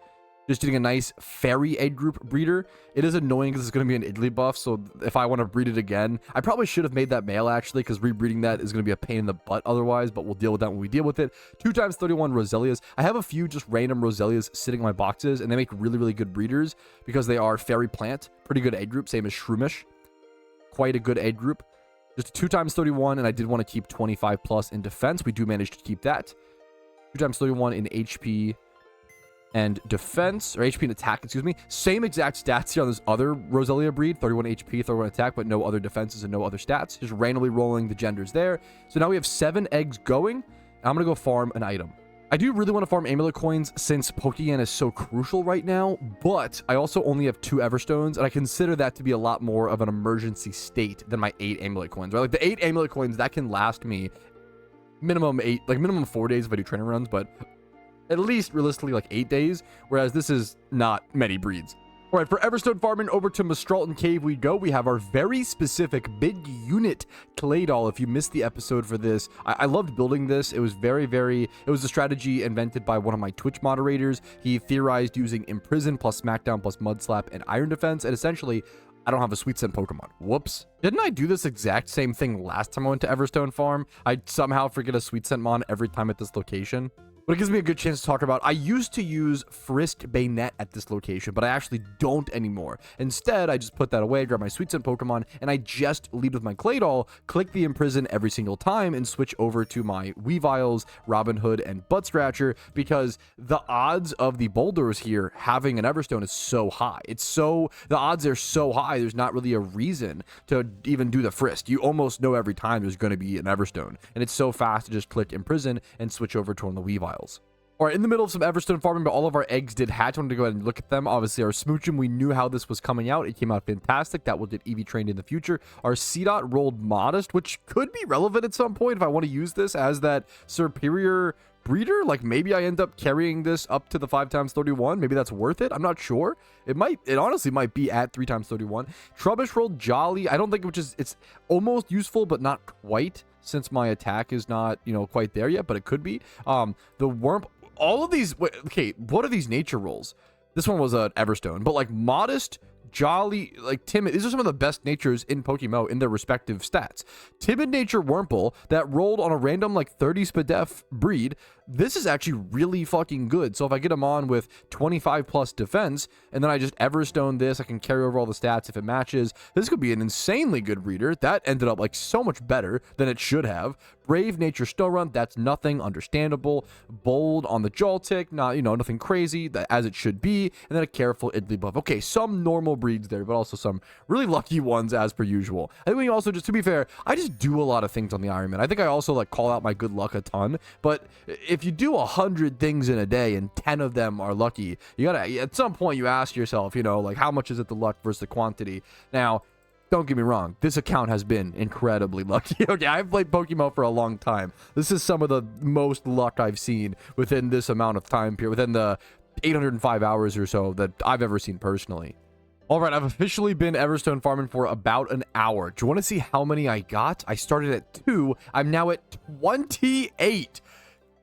Just getting a nice fairy egg group breeder. It is annoying because it's going to be an Igglybuff, so if I want to breed it again, I probably should have made that male actually, because rebreeding that is going to be a pain in the butt otherwise, but we'll deal with that when we deal with it. 2x31 Roselias. I have a few just random Roselias sitting in my boxes, and they make really good breeders because they are fairy plant. Pretty good egg group, same as Shroomish. Quite a good egg group. Just 2x31, and I did want to keep 25 plus in defense. We do manage to keep that. 2x31 in HP and defense, or HP and attack, excuse me. Same exact stats here on this other Roselia breed, 31 HP, 31 attack, but no other defenses and no other stats. Just randomly rolling the genders there. So now we have 7 eggs going, and I'm going to go farm an item. I do really want to farm Amulet coins since Pokemon is so crucial right now, but I also only have 2 Everstones, and I consider that to be a lot more of an emergency state than my 8 Amulet coins, right? Like the 8 Amulet coins, that can last me minimum 4 days if I do training runs, but at least realistically like 8 days, whereas this is not many breeds. All right, for Everstone Farming, over to Mistralton Cave we go. We have our very specific big unit clay doll. If you missed the episode for this, I loved building this. It was it was a strategy invented by one of my Twitch moderators. He theorized using Imprison plus Smackdown plus Mud Slap and Iron Defense, and essentially, I don't have a Sweet Scent Pokemon. Whoops. Didn't I do this exact same thing last time I went to Everstone Farm? I somehow forget a Sweet Scent Mon every time at this location. But it gives me a good chance to talk about, I used to use Frisked Bayonet at this location, but I actually don't anymore. Instead, I just put that away, grab my Sweet Scent Pokemon, and I just lead with my Claydol, click the Imprison every single time, and switch over to my Weaviles, Robin Hood, and Butt Scratcher, because the odds of the boulders here having an Everstone is so high. The odds are so high, there's not really a reason to even do the Frisk. You almost know every time there's going to be an Everstone, and it's so fast to just click Imprison and switch over to one of the Weaviles. All right, in the middle of some Everstone farming, but all of our eggs did hatch. I wanted to go ahead and look at them. Obviously, our Smoochum, we knew how this was coming out. It came out fantastic. That will get EV trained in the future. Our C-Dot rolled Modest, which could be relevant at some point if I want to use this as that superior breeder. Like, maybe I end up carrying this up to the 5x31. Maybe that's worth it. I'm not sure. It honestly might be at 3x31. Trubbish rolled Jolly. I don't think it's almost useful, but not quite, since my attack is not, quite there yet, but it could be. The Worm, all of these, okay, what are these nature rolls? This one was an Everstone, but like Modest, Jolly, like Timid, these are some of the best natures in PokeMMO in their respective stats. Timid Nature Wurmple that rolled on a random like 30 SPDEF breed, this is actually really fucking good. So if I get them on with 25 plus defense, and then I just Everstone this, I can carry over all the stats if it matches. This could be an insanely good breeder. That ended up like so much better than it should have. Brave Nature Snowrun, that's nothing, understandable. Bold on the Joltik, not, nothing crazy, as it should be. And then a Careful Idly Buff. Okay, some normal breeds there, but also some really lucky ones as per usual. I think we also, just to be fair, I just do a lot of things on the Ironman. I think I also like call out my good luck a ton, but if you do 100 things in a day and 10 of them are lucky, you gotta, at some point you ask yourself, like how much is it the luck versus the quantity? Now, don't get me wrong, this account has been incredibly lucky. Okay, I've played PokeMMO for a long time. This is some of the most luck I've seen within this amount of time period, within the 805 hours or so that I've ever seen personally. All right, I've officially been Everstone farming for about an hour. Do you want to see how many I got? I started at 2. I'm now at 28.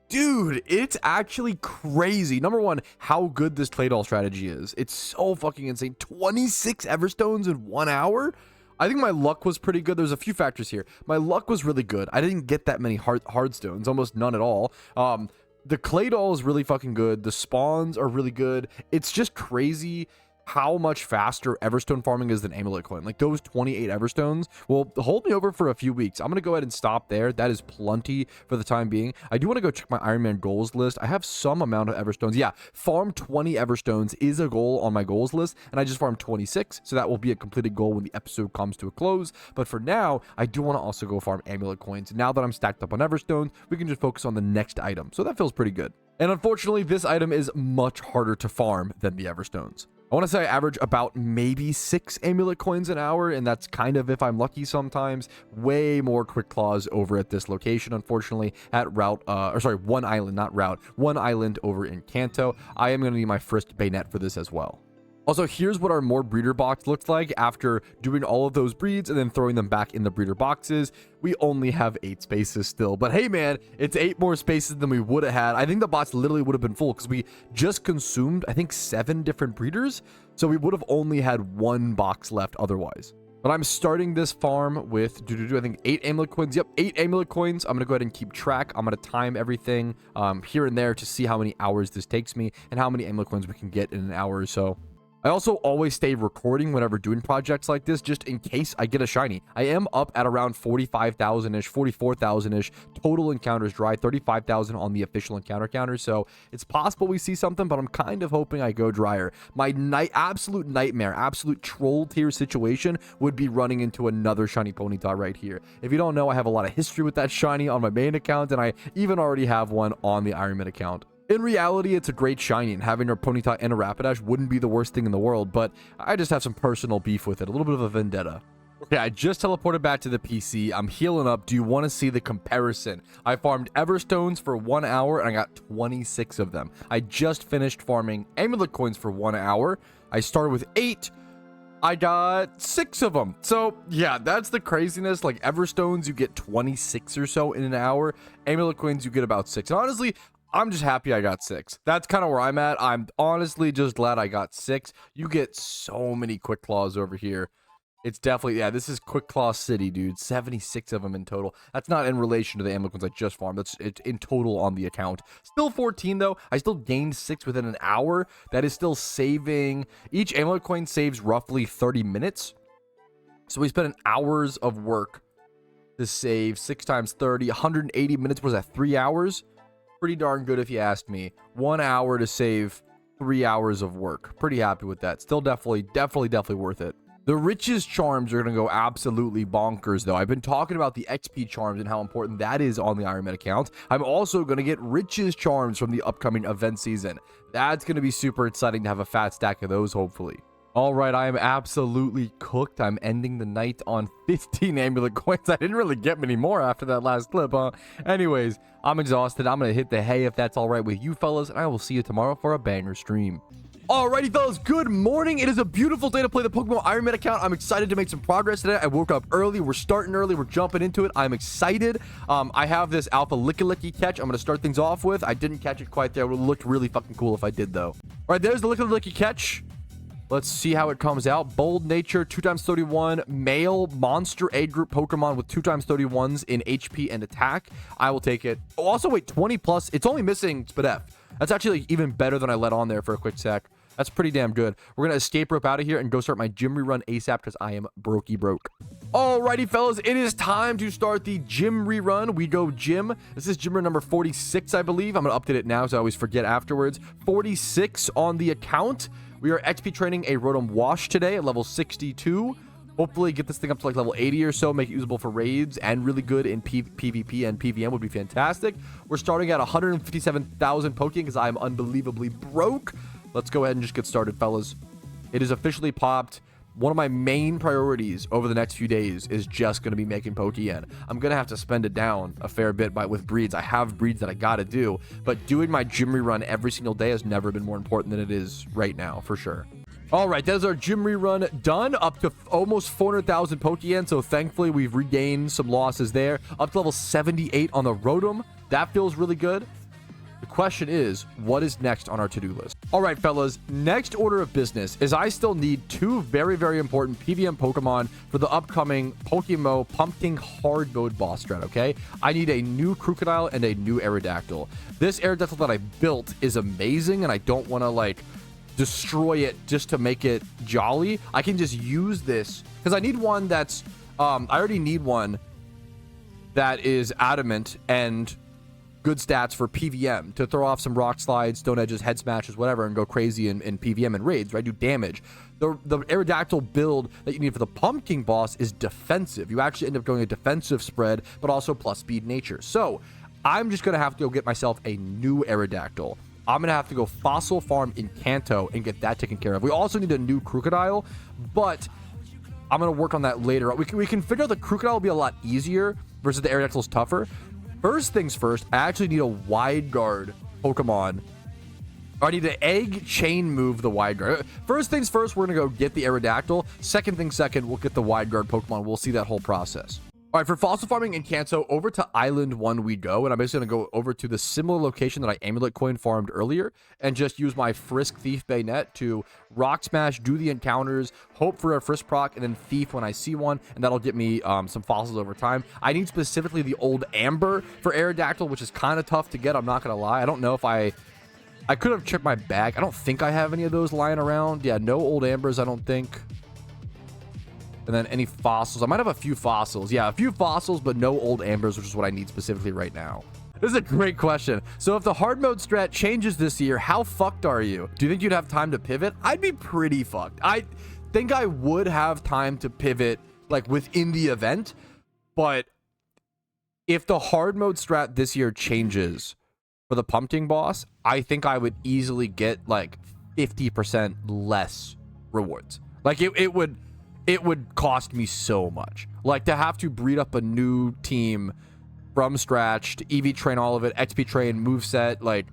Dude, it's actually crazy. Number one, how good this Claydol strategy is. It's so fucking insane. 26 Everstones in 1 hour? I think my luck was pretty good. There's a few factors here. My luck was really good. I didn't get that many hard stones, almost none at all. The Claydol is really fucking good. The spawns are really good. It's just crazy how much faster Everstone farming is than Amulet coin. Like those 28 Everstones will hold me over for a few weeks. I'm going to go ahead and stop there. That is plenty for the time being. I do want to go check my Ironman goals list. I have some amount of Everstones. Yeah, farm 20 Everstones is a goal on my goals list, and I just farmed 26, so that will be a completed goal when the episode comes to a close. But for now, I do want to also go farm Amulet coins. Now that I'm stacked up on Everstones, we can just focus on the next item. So that feels pretty good. And unfortunately, this item is much harder to farm than the Everstones. I want to say I average about maybe 6 Amulet coins an hour, and that's kind of if I'm lucky sometimes. Way more Quick Claws over at this location, unfortunately, at One Island, not Route. One Island over in Kanto. I am going to need my Frisked Bayonet for this as well. Also, here's what our more breeder box looks like after doing all of those breeds and then throwing them back in the breeder boxes. We only have 8 spaces still, but hey man, it's 8 more spaces than we would have had. I think the box literally would have been full because we just consumed, I think, 7 different breeders. So we would have only had 1 box left otherwise. But I'm starting this farm with, I think 8 Amulet coins. Yep, 8 Amulet coins. I'm going to go ahead and keep track. I'm going to time everything here and there to see how many hours this takes me and how many Amulet coins we can get in an hour or so. I also always stay recording whenever doing projects like this, just in case I get a shiny. I am up at around 45,000-ish, 44,000-ish total encounters dry, 35,000 on the official encounter counter. So it's possible we see something, but I'm kind of hoping I go drier. My absolute nightmare, absolute troll tier situation would be running into another shiny Ponyta right here. If you don't know, I have a lot of history with that shiny on my main account, and I even already have one on the Ironman account. In reality, it's a great shiny, and having a Ponyta and a Rapidash wouldn't be the worst thing in the world, but I just have some personal beef with it, a little bit of a vendetta. Okay, I just teleported back to the PC. I'm healing up. Do you want to see the comparison? I farmed Everstones for 1 hour, and I got 26 of them. I just finished farming Amulet coins for 1 hour. I started with 8. I got 6 of them. So yeah, that's the craziness. Like Everstones, you get 26 or so in an hour. Amulet coins, you get about 6. And honestly, I'm just happy I got 6. That's kind of where I'm at. I'm honestly just glad I got 6. You get so many Quick Claws over here. It's definitely, yeah, this is Quick Claw City, dude. 76 of them in total. That's not in relation to the Amulet ones I just farmed. That's it's in total on the account. Still 14, though. I still gained 6 within an hour. That is still saving. Each Amulet coin saves roughly 30 minutes. So we spent an hours of work to save 6 times 30. 180 minutes. Was that 3 hours? Pretty darn good if you asked me. 1 hour to save 3 hours of work. Pretty happy with that. Still definitely worth it. The riches charms are going to go absolutely bonkers, though. I've been talking about the XP charms and how important that is on the Iron Man account. I'm also going to get riches charms from the upcoming event season. That's going to be super exciting to have a fat stack of those, hopefully. All right, I am absolutely cooked. I'm ending the night on 15 amulet coins. I didn't really get many more after that last clip, huh? Anyways, I'm exhausted. I'm going to hit the hay if that's all right with you fellas, and I will see you tomorrow for a banger stream. Alrighty, fellas, good morning. It is a beautiful day to play the PokeMMO Iron Man account. I'm excited to make some progress today. I woke up early. We're starting early. We're jumping into it. I'm excited. I have this alpha Lickilicky catch I'm going to start things off with. I didn't catch it quite there. It would look really fucking cool if I did, though. All right, there's the Lickilicky catch. Let's see how it comes out. Bold Nature, 2x31, male monster A group Pokemon with 2x31s in HP and attack. I will take it. Oh, also, wait, 20 plus. It's only missing Spinda. That's actually even better than I let on there for a quick sec. That's pretty damn good. We're going to escape rope out of here and go start my gym rerun ASAP because I am brokey broke. Alrighty, fellas, it is time to start the gym rerun. We go gym. This is gym run number 46, I believe. I'm going to update it now so I always forget afterwards. 46 on the account. We are XP training a Rotom Wash today at level 62. Hopefully get this thing up to like level 80 or so, make it usable for raids and really good in PvP and PVM would be fantastic. We're starting at 157,000 Pokedex because I am unbelievably broke. Let's go ahead and just get started, fellas. It is officially popped. One of my main priorities over the next few days is just going to be making Pokedex. I'm going to have to spend it down a fair bit with breeds. I have breeds that I got to do, but doing my gym rerun every single day has never been more important than it is right now, for sure. All right, that is our gym rerun done, up to almost 400,000 Pokedex, so thankfully we've regained some losses there. Up to level 78 on the Rotom. That feels really good. The question is, what is next on our to-do list? All right, fellas, next order of business is I still need 2 very, very important PVM Pokemon for the upcoming PokeMMO Pumpking Hard Mode boss strat, okay? I need a new Crocodile and a new Aerodactyl. This Aerodactyl that I built is amazing, and I don't want to, like, destroy it just to make it jolly. I can just use this, because I need one that's, I already need one that is adamant and good stats for PVM to throw off some rock slides, stone edges, head smashes, whatever, and go crazy in PVM and raids, right? Do damage. The Aerodactyl build that you need for the Pumpkin boss is defensive. You actually end up going a defensive spread, but also plus speed nature. So I'm just going to have to go get myself a new Aerodactyl. I'm going to have to go fossil farm in Kanto and get that taken care of. We also need a new Crocodile, but I'm going to work on that later. We can figure out the Crocodile will be a lot easier versus the Aerodactyl is tougher. First things first, I actually need a wide guard Pokemon. Or I need to egg chain move the wide guard. First things first, we're going to go get the Aerodactyl. Second thing second, we'll get the wide guard Pokemon. We'll see that whole process. All right, for fossil farming in Kanto, over to Island 1 we go, and I'm basically going to go over to the similar location that I Amulet coin farmed earlier, and just use my Frisk Thief Bayonet to Rock Smash, do the encounters, hope for a Frisk proc, and then Thief when I see one, and that'll get me some fossils over time. I need specifically the old Amber for Aerodactyl, which is kind of tough to get, I'm not going to lie. I don't know if I could have checked my bag. I don't think I have any of those lying around. Yeah, no old Ambers, I don't think. And then any fossils. I might have a few fossils. Yeah, a few fossils, but no old Ambers, which is what I need specifically right now. This is a great question. So if the hard mode strat changes this year, how fucked are you? Do you think you'd have time to pivot? I'd be pretty fucked. I think I would have time to pivot, like, within the event. But if the hard mode strat this year changes for the Pumpkin boss, I think I would easily get, like, 50% less rewards. Like, it would cost me so much. Like, to have to breed up a new team from scratch, to EV train all of it, XP train, moveset, like,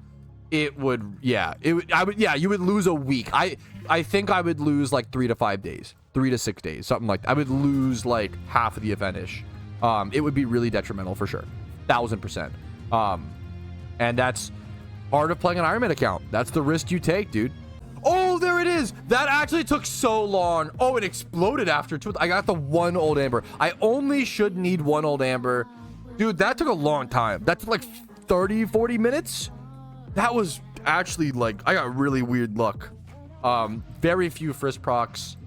it would, yeah. You would lose a week. I think I would lose, like, 3 to 5 days. 3 to 6 days, something like that. I would lose, like, half of the event-ish. It would be really detrimental, for sure. 1000%. And that's part of playing an Iron Man account. That's the risk you take, dude. Oh, there it is. That actually took so long. Oh, it exploded after too. I got the one old amber. I only should need one old amber. Dude, that took a long time. That took like 30, 40 minutes. That was actually like, I got really weird luck. Very few frisk procs.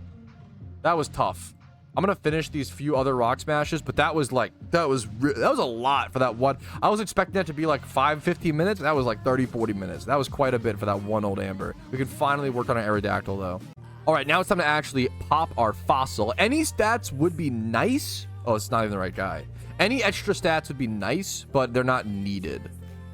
That was tough. I'm gonna finish these few other rock smashes, but that was like, that was a lot for that one. I was expecting that to be like 5-15 minutes. That was like 30-40 minutes. That was quite a bit for that one old amber. We can finally work on our Aerodactyl though. All right, now it's time to actually pop our fossil. Any stats would be nice. Oh, it's not even the right guy. Any extra stats would be nice, but they're not needed.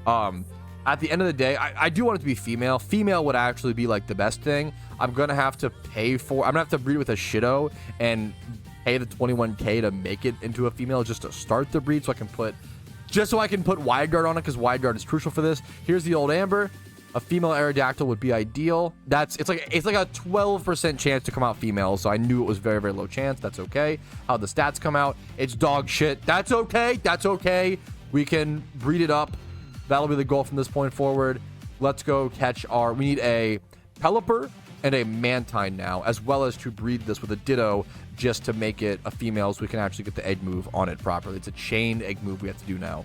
At the end of the day, I do want it to be female. Female would actually be like the best thing. I'm gonna have to pay for, I'm gonna have to breed with a Shido and pay the 21k to make it into a female just to start the breed, so I can put, just so I can put wide guard on it, because wide guard is crucial for this. Here's the old amber. A female Aerodactyl would be ideal. It's like a 12% chance to come out female, so I knew it was very, very low chance. That's okay. How the stats come out, it's dog shit. That's okay. That's okay. We can breed it up. That'll be the goal from this point forward. Let's go catch our, we need a Pelipper and a Mantine now, as well as to breed this with a Ditto just to make it a female, so we can actually get the egg move on it properly. It's a chain egg move we have to do now.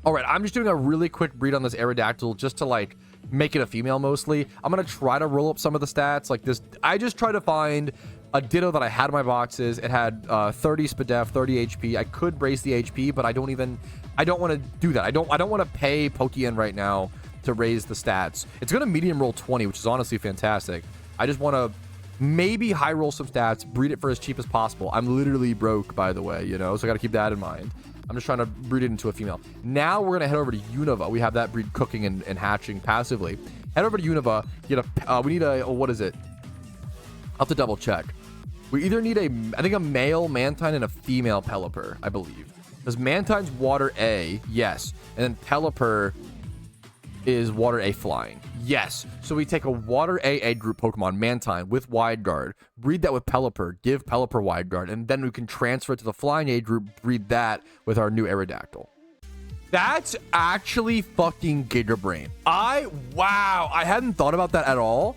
All right, I'm just doing a really quick breed on this Aerodactyl just to like make it a female mostly. I'm gonna try to roll up some of the stats like this. I just try to find a Ditto that I had in my boxes. It had 30 SPDF, 30 HP. I could raise the HP, but I don't want to do that. I don't want to pay Pokien right now to raise the stats. It's gonna medium roll 20, which is honestly fantastic. I just want to maybe high roll some stats, breed it for as cheap as possible. I'm literally broke, by the way, you know, so I got to keep that in mind. I'm just trying to breed it into a female. Now we're gonna head over to Unova. We have that breed cooking and hatching passively. Head over to Unova. Get a we need a, oh, what is it? I'll have to double check. We either need I think a male Mantine and a female Pelipper, I believe. Because Mantine's water A, yes, and then Pelipper is water A flying. Yes. So we take a water A group Pokemon, Mantine, with wide guard, breed that with Pelipper, give Pelipper wide guard, and then we can transfer it to the flying A group, breed that with our new Aerodactyl. That's actually fucking Gigabrain. Wow, I hadn't thought about that at all.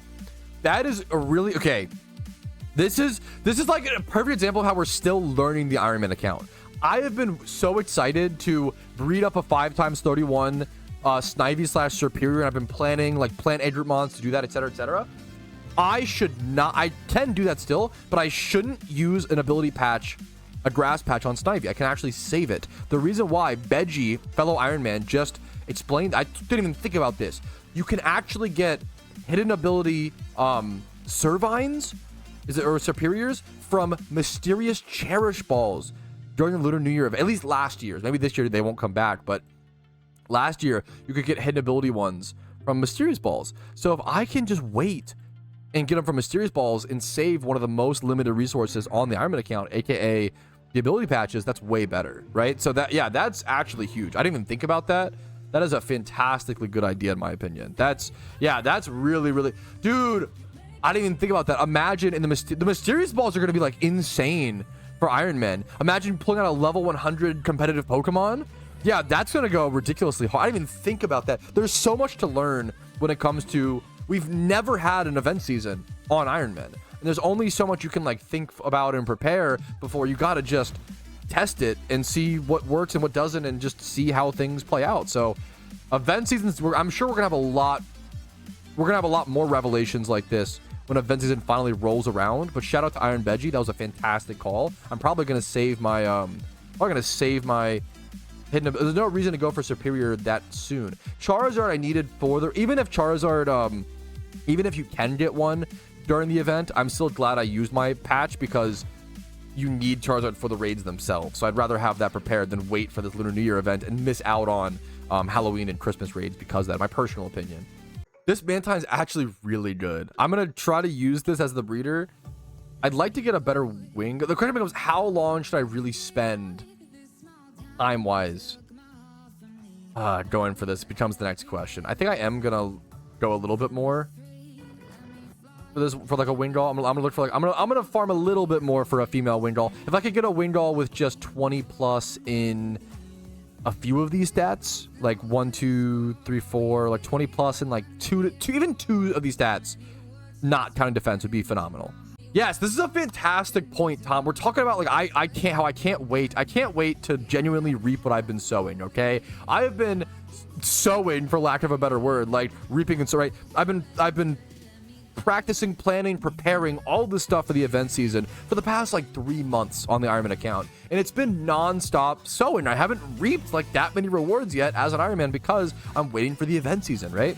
That is a really, okay. This is like a perfect example of how we're still learning the Ironman account. I have been so excited to breed up a 5x31 Snivy / Superior, and I've been planning like plant A group mons to do that, etc, etc. I can do that still, but I shouldn't use an ability patch, a grass patch on Snivy. I can actually save it. The reason why Veggie, fellow Iron Man, just explained, I didn't even think about this. You can actually get hidden ability Servines, or Superiors from mysterious Cherish Balls during the Lunar New Year, at least last year. Maybe this year they won't come back, but last year you could get hidden ability ones from Mysterious Balls. So if I can just wait and get them from Mysterious Balls and save one of the most limited resources on the Ironman account, aka the ability patches, that's way better, right? So that, yeah, that's actually huge. I didn't even think about that. That is a fantastically good idea in my opinion. That's really, really, dude, I didn't even think about that. Imagine in the Mysterious Balls are going to be like insane for Iron Man. Imagine pulling out a level 100 competitive Pokemon. Yeah, that's going to go ridiculously hard. I didn't even think about that. There's so much to learn when it comes to, we've never had an event season on Iron Man. And there's only so much you can like think about and prepare before you got to just test it and see what works and what doesn't and just see how things play out. So event seasons, I'm sure we're going to have a lot more revelations like this when event season finally rolls around. But shout out to Iron Veggie. That was a fantastic call. I'm probably going to save my, hidden. There's no reason to go for Superior that soon. Charizard I needed for the, even if Charizard, even if you can get one during the event, I'm still glad I used my patch because you need Charizard for the raids themselves. So I'd rather have that prepared than wait for this Lunar New Year event and miss out on Halloween and Christmas raids because of that. My personal opinion. This Mantine is actually really good. I'm gonna try to use this as the breeder. I'd like to get a better wing. The question becomes, how long should I really spend time-wise going for this becomes the next question. I think I am gonna go a little bit more for this, for like a Wingull. I'm gonna look for like I'm gonna farm a little bit more for a female Wingull. If I could get a Wingull with just 20 plus in a few of these stats, like 1, 2, 3, 4, like 20 plus in like two of these stats, not counting defense, would be phenomenal. Yes, this is a fantastic point, Tom. We're talking about, like, I can't wait to genuinely reap what I've been sowing, okay? I have been sowing, for lack of a better word, like reaping and so, right? I've been practicing, planning, preparing all this stuff for the event season for the past like 3 months on the Ironman account, and it's been non-stop sowing. I haven't reaped like that many rewards yet as an Ironman because I'm waiting for the event season, right?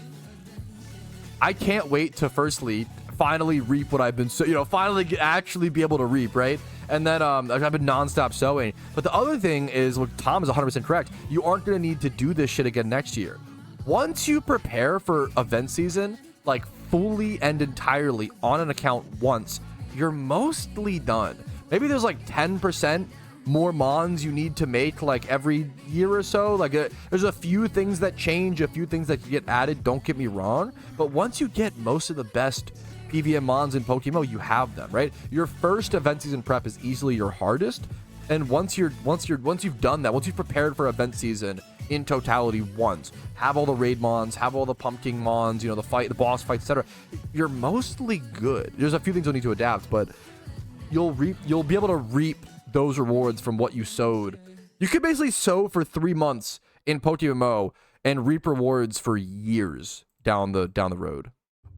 I can't wait to finally reap what I've been, finally actually be able to reap, right? And then I've been non-stop sowing. But the other thing is, look, Tom is 100% correct. You aren't going to need to do this shit again next year. Once you prepare for event season, like fully and entirely on an account once, you're mostly done. Maybe there's like 10% more mons you need to make like every year or so. Like there's a few things that change, a few things that get added, don't get me wrong. But once you get most of the best PVM mons in PokeMMO, you have them, right? Your first event season prep is easily your hardest, and once you've done that, once you've prepared for event season in totality once, have all the raid mons, have all the Pumpking mons, the fight, the boss fights, etc., you're mostly good. There's a few things you'll need to adapt, but you'll be able to reap those rewards from what you sowed. You could basically sow for 3 months in PokeMMO and reap rewards for years down the road.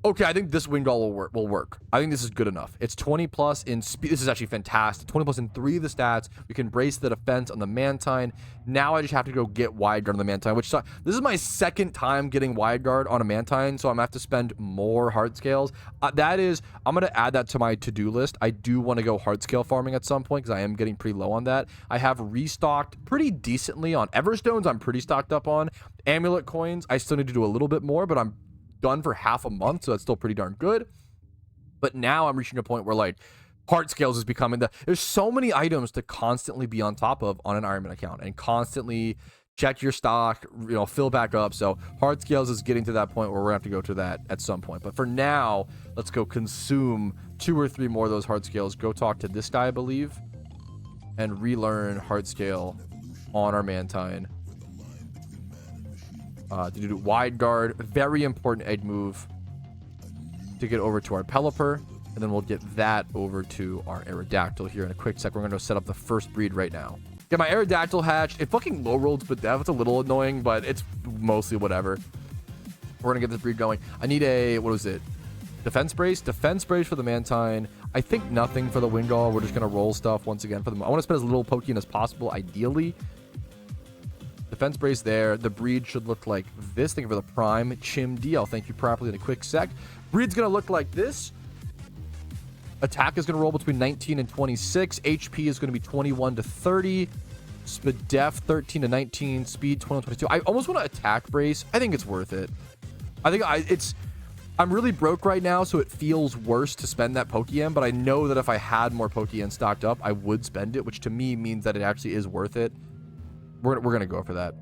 Okay, I think this Wingull will work. I think this is good enough. It's 20 plus in speed. This is actually fantastic. 20 plus in 3 of the stats. We can brace the defense on the Mantine. Now I just have to go get Wide Guard on the Mantine, which this is my second time getting Wide Guard on a Mantine, so I'm gonna have to spend more heart scales. I'm gonna add that to my to-do list. I do want to go hard scale farming at some point because I am getting pretty low on that. I have restocked pretty decently on Everstones. I'm pretty stocked up on Amulet coins. I still need to do a little bit more, but I'm done for half a month, so that's still pretty darn good. But now I'm reaching a point where like heart scales is becoming there's so many items to constantly be on top of on an Ironman account and constantly check your stock, fill back up. So heart scales is getting to that point where we're gonna have to go to that at some point. But for now, let's go consume 2 or 3 more of those heart scales. Go talk to this guy, I believe, and relearn heart scale on our Mantine. To do Wide Guard, very important egg move to get over to our Pelipper, and then we'll get that over to our Aerodactyl here in a quick sec. We're going to set up the first breed right now. Get my Aerodactyl hatch. It fucking low rolls, but it's a little annoying, but it's mostly whatever. We're going to get this breed going. I need a, what was it? Defense brace for the Mantine. I think nothing for the Wingull. We're just going to roll stuff once again for them. I want to spend as little Pokemon as possible, ideally. Defense brace there. The breed should look like this. Thank you for the prime. Chimd, I'll thank you properly in a quick sec. Breed's going to look like this. Attack is going to roll between 19 and 26. HP is going to be 21 to 30. Def 13 to 19. Speed 21 to 22. I almost want to attack brace. I think it's worth it. I'm really broke right now, so it feels worse to spend that Pokémon, but I know that if I had more Pokémon stocked up, I would spend it, which to me means that it actually is worth it. We're going to go for that.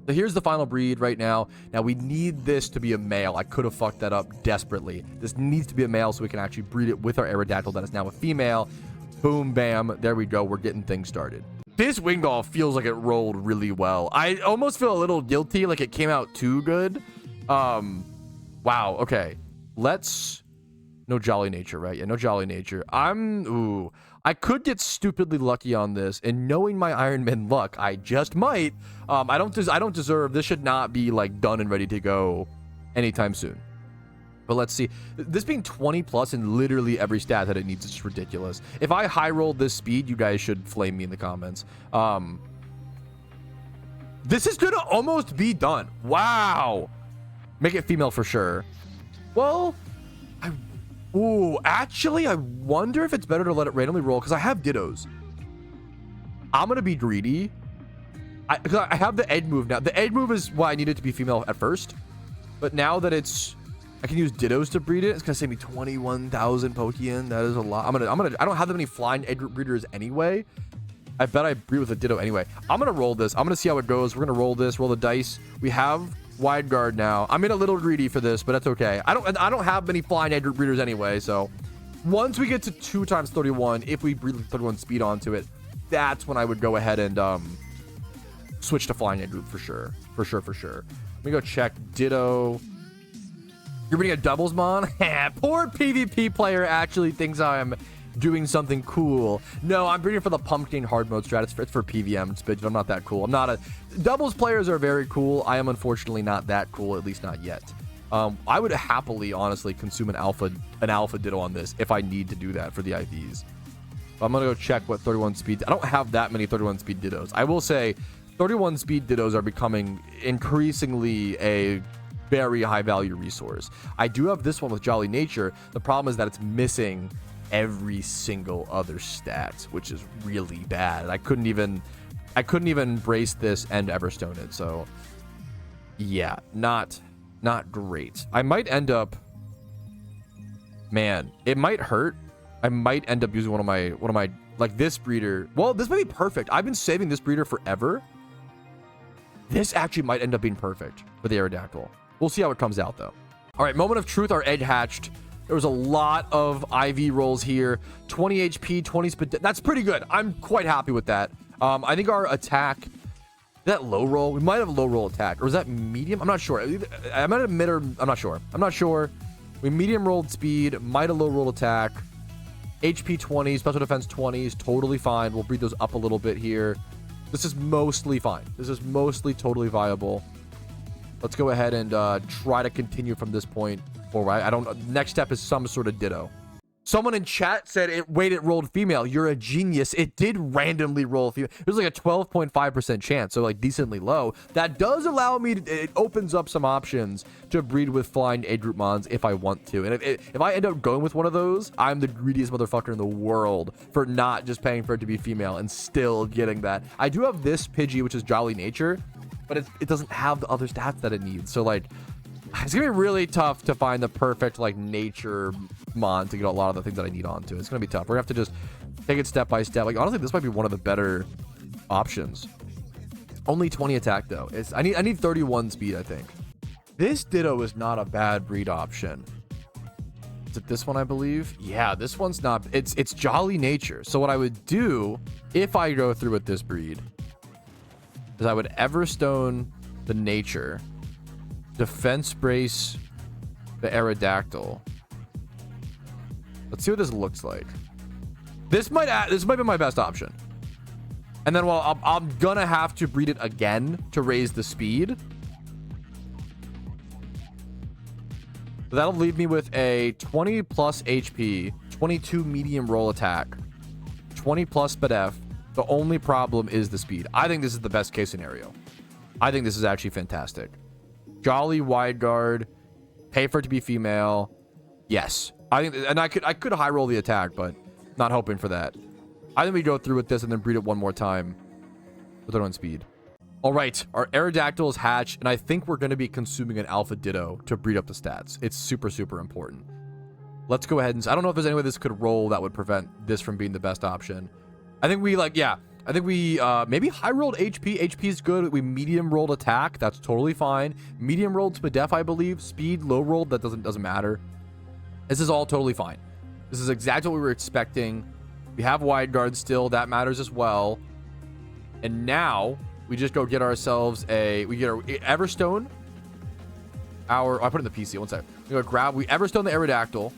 So here's the final breed right now. Now we need this to be a male. I could have fucked that up desperately. This needs to be a male so we can actually breed it with our Aerodactyl that is now a female. Boom, bam. There we go. We're getting things started. This Wingull feels like it rolled really well. I almost feel a little guilty, like it came out too good. Wow. Okay. No Jolly Nature, right? Yeah, no Jolly Nature. I could get stupidly lucky on this, and knowing my Ironman luck, I just might. I don't deserve. This should not be like done and ready to go anytime soon. But let's see. This being 20 plus in literally every stat that it needs is just ridiculous. If I high rolled this speed, you guys should flame me in the comments. This is gonna almost be done. Wow. Make it female for sure. Well, actually, I wonder if it's better to let it randomly roll because I have Dittos. I'm going to be greedy. I have the egg move now. The egg move is why I needed it to be female at first. But now that I can use Dittos to breed it. It's going to save me 21,000 Pokemon. That is a lot. I don't have that many flying egg breeders anyway. I bet I breed with a Ditto anyway. I'm going to roll this. I'm going to see how it goes. We're going to roll this, roll the dice. We have Wide Guard now. I'm in a little greedy for this, but that's okay. I don't have many flying egg breeders anyway, so once we get to 2 times 31, if we breed 31 speed onto it, that's when I would go ahead and switch to flying egg group for sure. Let me go check Ditto. You're breeding a Doublesmon? Poor PvP player actually thinks I'm doing something cool. No, I'm breeding for the Pumpkin hard mode strat. It's for PVM. I'm not that cool. I'm not a... Doubles players are very cool. I am unfortunately not that cool, at least not yet. I would happily, honestly, consume an alpha Ditto on this if I need to do that for the IVs. I'm going to go check what 31 speed... I don't have that many 31 speed Dittos. I will say 31 speed Dittos are becoming increasingly a very high value resource. I do have this one with Jolly Nature. The problem is that it's missing every single other stat, which is really bad. I couldn't even brace this and Everstone it. So yeah, not great. I might end up, man, it might hurt. I might end up using one of my like this breeder. Well, this might be perfect. I've been saving this breeder forever. This actually might end up being perfect for the Aerodactyl. We'll see how it comes out though. All right, moment of truth. Our egg hatched. There was a lot of IV rolls here. 20 HP, 20 speed. That's pretty good. I'm quite happy with that. I think our attack, that low roll, we might have a low roll attack. Or was that medium? I'm not sure. I might have mid or I'm not sure. I'm not sure. We medium rolled speed, might have low roll attack. HP 20, special defense 20s, totally fine. We'll breed those up a little bit here. This is mostly fine. This is mostly totally viable. Let's go ahead and try to continue from this point forward. I don't. Next step is some sort of Ditto. Someone in chat said, it rolled female. You're a genius. It did randomly roll female. It was like a 12.5% chance, so like decently low. That does allow me to, it opens up some options to breed with flying A group mons if I want to. And if I end up going with one of those, I'm the greediest motherfucker in the world for not just paying for it to be female and still getting that. I do have this Pidgey, which is Jolly Nature, but it doesn't have the other stats that it needs. So like, it's gonna be really tough to find the perfect like nature mon to get a lot of the things that I need onto. It's gonna be tough. We're gonna have to just take it step by step. Like honestly, this might be one of the better options. Only 20 attack though. I need 31 speed, I think. This Ditto is not a bad breed option. Is it this one, I believe? Yeah, this one's not. It's Jolly Nature. So what I would do if I go through with this breed is I would Everstone the Nature, Defense Brace the Aerodactyl. Let's see what this looks like. This might be my best option. And then I'm gonna have to breed it again to raise the speed. So that'll leave me with a 20 plus HP, 22 medium roll attack, 20 plus speed F. The only problem is the speed. I think this is the best case scenario. I think this is actually fantastic. Jolly wide guard, pay for it to be female. Yes, I think, and I could high roll the attack, but not hoping for that. I think we go through with this and then breed it one more time with our own speed. All right, our Aerodactyl is hatched, and I think we're going to be consuming an Alpha Ditto to breed up the stats. It's super, super important. Let's go ahead and... I don't know if there's any way this could roll that would prevent this from being the best option. I think we, like, yeah. I think we maybe high rolled HP. HP is good. We medium rolled attack. That's totally fine. Medium rolled Spidef, I believe. Speed, low rolled. That doesn't matter. This is all totally fine. This is exactly what we were expecting. We have wide guard still. That matters as well. And now we just go get ourselves we get our Everstone. I put it in the PC. One second. We Everstone the Aerodactyl.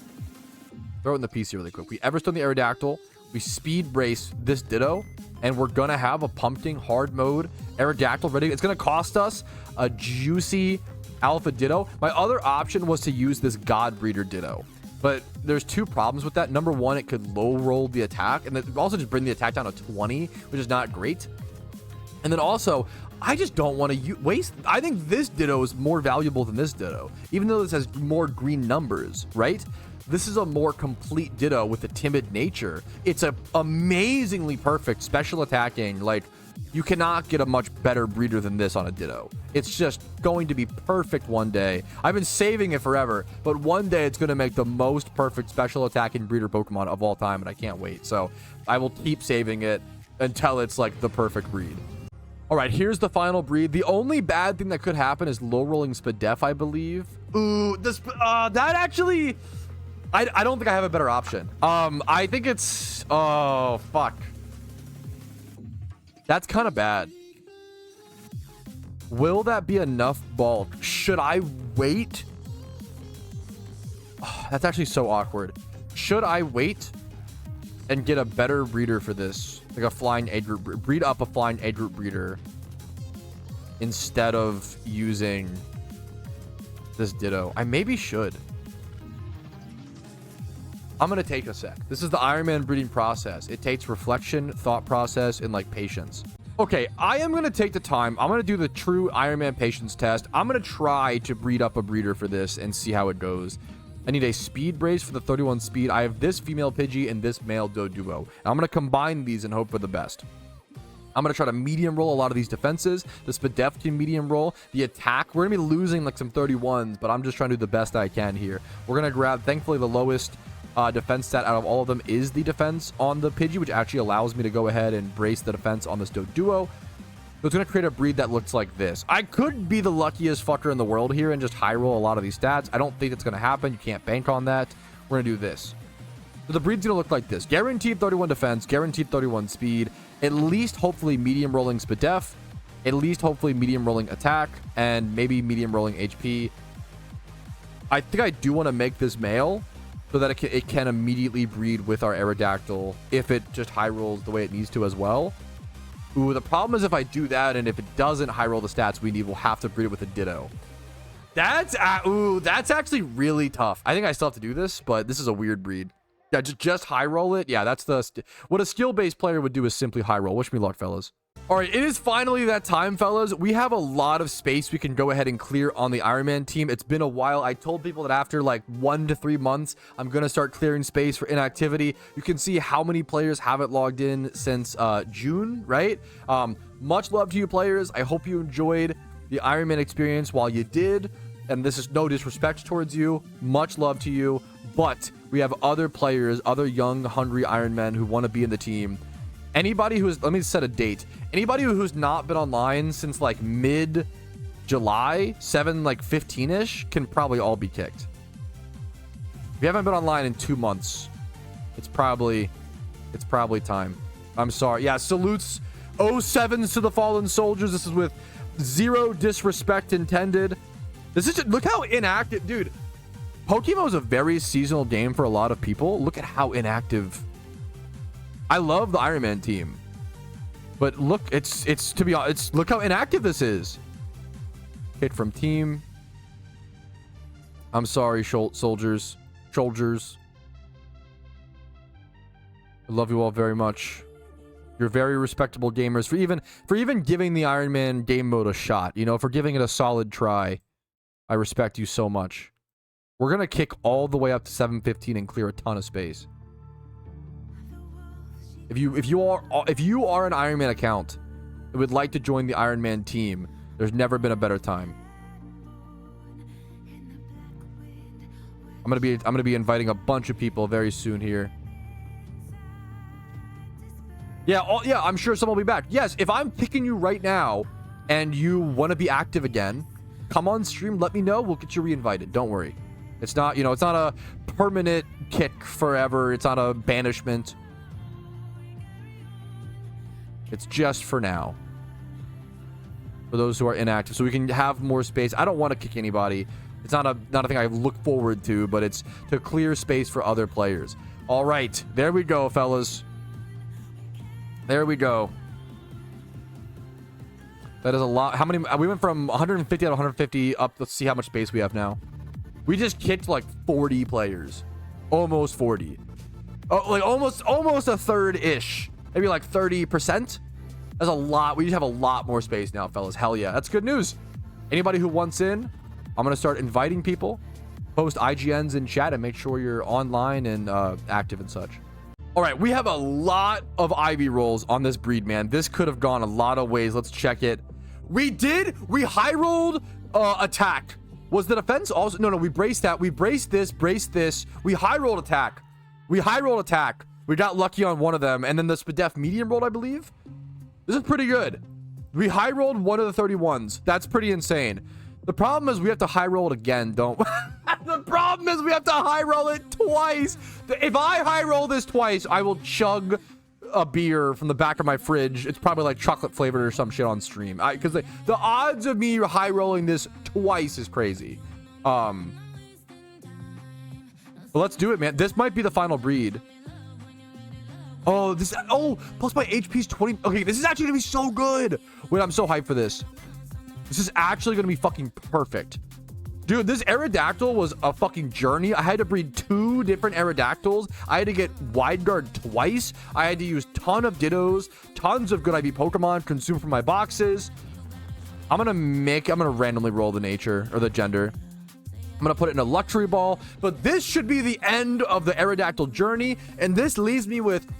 Throw it in the PC really quick. We Everstone the Aerodactyl. We speed brace this Ditto. And we're going to have a Pumpking hard mode Aerodactyl ready. It's going to cost us a juicy Alpha Ditto. My other option was to use this God Breeder Ditto. But there's two problems with that. Number one, it could low roll the attack. And then also just bring the attack down to 20, which is not great. And then also, I just don't want to waste... I think this Ditto is more valuable than this Ditto. Even though this has more green numbers, right? This is a more complete Ditto with a timid nature. It's a amazingly perfect special attacking. Like, you cannot get a much better breeder than this on a Ditto. It's just going to be perfect one day. I've been saving it forever, but one day it's going to make the most perfect special attacking breeder Pokemon of all time, and I can't wait. So I will keep saving it until it's like the perfect breed. All right, here's the final breed. The only bad thing that could happen is low rolling Spidef, I believe. Ooh, that actually... I don't think I have a better option. I think it's... Oh, fuck. That's kind of bad. Will that be enough bulk? Should I wait Oh, that's actually so awkward. Should I wait and get a better breeder for this? Like a flying egg root, breed up a flying egg root breeder instead of using this Ditto. I maybe should. I'm gonna take a sec. This is the Iron Man breeding process. It takes reflection, thought process, and like patience. Okay, I am gonna take the time. I'm gonna do the true Iron Man patience test. I'm gonna try to breed up a breeder for this and see how it goes. I need a speed brace for the 31 speed. I have this female Pidgey and this male Doduo. I'm gonna combine these and hope for the best. I'm going to try to medium roll a lot of these defenses. The Spidef can medium roll. The attack, we're going to be losing like some 31s, but I'm just trying to do the best I can here. We're going to grab, thankfully, the lowest defense stat out of all of them is the defense on the Pidgey, which actually allows me to go ahead and brace the defense on this Doduo. So it's going to create a breed that looks like this. I could be the luckiest fucker in the world here and just high roll a lot of these stats. I don't think it's going to happen. You can't bank on that. We're going to do this. So the breed's going to look like this. Guaranteed 31 defense, guaranteed 31 speed, at least hopefully medium rolling Spidef, at least hopefully medium rolling attack, and maybe medium rolling HP. I think I do want to make this male so that it can immediately breed with our Aerodactyl if it just high rolls the way it needs to as well. Ooh, the problem is if I do that and if it doesn't high roll the stats we need, we'll have to breed it with a Ditto. That's actually really tough. I think I still have to do this, but this is a weird breed. Yeah, just high roll it. Yeah, that's what a skill-based player would do is simply high roll. Wish me luck, fellas. All right, it is finally that time, fellas. We have a lot of space we can go ahead and clear on the Iron Man team. It's been a while. I told people that after like 1 to 3 months, I'm going to start clearing space for inactivity. You can see how many players haven't logged in since June, right? Much love to you players. I hope you enjoyed the Iron Man experience while you did. And this is no disrespect towards you. Much love to you. But we have other players, other young, hungry Iron Men who want to be in the team. Anybody who's, let me set a date. Anybody who's not been online since like mid-July, 15-ish, can probably all be kicked. If you haven't been online in 2 months, it's probably time. I'm sorry. Yeah, salutes 07s to the fallen soldiers. This is with zero disrespect intended. This is just, look how inactive, dude. PokeMMO is a very seasonal game for a lot of people. Look at how inactive. I love the Iron Man team, but look, it's to be honest, look how inactive this is. Hit from team. I'm sorry, soldiers. I love you all very much. You're very respectable gamers for even giving the Iron Man game mode a shot. You know, for giving it a solid try. I respect you so much. We're gonna kick all the way up to 715 and clear a ton of space. If you are an Iron Man account and would like to join the Iron Man team, there's never been a better time. I'm gonna be inviting a bunch of people very soon here. Yeah, I'm sure someone will be back. Yes, if I'm picking you right now and you want to be active again, come on stream, let me know. We'll get you reinvited. Don't worry. It's not, it's not a permanent kick forever. It's not a banishment. It's just for now. For those who are inactive, so we can have more space. I don't want to kick anybody. It's not a thing I look forward to, but it's to clear space for other players. All right, there we go, fellas. There we go. That is a lot. How many? We went from 150 out of 150 up. Let's see how much space we have now. We just kicked like 40 players. Almost 40. Oh, like almost a third-ish. Maybe like 30%. That's a lot. We just have a lot more space now, fellas. Hell yeah. That's good news. Anybody who wants in, I'm going to start inviting people. Post IGNs in chat and make sure you're online and active and such. All right, we have a lot of Ivy rolls on this breed, man. This could have gone a lot of ways. Let's check it. We high rolled attack. Was the defense also? No, we braced that. We braced this, We high rolled attack. We got lucky on one of them. And then the Spidef medium rolled, I believe. This is pretty good. We high rolled one of the 31s. That's pretty insane. The problem is we have to high roll it again, don't we? The problem is we have to high roll it twice. If I high roll this twice, I will chug a beer from the back of my fridge. It's probably like chocolate flavored or some shit on stream. Because the odds of me high rolling this twice is crazy. Well, let's do it, man. This might be the final breed. Oh, this... Oh, plus my HP's 20... Okay, this is actually going to be so good. Wait, I'm so hyped for this. This is actually going to be fucking perfect. Dude, this Aerodactyl was a fucking journey. I had to breed 2 different Aerodactyls. I had to get Wide Guard twice. I had to use ton of Dittos, tons of good IV Pokemon consumed from my boxes. I'm going to randomly roll the nature or the gender. I'm going to put it in a luxury ball, but this should be the end of the Aerodactyl journey. And this leaves me with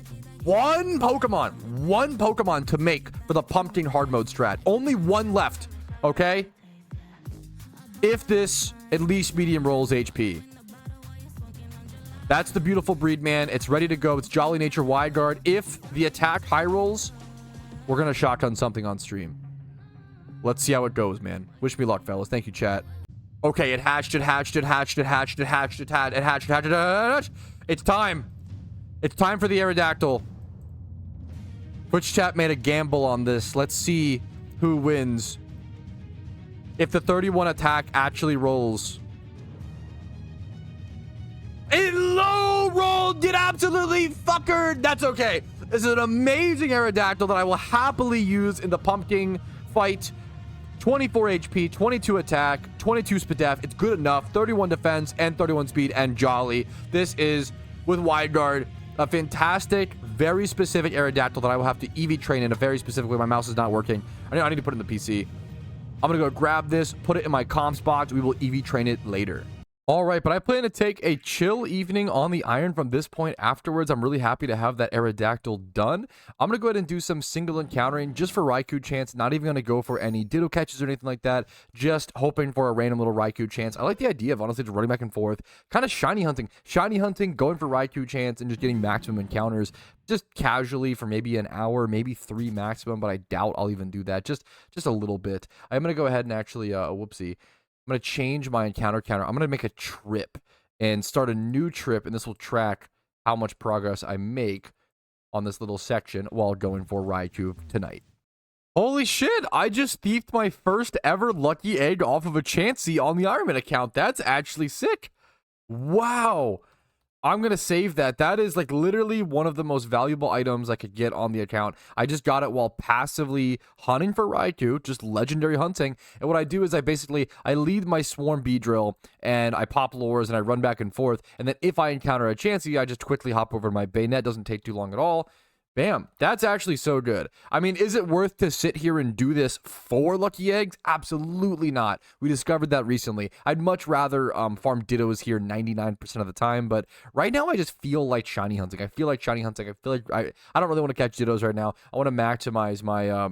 one Pokemon to make for the Pumpkin hard mode strat. Only one left. Okay. If this at least medium rolls HP. That's the beautiful breed, man. It's ready to go. It's Jolly Nature Wide Guard. If the attack high rolls, we're going to shotgun something on stream. Let's see how it goes, man. Wish me luck, fellas. Thank you, chat. Okay, it hatched. It's time. It's time for the Aerodactyl. Twitch chat made a gamble on this. Let's see who wins. If the 31 attack actually rolls. It low rolled. Get absolutely fuckered. That's okay. This is an amazing Aerodactyl that I will happily use in the Pumpkin fight. 24 HP, 22 attack, 22 Spidef. It's good enough. 31 defense and 31 speed and Jolly. This is, with Wide Guard, a fantastic, very specific Aerodactyl that I will have to EV train in a very specific way. My mouse is not working. I need to put it in the PC. I'm going to go grab this, put it in my comms box. We will EV train it later. All right, but I plan to take a chill evening on the iron from this point afterwards. I'm really happy to have that Aerodactyl done. I'm going to go ahead and do some single encountering just for Raikou chance. Not even going to go for any Ditto catches or anything like that. Just hoping for a random little Raikou chance. I like the idea of honestly just running back and forth. Kind of shiny hunting. Shiny hunting, going for Raikou chance, and just getting maximum encounters. Just casually for maybe an hour, maybe 3 maximum, but I doubt I'll even do that. Just a little bit. I'm going to go ahead and actually, whoopsie. I'm going to change my encounter counter. I'm going to make a trip and start a new trip, and this will track how much progress I make on this little section while going for Raikou tonight. Holy shit, I just thieved my first ever lucky egg off of a Chansey on the Ironman account. That's actually sick. Wow. I'm going to save that. That is like literally one of the most valuable items I could get on the account. I just got it while passively hunting for Raikou, just legendary hunting. And what I do is I lead my Swarm Beedrill and I pop lures and I run back and forth. And then if I encounter a Chansey, I just quickly hop over to my Bayonet. Doesn't take too long at all. Bam. That's actually so good. I mean, is it worth to sit here and do this for lucky eggs? Absolutely not. We discovered that recently. I'd much rather farm Dittos here 99% of the time, but right now I just feel like shiny hunting. I feel like I don't really want to catch Dittos right now. I want to maximize my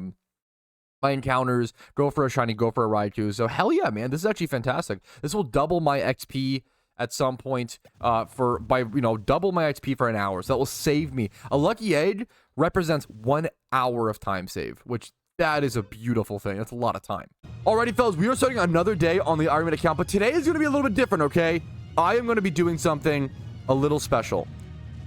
my encounters, go for a shiny, go for a Raikou. So hell yeah, man. This is actually fantastic. This will double my XP at some point double my XP for an hour. So that will save me. A lucky egg represents 1 hour of time save, which that is a beautiful thing. That's a lot of time. Alrighty, fellas, we are starting another day on the Ironman account, but today is going to be a little bit different, okay? I am going to be doing something a little special.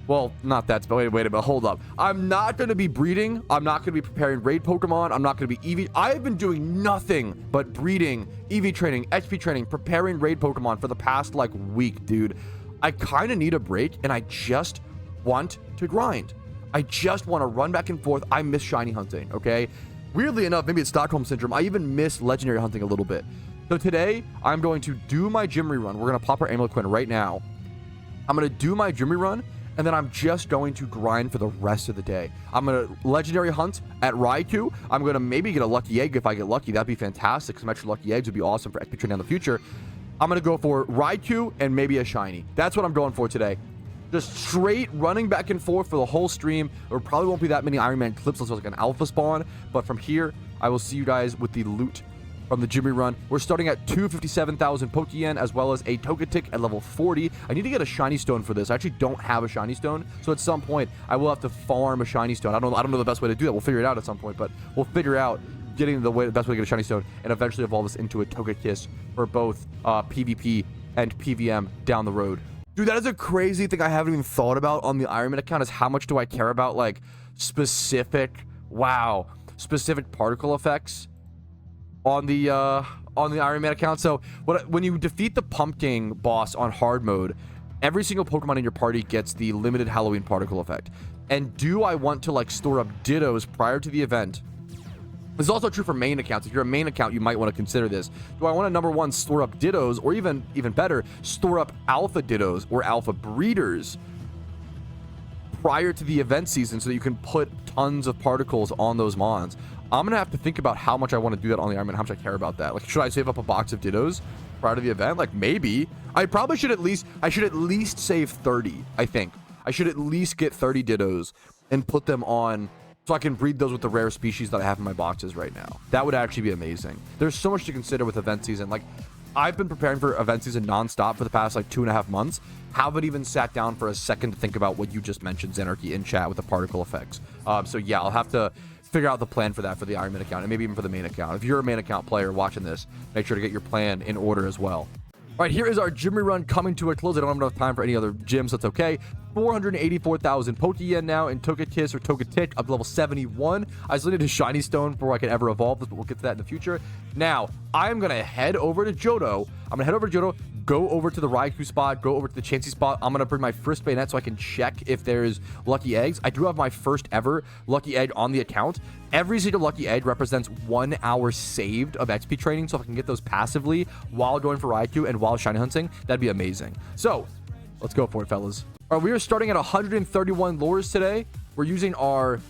Well, not that, but wait a minute, hold up. I'm not going to be breeding. I'm not going to be preparing raid Pokemon. I'm not going to be EV. I have been doing nothing but breeding, EV training, XP training, preparing raid Pokemon for the past, like, week, dude. I kind of need a break, and I just want to grind. I just want to run back and forth. I miss shiny hunting, okay? Weirdly enough, maybe it's Stockholm Syndrome. I even miss legendary hunting a little bit. So today, I'm going to do my gym rerun. We're going to pop our Amulet Coin right now. I'm going to do my gym rerun. And then I'm just going to grind for the rest of the day. I'm going to legendary hunt at Raikou. I'm going to maybe get a lucky egg if I get lucky. That'd be fantastic. Some extra lucky eggs would be awesome for XP training in the future. I'm going to go for Raikou and maybe a shiny. That's what I'm going for today. Just straight running back and forth for the whole stream. There probably won't be that many Iron Man clips unless it's like an alpha spawn. But from here, I will see you guys with the loot from the Jimmy run. We're starting at 257,000 Pokeyen as well as a Togetic at level 40. I need to get a shiny stone for this. I actually don't have a shiny stone, so at some point I will have to farm a shiny stone. I don't know the best way to do that. We'll figure it out at some point, but we'll figure out getting the best way to get a shiny stone and eventually evolve this into a Togekiss for both PvP and PVM down the road. Dude, that is a crazy thing I haven't even thought about on the Ironman account is how much do I care about like specific particle effects on the Iron Man account. So when you defeat the Pumpking boss on hard mode, every single Pokemon in your party gets the limited Halloween particle effect. And do I want to like store up Dittos prior to the event? This is also true for main accounts. If you're a main account, you might want to consider this. Do I want to, number one, store up Dittos, or even better, store up Alpha Dittos or Alpha Breeders prior to the event season so that you can put tons of particles on those mons? I'm going to have to think about how much I want to do that on the Iron Man, how much I care about that. Like, should I save up a box of Dittos prior to the event? Like, maybe. I probably should at least save 30, I think. I should at least get 30 Dittos and put them on so I can breed those with the rare species that I have in my boxes right now. That would actually be amazing. There's so much to consider with event season. Like, I've been preparing for event season nonstop for the past like 2.5 months. Haven't even sat down for a second to think about what you just mentioned, Xanarchy, in chat with the particle effects. So yeah, I'll have to figure out the plan for that for the Iron Man account and maybe even for the main account. If you're a main account player watching this, make sure to get your plan in order as well. All right, here is our gym rerun coming to a close. I don't have enough time for any other gyms, so that's okay. 484,000 Pokeyen now in Togekiss or Togetic up to level 71. I still need a Shiny Stone before I can ever evolve this, but we'll get to that in the future. Now, I'm going to head over to Jodo. Go over to the Raikou spot, go over to the Chansey spot. I'm going to bring my first Bayonet so I can check if there's lucky eggs. I do have my first ever lucky egg on the account. Every single lucky egg represents 1 hour saved of XP training, so if I can get those passively while going for Raikou and while shiny hunting, that'd be amazing. So, let's go for it, fellas. All right, we are starting at 131 lures today. We're using our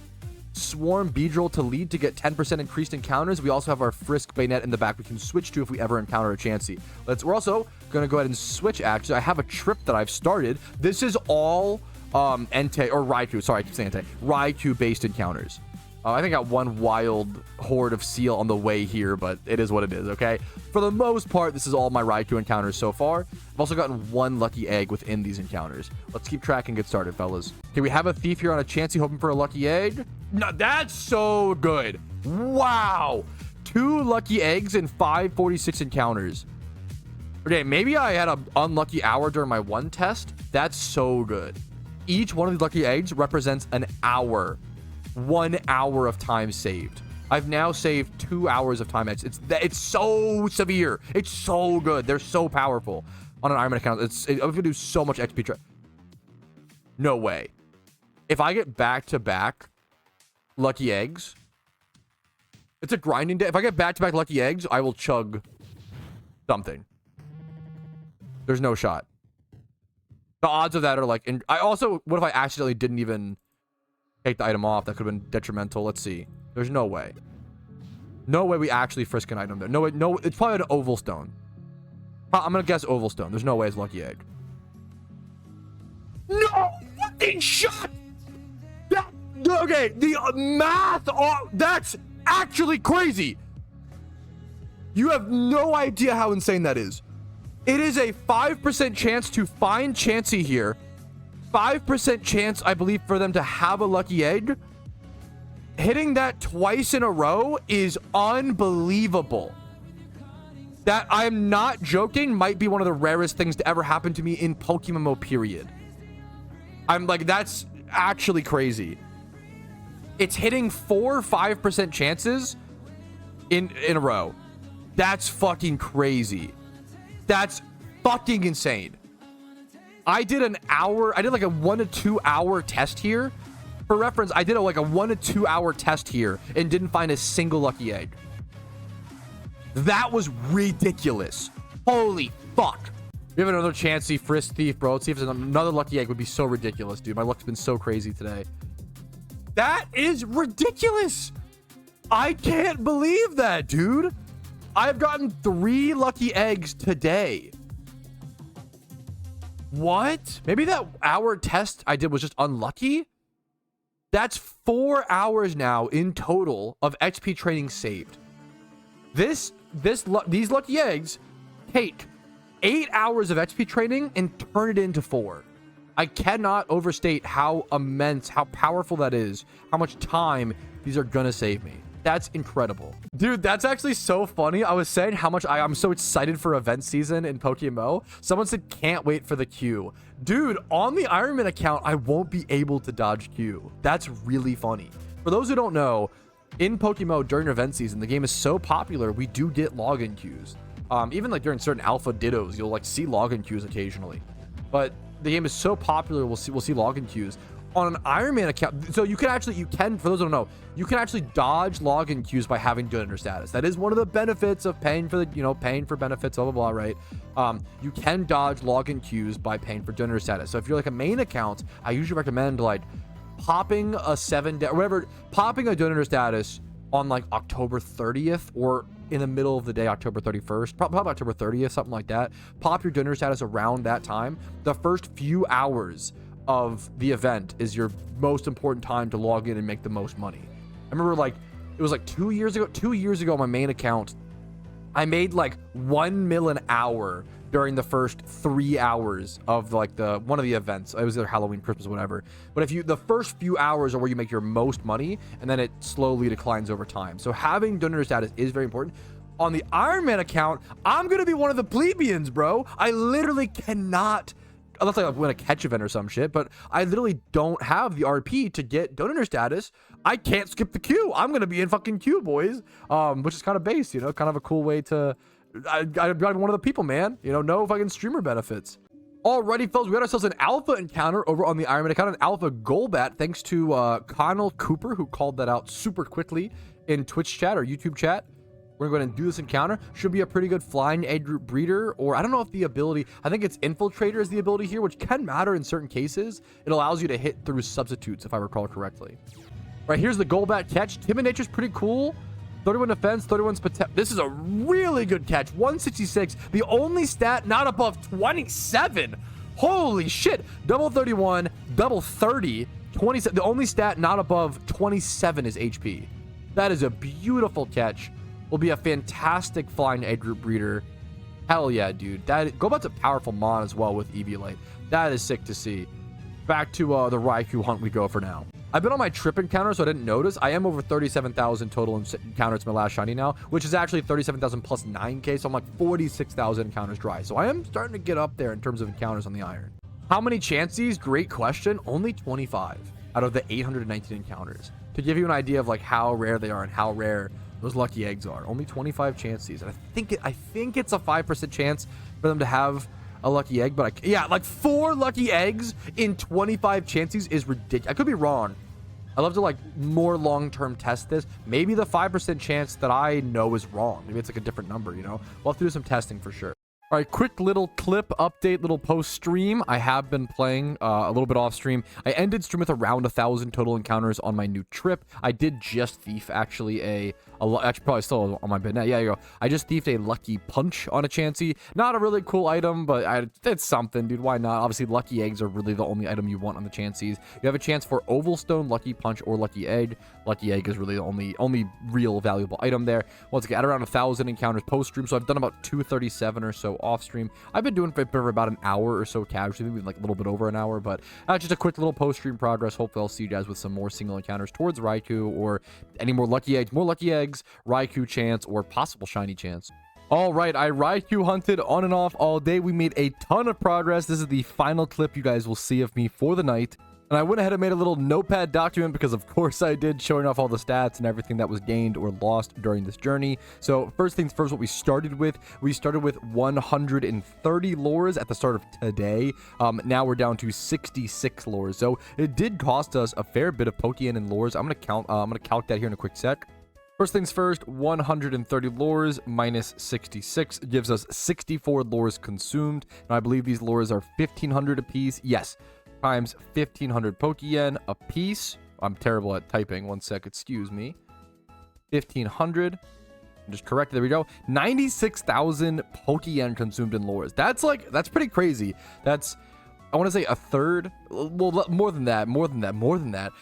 Swarm Beedrill to lead to get 10% increased encounters. We also have our Frisk Bayonet in the back we can switch to if we ever encounter a Chansey. We're also going to go ahead and switch, actually. I have a trip that I've started. This is all Entei, or Raikou, sorry, I keep saying Entei. Raikou-based encounters. I think I got one wild horde of Seal on the way here, but it is what it is, okay? For the most part, this is all my Raikou encounters so far. I've also gotten one lucky egg within these encounters. Let's keep track and get started, fellas. Okay, we have a Thief here on a Chansey hoping for a lucky egg. No, that's so good. Wow. 2 lucky eggs and 546 encounters. Okay, maybe I had an unlucky hour during my one test. That's so good. Each one of these lucky eggs represents an hour. 1 hour of time saved. I've now saved 2 hours of time. It's so severe. It's so good. They're so powerful on an Iron Man account. I'm gonna do so much XP. No way. If I get back-to-back lucky eggs, it's a grinding day. If I get back-to-back lucky eggs, I will chug something. There's no shot. The odds of that are like. What if I accidentally didn't even take the item off? That could have been detrimental. Let's see. There's no way. No way we actually frisk an item there. No way. No, it's probably an oval stone. I'm gonna guess oval stone. There's no way it's lucky egg. No fucking shot. Okay, the math. That's actually crazy. You have no idea how insane that is. It is a 5% chance to find Chansey here. 5% chance, I believe, for them to have a lucky egg. Hitting that twice in a row is unbelievable. That, I'm not joking, might be one of the rarest things to ever happen to me in PokeMMO, period. I'm like, that's actually crazy. It's hitting 4 5% chances in a row. That's fucking crazy. That's fucking insane. I did like a 1 to 2 hour test here. For reference, I did like a 1 to 2 hour test here and didn't find a single lucky egg. That was ridiculous. Holy fuck. We have another Chansey Frisk Thief, bro. Let's see if there's another lucky egg. Would be so ridiculous, dude. My luck's been so crazy today. That is ridiculous. I can't believe that, dude. I've gotten 3 lucky eggs today. What? Maybe that hour test I did was just unlucky? That's 4 hours now in total of XP training saved. These lucky eggs take 8 hours of XP training and turn it into 4. I cannot overstate how immense, how powerful that is, how much time these are gonna save me. That's incredible. Dude, that's actually so funny. I was saying how much I'm so excited for event season in PokeMMO. Someone said, can't wait for the queue. Dude, on the Iron Man account, I won't be able to dodge queue. That's really funny. For those who don't know, in PokeMMO during event season, the game is so popular, we do get login queues. Even like during certain alpha dittos, you'll like see login queues occasionally. But the game is so popular, we'll see login queues. On an Iron Man account, so you can, for those who don't know, you can actually dodge login queues by having donor status. That is one of the benefits of paying for paying for benefits, blah, blah, blah, right? You can dodge login queues by paying for donor status. So if you're like a main account, I usually recommend like popping a 7-day or whatever, popping a donor status on like October 30th or in the middle of the day, October 31st, probably October 30th, something like that. Pop your donor status around that time. The first few hours of the event is your most important time to log in and make the most money. I remember like it was like 2 years ago on my main account, I made like 1 mil an hour during the first 3 hours of like one of the events. It was either Halloween, Christmas, whatever. But the first few hours are where you make your most money, and then it slowly declines over time. So having donor status is very important. On the Iron Man account, I'm gonna be one of the plebeians, bro. I literally cannot, unless I win a catch event or some shit, but I literally don't have the RP to get donor status. I can't skip the queue. I'm gonna be in fucking queue, boys. Which is kind of base, kind of a cool way to. I'm one of the people, man. No fucking streamer benefits. Alrighty, fellas, we got ourselves an alpha encounter over on the Iron Man account, an alpha Golbat, thanks to Connell Cooper, who called that out super quickly in Twitch chat or YouTube chat. We're gonna go ahead and do this encounter. Should be a pretty good flying egg group breeder, or I don't know if the ability, I think it's infiltrator is the ability here, which can matter in certain cases. It allows you to hit through substitutes, if I recall correctly. Right, here's the Golbat catch. Timid Nature's pretty cool. 31 defense, 31 spot. This is a really good catch. 166. The only stat not above 27. Holy shit. Double 31, double 30, 27. The only stat not above 27 is HP. That is a beautiful catch. Will be a fantastic flying egg group breeder. Hell yeah, dude. Golbat's a powerful mon as well with Eviolite. That is sick to see. Back to the Raikou hunt we go for now. I've been on my trip encounter, so I didn't notice. I am over 37,000 total encounters to my last shiny now, which is actually 37,000 plus 9k, so I'm like 46,000 encounters dry. So I am starting to get up there in terms of encounters on the Iron. How many chances? Great question. Only 25 out of the 819 encounters. To give you an idea of like how rare they are and how rare those lucky eggs are. Only 25 chances. And I think it's a 5% chance for them to have a lucky egg, but yeah, like 4 lucky eggs in 25 chances is ridiculous. I could be wrong. I'd love to like more long-term test this. Maybe the 5% chance that I know is wrong. Maybe it's like a different number, We'll have to do some testing for sure. All right, quick little clip update, little post stream. I have been playing a little bit off stream. I ended stream with around 1,000 total encounters on my new trip. I did just thief actually actually probably still on my bed now. Yeah, you go. I just thiefed a Lucky Punch on a Chansey. Not a really cool item, but it's something, dude. Why not? Obviously, Lucky Eggs are really the only item you want on the Chanseys. You have a chance for Ovalstone, Lucky Punch, or Lucky Egg. Lucky Egg is really the only real valuable item there. Once again, at around 1,000 encounters post stream, so I've done about 237 or so off stream. I've been doing it for about an hour or so casually, maybe like a little bit over an hour, but just a quick little post stream progress. Hopefully I'll see you guys with some more single encounters towards Raikou or any more Lucky Eggs, Raikou chance, or possible shiny chance. All right, I Raikou hunted on and off all day. We made a ton of progress. This is the final clip you guys will see of me for the night. And I went ahead and made a little notepad document because of course I did, showing off all the stats and everything that was gained or lost during this journey. So first things first, what we started with 130 lures at the start of today. Now we're down to 66 lures. So it did cost us a fair bit of Pokeyen and lures. I'm gonna calc that here in a quick sec. First things first, 130 lures minus 66 gives us 64 lures consumed. And I believe these lures are 1,500 apiece. Yes. Times 1,500 Pokeyen a piece. I'm terrible at typing. 1 sec, excuse me. 1,500. Just correct. There we go. 96,000 Pokeyen consumed in lures. That's pretty crazy. That's, I want to say a third. Well, more than that.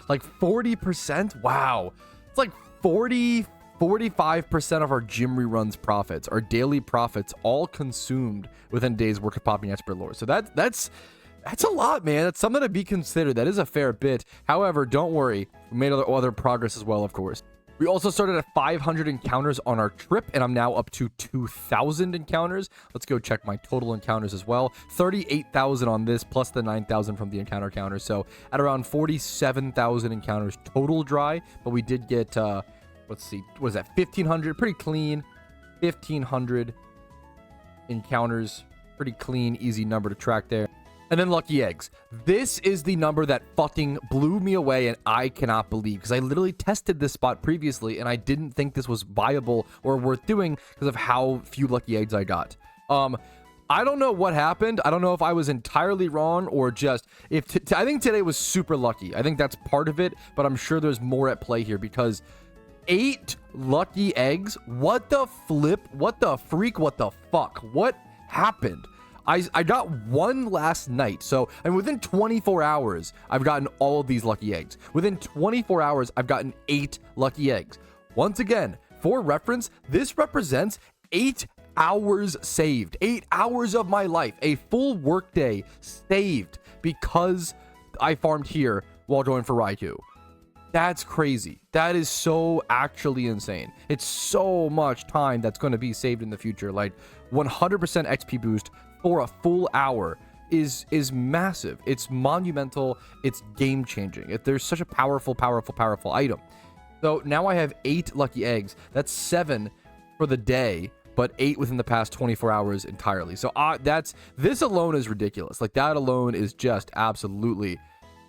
Like 40%. Wow. It's like 45% of our gym reruns profits, our daily profits, all consumed within a day's work of popping expert lore. So that's a lot, man. That's something to be considered. That is a fair bit. However, don't worry. We made other progress as well, of course. We also started at 500 encounters on our trip, and I'm now up to 2,000 encounters. Let's go check my total encounters as well. 38,000 on this, plus the 9,000 from the encounter counter. So at around 47,000 encounters total dry. But we did get, let's see, what is that? 1,500, pretty clean. 1,500 encounters, pretty clean, easy number to track there. And then lucky eggs. This is the number that fucking blew me away, and I cannot believe, because I literally tested this spot previously and I didn't think this was viable or worth doing because of how few lucky eggs I got. I don't know what happened. I don't know if I was entirely wrong or just if I think today was super lucky. I think that's part of it, but I'm sure there's more at play here because 8 lucky eggs. What the flip? What the freak? What the fuck? What happened? I got one last night. So, and within 24 hours, I've gotten all of these lucky eggs. Within 24 hours, I've gotten 8 lucky eggs. Once again, for reference, this represents 8 hours saved. 8 hours of my life. A full workday saved because I farmed here while going for Raikou. That's crazy. That is so actually insane. It's so much time that's going to be saved in the future. Like 100% XP boost for a full hour is massive. It's monumental. It's game changing. There's such a powerful item. So now I have 8 lucky eggs. That's 7 for the day, but 8 within the past 24 hours entirely. So this alone is ridiculous. Like that alone is just absolutely,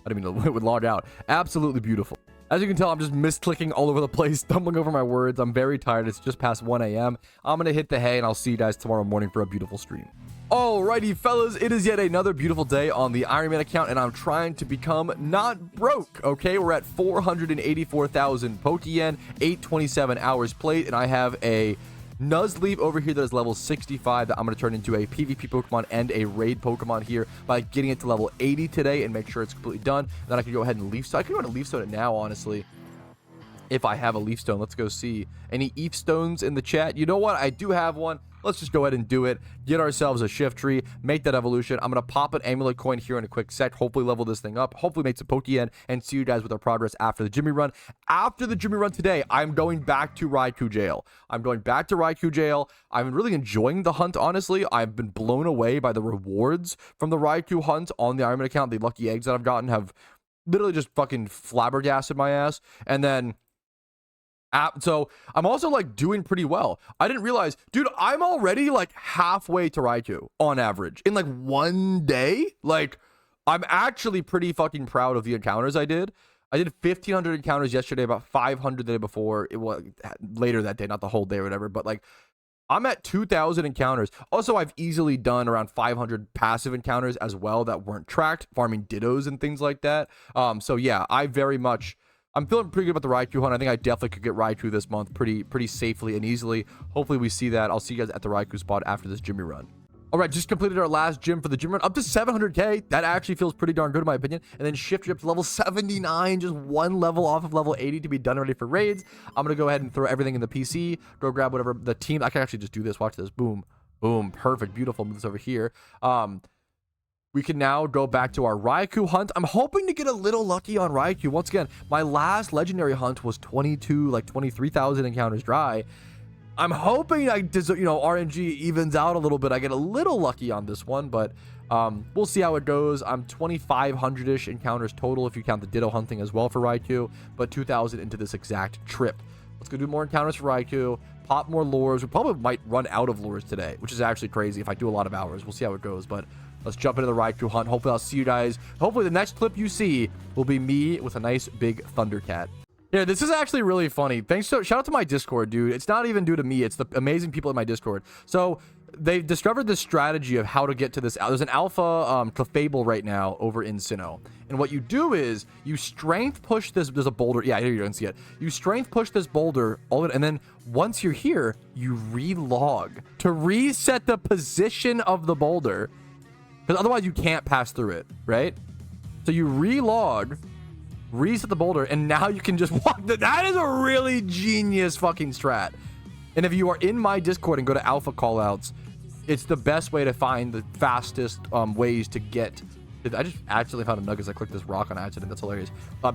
I didn't mean to would log out. Absolutely beautiful. As you can tell, I'm just misclicking all over the place, stumbling over my words. I'm very tired. It's just past 1 a.m. I'm going to hit the hay, and I'll see you guys tomorrow morning for a beautiful stream. Alrighty, fellas, it is yet another beautiful day on the Iron Man account, and I'm trying to become not broke, okay? We're at 484,000 Pokeyen, 827 hours played, and I have a Nuzleaf over here that is level 65 that I'm going to turn into a PvP Pokemon and a raid Pokemon here by getting it to level 80 today and make sure it's completely done. Then I can go ahead and Leaf Stone. I can go ahead and Leaf Stone it now, honestly, if I have a Leaf Stone. Let's go see. Any ETH Stones in the chat? You know what? I do have one. Let's just go ahead and do it. Get ourselves a Shift Tree. Make that evolution. I'm going to pop an Amulet coin here in a quick sec. Hopefully level this thing up. Hopefully make some Pokeyen and see you guys with our progress after the Jimmy run. After the Jimmy run today, I'm going back to Raikou Jail. I'm going back to Raikou Jail. I'm really enjoying the hunt, honestly. I've been blown away by the rewards from the Raikou hunt on the Iron Man account. The lucky eggs that I've gotten have literally just fucking flabbergasted my ass. And then so I'm also like doing pretty well. I didn't realize, dude, I'm already like halfway to Raikou on average in like one day. Like I'm actually pretty fucking proud of the encounters I did. I did 1,500 encounters yesterday, about 500 the day before. It was later that day, not the whole day or whatever, but like I'm at 2,000 encounters. Also, I've easily done around 500 passive encounters as well that weren't tracked, farming Dittos and things like that. So yeah, I'm feeling pretty good about the Raikou hunt. I think I definitely could get Raikou this month pretty safely and easily. Hopefully we see that. I'll see you guys at the Raikou spot after this Jimmy run. All right, just completed our last gym for the gym run. Up to 700k. That actually feels pretty darn good in my opinion. And then shift up to level 79. Just one level off of level 80 to be done ready for raids. I'm going to go ahead and throw everything in the PC. Go grab whatever the team. I can actually just do this. Watch this. Boom. Boom. Perfect. Beautiful. Move this over here. We can now go back to our Raikou hunt. I'm hoping to get a little lucky on Raikou. Once again, my last legendary hunt was 23,000 encounters dry. I'm hoping RNG evens out a little bit. I get a little lucky on this one, but we'll see how it goes. I'm 2,500-ish encounters total if you count the Ditto hunting as well for Raikou, but 2,000 into this exact trip. Let's go do more encounters for Raikou, pop more lures. We probably might run out of lures today, which is actually crazy if I do a lot of hours. We'll see how it goes, but let's jump into the Raikou hunt. Hopefully I'll see you guys. Hopefully the next clip you see will be me with a nice big Thundercat. Yeah, this is actually really funny. Shout out to my Discord, dude. It's not even due to me. It's the amazing people in my Discord. So they discovered this strategy of how to get to this. There's an alpha Clefable right now over in Sinnoh. And what you do is you strength push this. There's a boulder. Yeah, here you can see it. You strength push this boulder, and then once you're here, you relog to reset the position of the boulder. Because otherwise you can't pass through it, right? So you relog, reset the boulder, and now you can just walk. That is a really genius fucking strat. And if you are in my Discord and go to alpha callouts, it's the best way to find the fastest ways to get. I just actually found a nugget as I clicked this rock on accident. That's hilarious.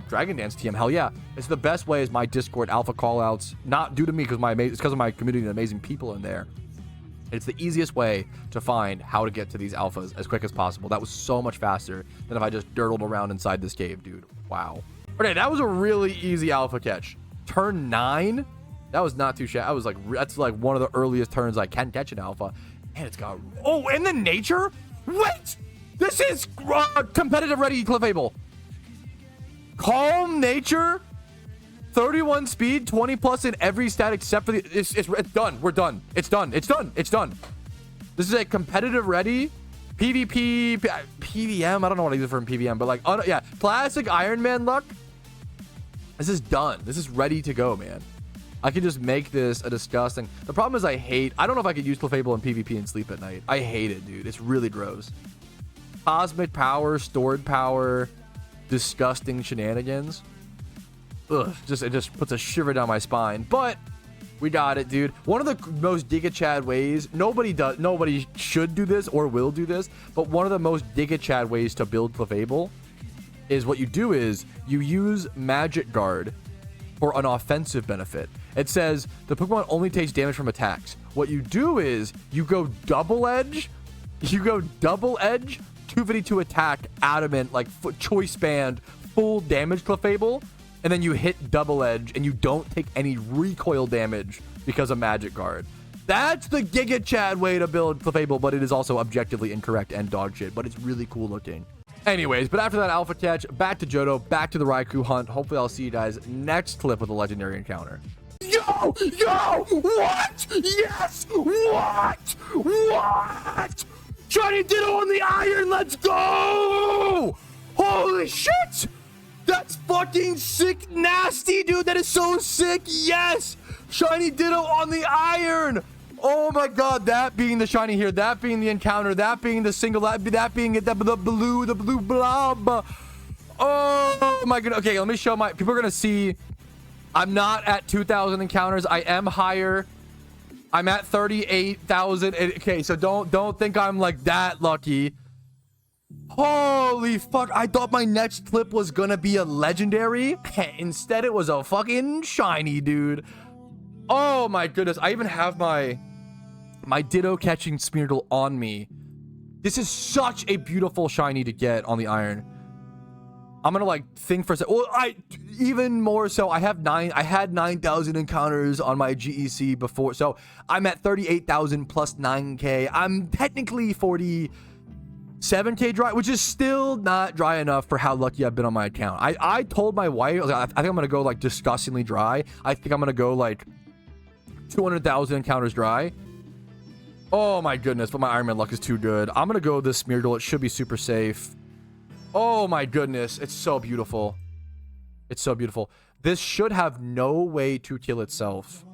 Dragon Dance TM, hell yeah. It's the best way is my Discord alpha callouts. Not due to me, because it's because of my community and amazing people in there. It's the easiest way to find how to get to these alphas as quick as possible. That was so much faster than if I just dirtled around inside this cave, dude. Wow. Okay, that was a really easy alpha catch. Turn 9? That was not too shabby. I was like, that's like one of the earliest turns I can catch an alpha. And it's got, oh, and the nature? Wait! This is competitive ready Clefable. Calm nature, 31 speed, 20 plus in every stat except for the. It's done. We're done. It's done. It's done. It's done. This is a competitive ready PvP PVM. I don't know what I use for in PVM, but like, yeah, classic Iron Man luck. This is done. This is ready to go, man. I can just make this a disgusting. The problem is I don't know if I could use Clefable in PvP and sleep at night. I hate it, dude. It's really gross. Cosmic power, stored power, disgusting shenanigans. Ugh, it just puts a shiver down my spine. But we got it, dude. One of the most Giga Chad ways, nobody should do this or will do this, but one of the most Giga Chad ways to build Clefable is what you do is you use Magic Guard for an offensive benefit. It says the Pokemon only takes damage from attacks. What you do is you go double edge, 252 attack, adamant, like choice band, full damage Clefable, and then you hit double edge and you don't take any recoil damage because of Magic Guard. That's the Giga Chad way to build Clefable, but it is also objectively incorrect and dog shit, but it's really cool looking. Anyways, but after that alpha catch, back to Johto, back to the Raikou hunt. Hopefully I'll see you guys next clip with a legendary encounter. Yo, what? Yes, what? Shiny Ditto on the iron, let's go! Holy shit! That's fucking sick nasty, dude. That is so sick. Yes! Shiny Ditto on the iron! Oh my god, that being the shiny here, that being the encounter, that being the single, that being the blue blob. Oh my god. Okay, let me show my, people are gonna see I'm not at 2,000 encounters. I am higher. I'm at 38,000. Okay, so don't think I'm like that lucky. Holy fuck, I thought my next clip was gonna be a legendary. Instead, it was a fucking shiny, dude. Oh my goodness, I even have my Ditto catching Smeargle on me. This is such a beautiful shiny to get on the iron. I'm gonna like think for a second. Well, even more so, I had 9,000 encounters on my GEC before, so I'm at 38,000 plus 9k. I'm technically 47k dry, which is still not dry enough for how lucky I've been on my account. I told my wife, I think I'm gonna go like disgustingly dry. I think I'm gonna go like 200,000 encounters dry. Oh my goodness, but my Iron Man luck is too good. I'm gonna go this Smeargle. It should be super safe. Oh my goodness, it's so beautiful. It's so beautiful. This should have no way to kill itself.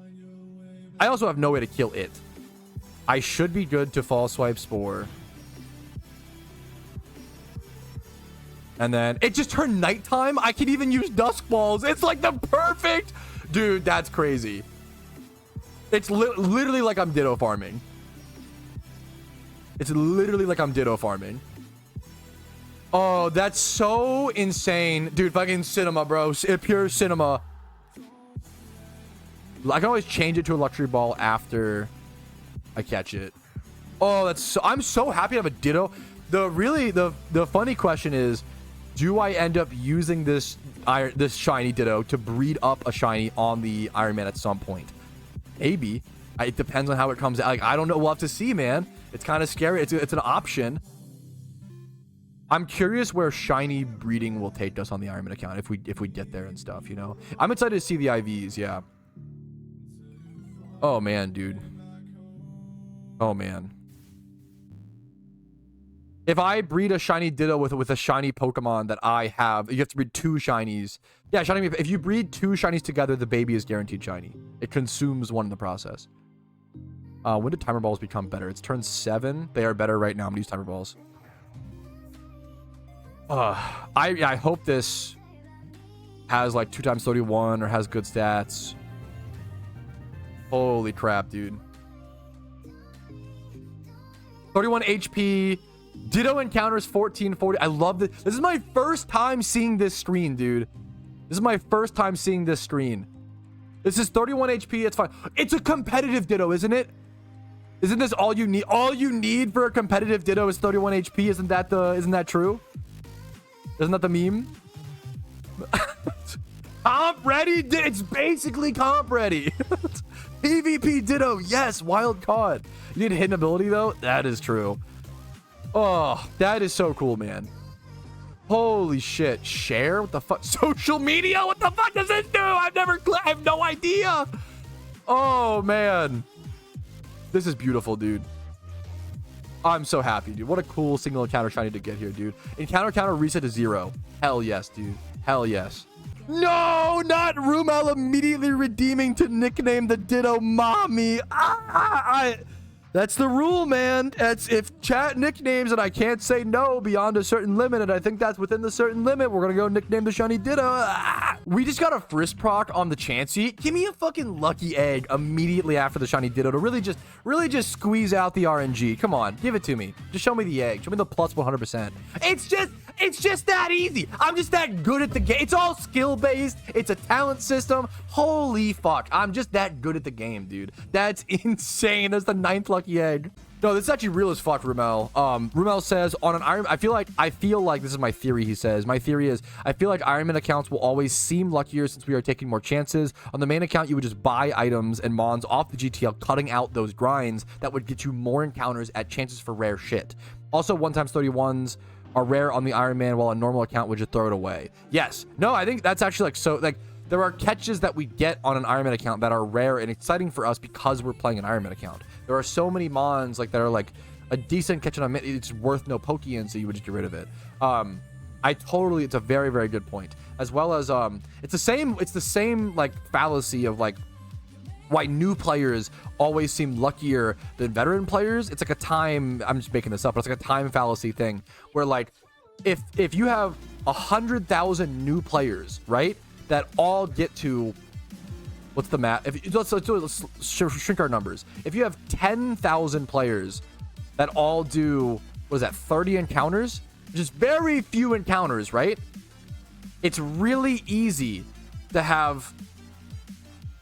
I also have no way to kill it. I should be good to Fall Swipe Spore. And then it just turned nighttime. I can even use Dusk Balls. It's like the perfect... Dude, that's crazy. It's literally like I'm Ditto farming. It's literally like I'm Ditto farming. Oh, that's so insane. Dude, fucking cinema, bro. Pure cinema. I can always change it to a luxury ball after I catch it. Oh, that's so... I'm so happy to have a Ditto. The funny question is, do I end up using this shiny Ditto to breed up a shiny on the Iron Man at some point? Maybe. It depends on how it comes out. Like, I don't know. We'll have to see, man. It's kind of scary. It's an option. I'm curious where shiny breeding will take us on the Iron Man account if we get there and stuff, you know? I'm excited to see the IVs, yeah. Oh, man, dude. Oh, man. If I breed a shiny Ditto with a shiny Pokemon that I have, you have to breed 2 shinies. Yeah, shiny. If you breed 2 shinies together, the baby is guaranteed shiny. It consumes 1 in the process. When did Timer Balls become better? It's turn 7. They are better right now. I'm gonna use Timer Balls. I hope this has like 2 times 31 or has good stats. Holy crap, dude. 31 HP. Ditto encounters 1440. I love this. This is my first time seeing this screen, dude. This is my first time seeing this screen. This is 31 HP. It's fine. It's a competitive Ditto, isn't it? Isn't this all you need? All you need for a competitive Ditto is 31 HP. Isn't that true? Isn't that the meme? Comp ready? It's basically comp ready. PvP Ditto. Yes, wild card. You need hidden ability though? That is true. Oh, that is so cool, man. Holy shit. Share? What the fuck? Social media? What the fuck does this do? I have no idea. Oh, man. This is beautiful, dude. I'm so happy, dude. What a cool single encounter shiny to get here, dude. Encounter counter reset to 0. Hell yes, dude. Hell yes. No, not Rumel immediately redeeming to nickname the Ditto Mommy. That's the rule, man. That's if chat nicknames and I can't say no beyond a certain limit, and I think that's within the certain limit, we're gonna go nickname the shiny Ditto. We just got a frisk proc on the Chansey. Give me a fucking lucky egg immediately after the shiny Ditto to really just squeeze out the RNG. Come on, give it to me. Just show me the egg. Show me the plus 100%. It's just that easy. I'm just that good at the game. It's all skill-based. It's a talent system. Holy fuck. I'm just that good at the game, dude. That's insane. That's the 9th lucky egg. No, this is actually real as fuck, Rumel. Rumel says, on an Iron... I feel like this is my theory, he says. My theory is, I feel like Ironman accounts will always seem luckier since we are taking more chances. On the main account, you would just buy items and mons off the GTL, cutting out those grinds that would get you more encounters at chances for rare shit. Also, 1x31s are rare on the Iron Man, while a normal account would just throw it away. Yes. No, I think that's actually there are catches that we get on an Iron Man account that are rare and exciting for us because we're playing an Iron Man account. There are so many mons that are like a decent catch on a it's worth no poke in, so you would just get rid of it. It's a very, very good point. As well as it's the same like fallacy of like why new players always seem luckier than veteran players. It's like a time, I'm just making this up, but it's like a time fallacy thing where like if you have 100,000 new players, right, that all get to, what's the math? Let's shrink our numbers. If you have 10,000 players that all do, what is that, 30 encounters? Just very few encounters, right? It's really easy to have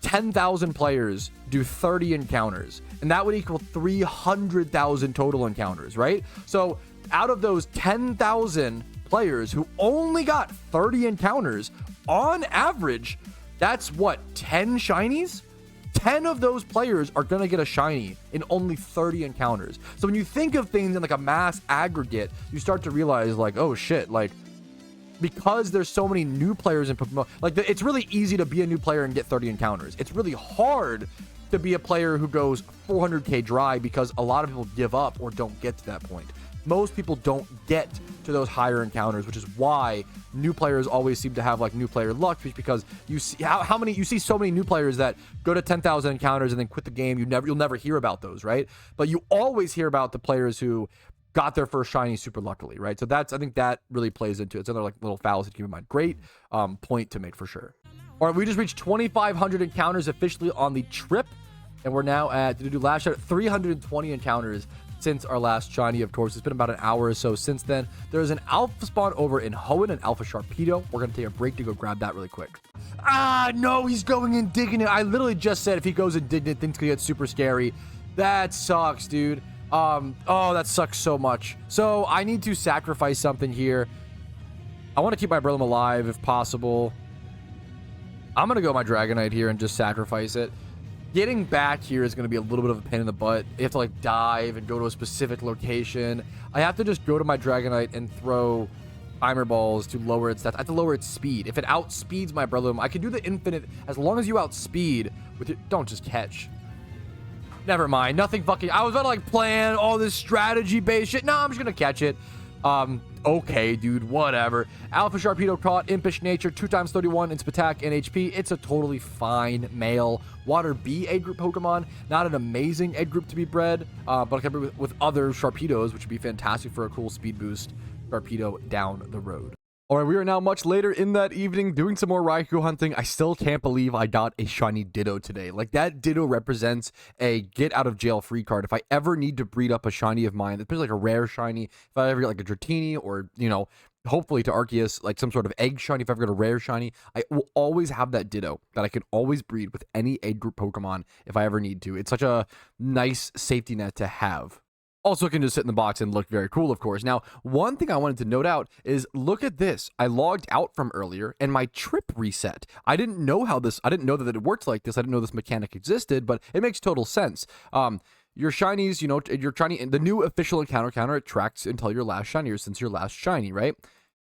10,000 players do 30 encounters, and that would equal 300,000 total encounters, right? So out of those 10,000 players who only got 30 encounters, on average, that's what, 10 shinies? 10 of those players are going to get a shiny in only 30 encounters. So when you think of things in like a mass aggregate, you start to realize like, oh shit, like, because there's so many new players in PokeMMO, like it's really easy to be a new player and get 30 encounters. It's really hard to be a player who goes 400k dry because a lot of people give up or don't get to that point. Most people don't get to those higher encounters, which is why new players always seem to have like new player luck, because you see you see so many new players that go to 10,000 encounters and then quit the game. You'll never hear about those, right? But you always hear about the players who got their first shiny super luckily, right? So I think that really plays into it. It's another like little fallacy to keep in mind. Great point to make for sure. All right, we just reached 2,500 encounters officially on the trip, and we're now at, did we do last shot? 320 encounters since our last shiny, of course. It's been about an hour or so since then. There's an alpha spawn over in Hoenn, an alpha Sharpedo. We're going to take a break to go grab that really quick. Ah, no, he's going indignant. I literally just said if he goes indignant, things could get super scary. That sucks, dude. Oh, that sucks so much. So I need to sacrifice something here. I want to keep my Breloom alive if possible. I'm going to go my Dragonite here and just sacrifice it. Getting back here is going to be a little bit of a pain in the butt. You have to like dive and go to a specific location. I have to just go to my Dragonite and throw timer balls to lower its stats. I have to lower its speed. If it outspeeds my Breloom, I can do the infinite as long as you outspeed with your, don't just catch. Never mind. Nothing fucking, I was about to like plan all this strategy based shit. No, I'm just going to catch it. Okay, dude, whatever. Alpha Sharpedo caught, Impish Nature, 2x31 in attack and HP. It's a totally fine male Water B egg group Pokemon. Not an amazing egg group to be bred, but I can breed with other Sharpedos, which would be fantastic for a cool speed boost Sharpedo down the road. All right, we are now much later in that evening doing some more Raikou hunting. I still can't believe I got a shiny Ditto today. Like, that Ditto represents a get out of jail free card. If I ever need to breed up a shiny of mine, especially like a rare shiny, if I ever get like a Dratini or, you know, hopefully to Arceus, like some sort of egg shiny, if I ever get a rare shiny, I will always have that Ditto that I can always breed with any egg group Pokemon if I ever need to. It's such a nice safety net to have. Also can just sit in the box and look very cool, of course. Now, one thing I wanted to note out is look at this. I logged out from earlier and my trip reset. I didn't know that it worked like this. I didn't know this mechanic existed, but it makes total sense. your shinies, you know, your shiny, the new official encounter counter, it tracks until your last shiny or since your last shiny, right?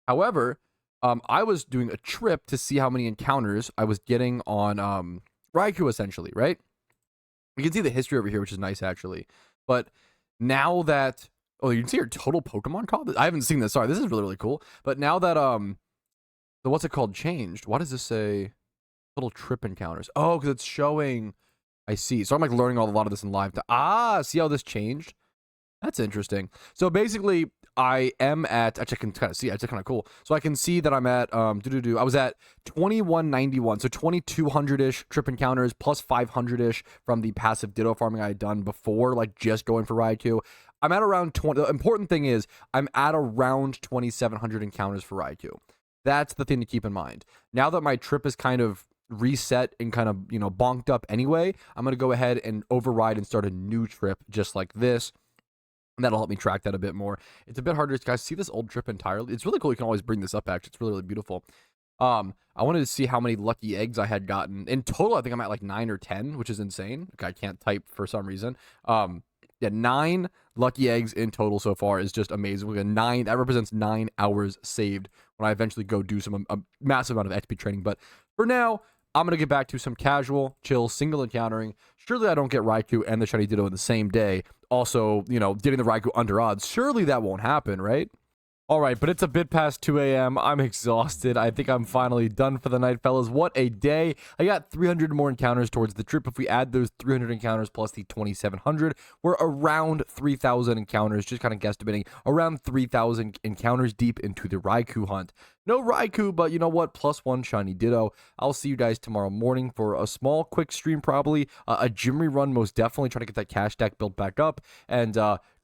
However, I was doing a trip to see how many encounters I was getting on Raikou, essentially, right? You can see the history over here, which is nice, actually. But now that... Oh, you can see your total Pokemon call? I haven't seen this. Sorry, this is really, really cool. But now that, the what's it called changed, why does this say total trip encounters? Oh, because it's showing... I see. So I'm, like, learning a lot of this in live time. Ah, see how this changed? That's interesting. So basically, I am at... Actually, I can kind of see. It's kind of cool. So I can see that I'm at... I was at 2191. So 2200-ish trip encounters plus 500-ish from the passive Ditto farming I had done before, like just going for Raikou. I'm at around 20... The important thing is I'm at around 2700 encounters for Raikou. That's the thing to keep in mind. Now that my trip is kind of reset and kind of, you know, bonked up anyway, I'm going to go ahead and override and start a new trip just like this. And that'll help me track that a bit more. It's a bit harder to guys see this old trip entirely. It's really cool. You can always bring this up, actually. It's really, really beautiful. I wanted to see how many lucky eggs I had gotten. In total, I think I'm at like 9 or 10, which is insane. Okay, I can't type for some reason. Yeah, 9 lucky eggs in total so far is just amazing. We got 9. That represents 9 hours saved when I eventually go do a massive amount of XP training. But for now, I'm going to get back to some casual, chill, single encountering. Surely I don't get Raikou and the Shiny Ditto in the same day. Also, you know, getting the Raikou under odds. Surely that won't happen, right? All right, but it's a bit past 2 a.m. I'm exhausted. I think I'm finally done for the night, fellas. What a day. I got 300 more encounters towards the trip. If we add those 300 encounters plus the 2,700, we're around 3,000 encounters, just kind of guesstimating, around 3,000 encounters deep into the Raikou hunt. No Raikou, but you know what? +1 Shiny Ditto. I'll see you guys tomorrow morning for a small, quick stream, probably. A gym rerun, most definitely. Trying to get that cash stack built back up. And,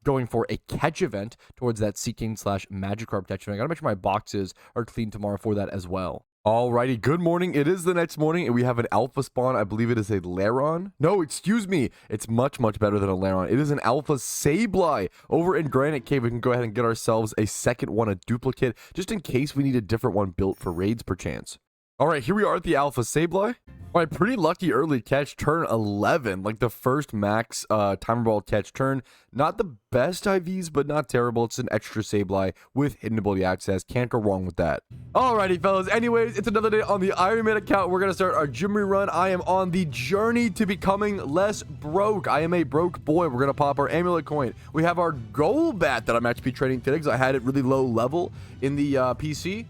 going for a catch event towards that Seeking/Magikarp catch event. I gotta make sure my boxes are clean tomorrow for that as well. Alrighty, good morning. It is the next morning, and we have an alpha spawn. I believe it is a Lairon. No, excuse me. It's much, much better than a Lairon. It is an alpha Sableye. Over in Granite Cave, we can go ahead and get ourselves a second one, a duplicate, just in case we need a different one built for raids, perchance. Alright, here we are at the alpha Sableye. Alright, pretty lucky early catch, turn 11, like the first max timer ball catch turn. Not the best IVs, but not terrible. It's an extra Sableye with hidden ability access. Can't go wrong with that. Alrighty, fellas. Anyways, it's another day on the Iron Man account. We're going to start our gym rerun. I am on the journey to becoming less broke. I am a broke boy. We're going to pop our Amulet coin. We have our Golbat that I'm actually training today because I had it really low level in the PC.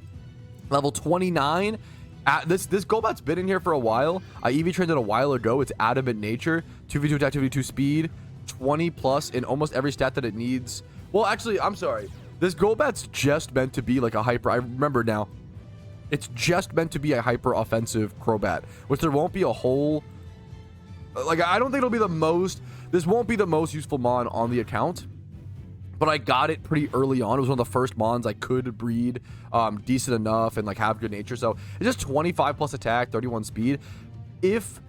Level 29. This Golbat's been in here for a while. I EV trained it a while ago. It's Adamant Nature, 2v2 attack, 2v2 speed, 20 plus in almost every stat that it needs. Well, actually, I'm sorry. This Golbat's just meant to be like a hyper. I remember now. It's just meant to be a hyper offensive Crobat, which there won't be a whole... Like, I don't think it'll be the most... This won't be the most useful mon on the account. But I got it pretty early on. It was one of the first mons I could breed decent enough and like have good nature. So it's just 25 plus attack, 31 speed. If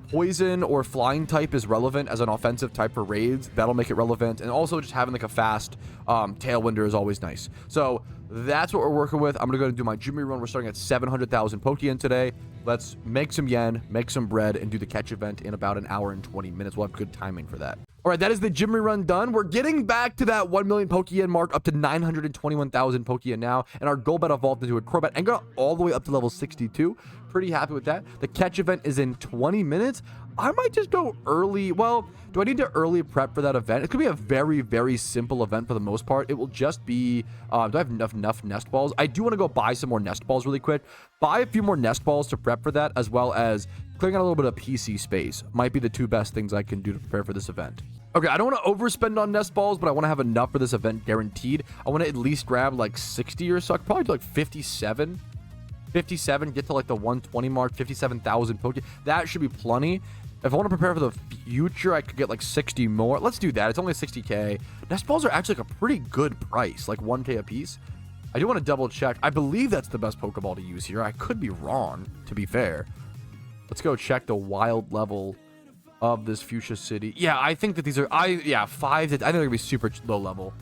poison or flying type is relevant as an offensive type for raids, that'll make it relevant. And also just having like a fast tailwinder is always nice. So that's what we're working with. I'm gonna go and do my gym run. We're starting at 700,000 Pokeyen today. Let's make some yen, make some bread, and do the catch event in about an hour and 20 minutes. We'll have good timing for that. All right, that is the gym run done. We're getting back to that 1 million Pokeyen mark, up to 921,000 Pokeyen now. And our Golbat evolved into a Crobat and got all the way up to level 62. Pretty happy with that. The catch event is in 20 minutes. I might just go early. Well, do I need to early prep for that event? It could be a very, very simple event for the most part. It will just be, do I have enough nest balls? I do want to go buy some more nest balls really quick. Buy a few more nest balls to prep for that, as well as clearing out a little bit of PC space. Might be the two best things I can do to prepare for this event. Okay, I don't want to overspend on nest balls, but I want to have enough for this event guaranteed. I want to at least grab like 60 or so. I could probably do like 57, get to like the 120 mark, 57,000 Poke. That should be plenty. If I want to prepare for the future, I could get like 60 more. Let's do that. It's only 60k. Nest balls are actually like a pretty good price, like 1k a piece. I do want to double check. I believe that's the best Pokeball to use here. I could be wrong, to be fair. Let's go check the wild level of this Fuchsia City. Yeah, I think that these are, 5. I think they're gonna be super low level.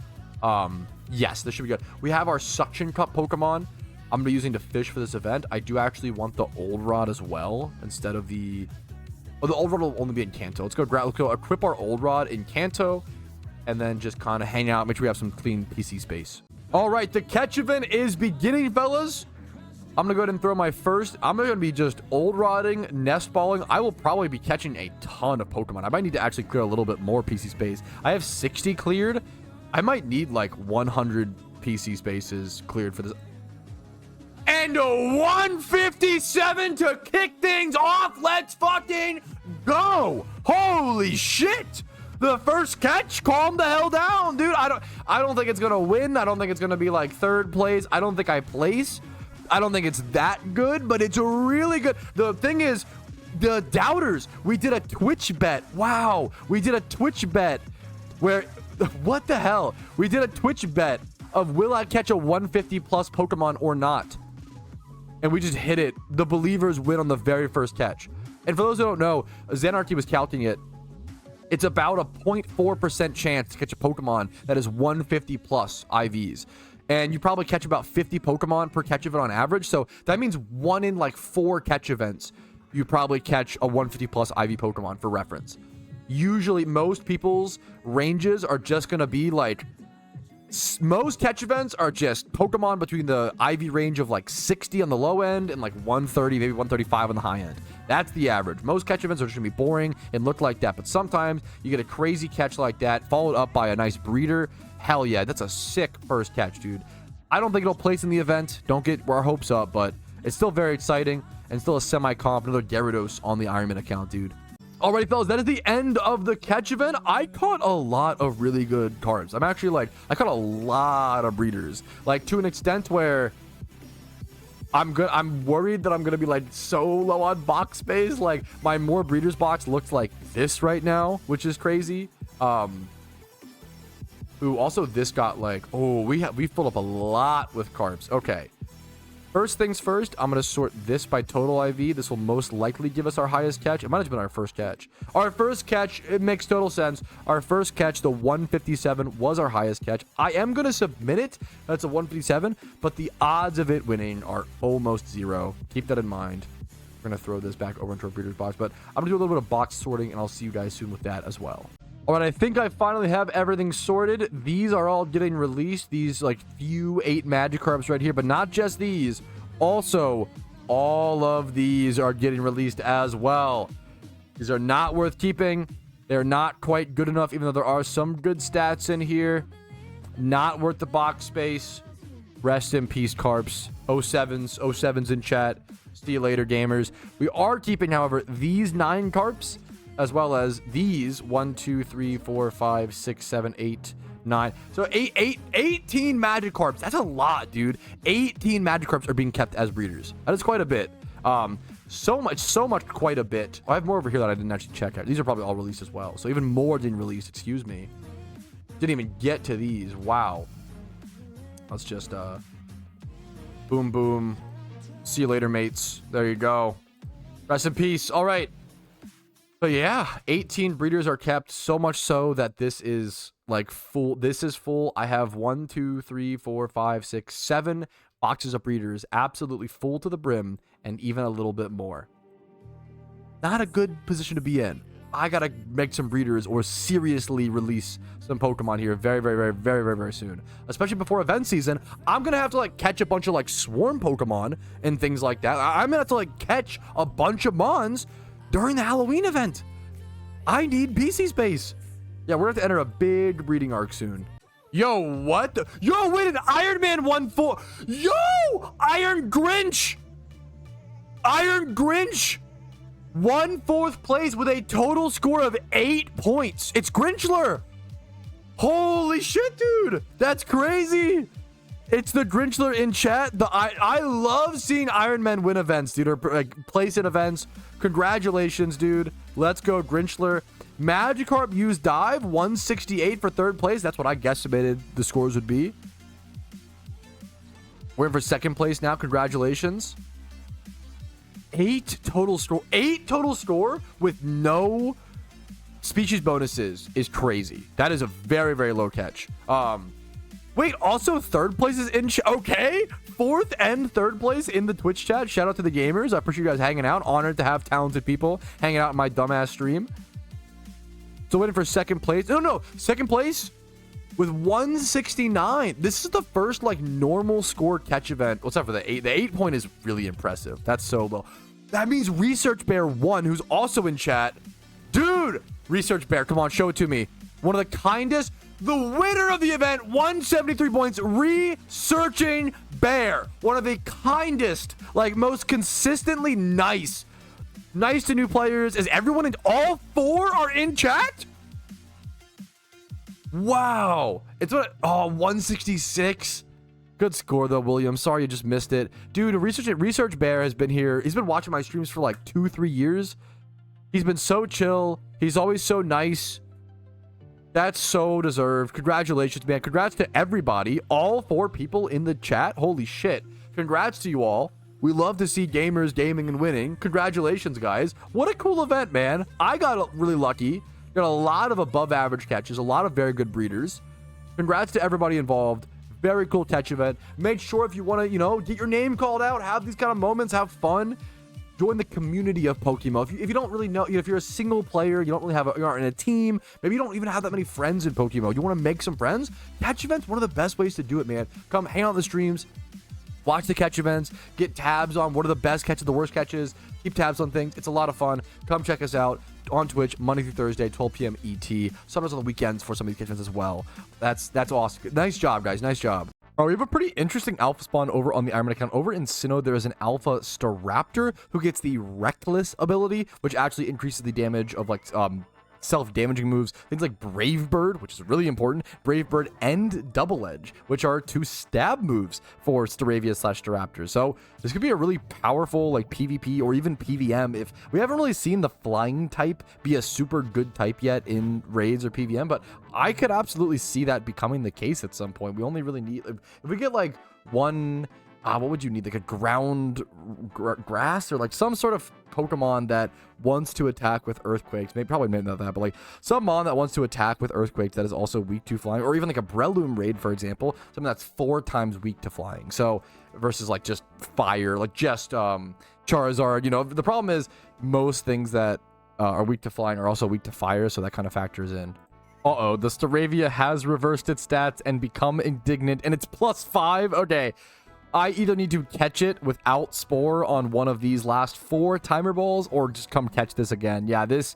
Yes, this should be good. We have our Suction Cup Pokemon I'm gonna be using to fish for this event. I do actually want the Old Rod as well, instead of the Oh, the Old Rod will only be in Kanto. Let's go equip our Old Rod in Kanto, and then just kind of hang out. Make sure we have some clean PC space. All right, the catch event is beginning, fellas. I'm going to go ahead and throw my first. I'm going to be just Old Rodding, Nest Balling. I will probably be catching a ton of Pokemon. I might need to actually clear a little bit more PC space. I have 60 cleared. I might need like 100 PC spaces cleared for this. And a 157 to kick things off. Let's fucking go. Holy shit. The first catch, calm the hell down, dude. I don't think it's gonna win. I don't think it's gonna be like third place. I don't think I place. I don't think it's that good, but it's a really good. The thing is, the doubters, we did a Twitch bet. Wow, we did a Twitch bet where, what the hell? We did a Twitch bet of will I catch a 150 plus Pokemon or not? And we just hit it. The believers win on the very first catch. And for those who don't know, Xanarchy was counting it. It's about a 0.4% chance to catch a Pokemon that is 150 plus IVs. And you probably catch about 50 Pokemon per catch event on average. So that means 1 in like 4 catch events, you probably catch a 150 plus IV Pokemon for reference. Usually most people's ranges are just going to be like, most catch events are just Pokemon between the IV range of like 60 on the low end and like 130, maybe 135 on the high end. That's the average. Most catch events are just gonna be boring and look like that, but sometimes you get a crazy catch like that followed up by a nice breeder. Hell yeah, that's a sick first catch, dude. I don't think it'll place in the event. Don't get our hopes up, but it's still very exciting and still a semi-comp. Another Gyarados on the Ironman account, dude. Alrighty, fellas, that is the end of the catch event. I caught a lot of really good cards. I'm actually like, I caught a lot of breeders, like to an extent where I'm worried that I'm gonna be like so low on box space. Like my more breeders box looks like this right now, which is crazy. Ooh, also this got like, oh, we filled up a lot with carps. Okay. First things first, I'm going to sort this by total IV. This will most likely give us our highest catch. It might have been our first catch. Our first catch, it makes total sense. Our first catch, the 157, was our highest catch. I am going to submit it. That's a 157, but the odds of it winning are almost 0. Keep that in mind. We're going to throw this back over into our breeder's box, but I'm going to do a little bit of box sorting, and I'll see you guys soon with that as well. All right, I think I finally have everything sorted. These are all getting released. These like few 8 Magikarps right here, but not just these. Also, all of these are getting released as well. These are not worth keeping. They're not quite good enough, even though there are some good stats in here. Not worth the box space. Rest in peace, Carps. 07s in chat. See you later, gamers. We are keeping, however, these 9 Carps, as well as these 1, 2, 3, 4, 5, 6, 7, 8, 9. So 18 Magikarps. That's a lot, dude. 18 Magikarps are being kept as breeders. That is quite a bit. So much, quite a bit. I have more over here that I didn't actually check out. These are probably all released as well. So even more didn't release. Excuse me. Didn't even get to these. Wow. Let's just boom, boom. See you later, mates. There you go. Rest in peace. All right. So yeah, 18 breeders are kept, so much so that this is like full. This is full. I have 1, 2, 3, 4, 5, 6, 7 boxes of breeders, absolutely full to the brim, and even a little bit more. Not a good position to be in. I gotta make some breeders or seriously release some Pokemon here very soon. Especially before event season. I'm gonna have to like catch a bunch of like swarm Pokemon and things like that. I'm gonna have to like catch a bunch of Mons during the Halloween event. I need PC space. Yeah, we're going to have to enter a big breeding arc soon. Yo, what the? Yo, wait, an Iron Man 1-4. Yo, Iron Grinch. Iron Grinch. 1/4 place with a total score of 8 points. It's Grinchler. Holy shit, dude. That's crazy. It's the Grinchler in chat. I love seeing Iron Men win events, dude, or like place in events. Congratulations, dude. Let's go, Grinchler. Magikarp used dive 168 for 3rd place. That's what I guesstimated the scores would be. We're in for 2nd place now. Congratulations. 8 total score. 8 total score with no species bonuses is crazy. That is a very low catch. Wait, also third place is in okay, fourth and third place in the Twitch chat. Shout out to the gamers. I appreciate you guys hanging out. Honored to have talented people hanging out in my dumbass stream. So waiting for second place. No, second place with 169. This is the first like normal score catch event. What's up for the 8? The 8 point is really impressive. That's so low. That means Research Bear 1, who's also in chat. Dude, Research Bear, come on, show it to me. One of the kindest. The winner of the event, 173 points, Researching Bear. One of the kindest, like most consistently nice to new players. Is everyone in, all 4 are in chat? Wow. It's what, 166. Good score though, William. Sorry you just missed it. Dude, Research Bear has been here. He's been watching my streams for like 2-3 years. He's been so chill. He's always so nice. That's so deserved. Congratulations, man. Congrats to everybody. All 4 people in the chat. Holy shit. Congrats to you all. We love to see gamers gaming and winning. Congratulations, guys. What a cool event, man. I got really lucky. Got a lot of above average catches. A lot of very good breeders. Congrats to everybody involved. Very cool catch event. Make sure if you want to, you know, get your name called out, have these kind of moments, have fun. Join the community of PokeMMO. If you don't really know, you know, if you're a single player, you don't really have you aren't in a team, maybe you don't even have that many friends in PokeMMO. You want to make some friends? Catch events, one of the best ways to do it, man. Come hang out on the streams, watch the catch events, get tabs on what are the best catches, the worst catches, keep tabs on things. It's a lot of fun. Come check us out on Twitch Monday through Thursday, 12 p.m. ET. Sometimes on the weekends for some of these catch events as well. That's awesome. Nice job, guys. Nice job. All right, we have a pretty interesting alpha spawn over on the Ironman account. Over in Sinnoh, there is an alpha Staraptor who gets the Reckless ability, which actually increases the damage of like self-damaging moves. Things like Brave Bird, which is really important. Brave Bird and Double Edge, which are 2 stab moves for Staravia/Staraptor. So this could be a really powerful like PvP or even PVM. If we haven't really seen the flying type be a super good type yet in raids or PVM, but I could absolutely see that becoming the case at some point. We only really need, if we get like one, what would you need? Like a ground grass or like some sort of Pokemon that wants to attack with earthquakes. Probably not that, but like some mon that wants to attack with earthquakes that is also weak to flying, or even like a Breloom raid, for example, something that's 4 times weak to flying. So versus like just fire, like just Charizard. You know, the problem is most things that are weak to flying are also weak to fire, so that kind of factors in. Uh-oh, the Staravia has reversed its stats and become indignant, and it's +5. Okay. I either need to catch it without Spore on one of these last 4 timer balls or just come catch this again. Yeah, this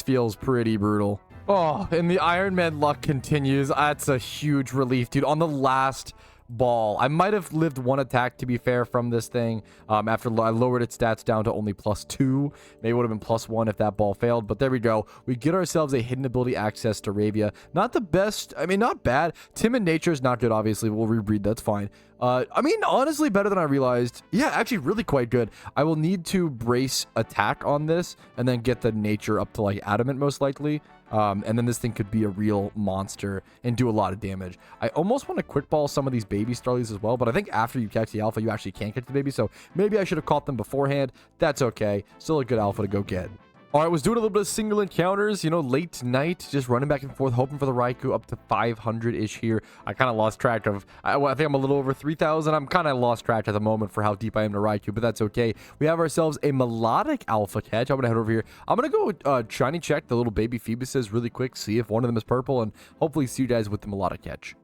feels pretty brutal. Oh, and the Iron Man luck continues. That's a huge relief, dude. On the last ball, I might have lived 1 attack, to be fair, from this thing after I lowered its stats down to only +2. Maybe it would have been +1 if that ball failed, but there we go. We get ourselves a hidden ability access to Ravia. Not the best, I mean, not bad. Timid nature is not good, obviously. We'll rebreed, that's fine. I mean, honestly, better than I realized. Yeah, actually really quite good. I will need to brace attack on this and then get the nature up to like adamant most likely. And then this thing could be a real monster and do a lot of damage. I almost want to quick ball some of these baby Starlies as well, but I think after you catch the alpha, you actually can't catch the baby. So maybe I should have caught them beforehand. That's okay. Still a good alpha to go get. All right, was doing a little bit of single encounters, you know, late night, just running back and forth, hoping for the Raikou up to 500-ish here. I kind of lost track of, I think I'm a little over 3,000. I'm kind of lost track at the moment for how deep I am to Raikou, but that's okay. We have ourselves a melodic alpha catch. I'm going to head over here. I'm going to go shiny check the little baby Phoebuses really quick, see if one of them is purple, and hopefully see you guys with the melodic catch.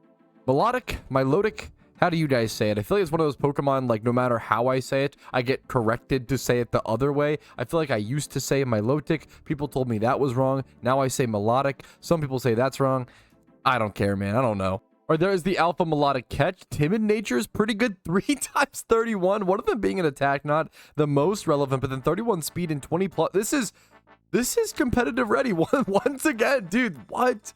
Melodic, Milotic. How do you guys say it? I feel like it's one of those Pokemon, like, no matter how I say it, I get corrected to say it the other way. I feel like I used to say Milotic. People told me that was wrong. Now I say melodic. Some people say that's wrong. I don't care, man. I don't know. Or there's the Alpha Melodic catch. Timid nature is pretty good. 3 times 31. One of them being an attack, not the most relevant, but then 31 speed and 20 plus. This is competitive ready. Once again, dude, what?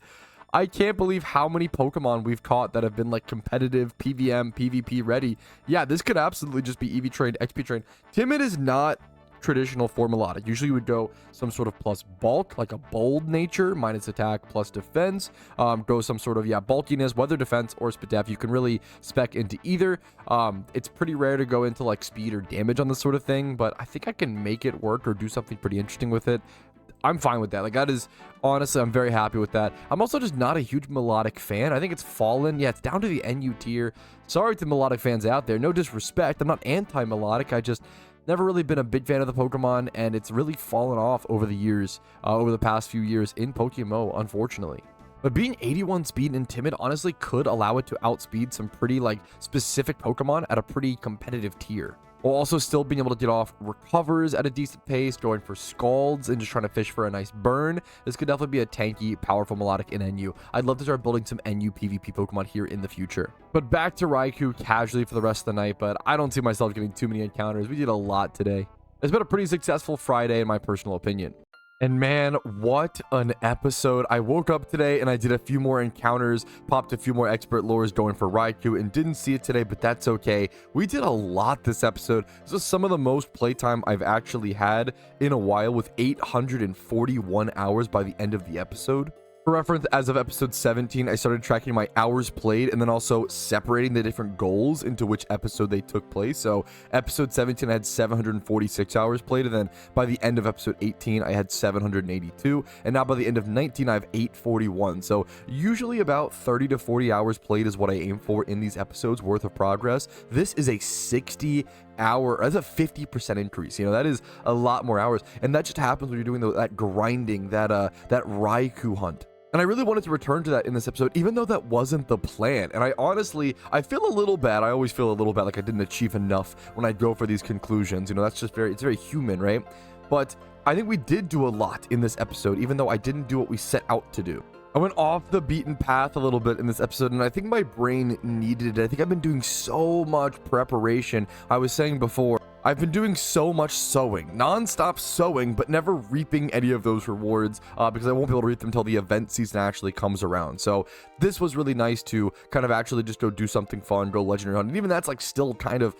I can't believe how many Pokemon we've caught that have been like competitive PVM, PvP ready. Yeah, this could absolutely just be EV trained, XP trained. Timid is not traditional for melodic. Usually you would go some sort of plus bulk, like a bold nature, minus attack plus defense. Go some sort of, yeah, bulkiness, weather defense, or spdef. You can really spec into either. It's pretty rare to go into like speed or damage on this sort of thing, but I think I can make it work or do something pretty interesting with it. I'm fine with that. Like, that is, honestly, I'm very happy with that. I'm also just not a huge melodic fan. I think it's fallen. Yeah, it's down to the NU tier. Sorry to melodic fans out there. No disrespect. I'm not anti-melodic. I just never really been a big fan of the Pokemon, and it's really fallen off over the years, over the past few years in PokeMMO, unfortunately. But being 81 speed and timid honestly could allow it to outspeed some pretty, like, specific Pokemon at a pretty competitive tier, while also still being able to get off recovers at a decent pace, going for Scalds and just trying to fish for a nice burn. This could definitely be a tanky, powerful melodic in NU. I'd love to start building some NU PvP Pokemon here in the future. But back to Raikou casually for the rest of the night, but I don't see myself getting too many encounters. We did a lot today. It's been a pretty successful Friday in my personal opinion. And man, what an episode. I woke up today and I did a few more encounters, popped a few more expert lures going for Raikou, and didn't see it today, but that's okay. We did a lot this episode. This is some of the most playtime I've actually had in a while, with 841 hours by the end of the episode. For reference, as of episode 17, I started tracking my hours played and then also separating the different goals into which episode they took place. So episode 17, I had 746 hours played, and then by the end of episode 18, I had 782, and now by the end of 19, I have 841. So usually about 30 to 40 hours played is what I aim for in these episodes worth of progress. This is a 60-hour, that's a 50% increase. You know, that is a lot more hours, and that just happens when you're doing that grinding, that Raikou hunt. And I really wanted to return to that in this episode, even though that wasn't the plan. And I feel a little bad. I always feel a little bad, like I didn't achieve enough when I go for these conclusions. You know, that's just it's very human, right? But I think we did do a lot in this episode, even though I didn't do what we set out to do. I went off the beaten path a little bit in this episode, and I think my brain needed it. I think I've been doing so much preparation. I was saying before, I've been doing so much sowing, non-stop sowing, but never reaping any of those rewards because I won't be able to reap them until the event season actually comes around. So this was really nice to kind of actually just go do something fun, go legendary hunt. And even that's like still kind of,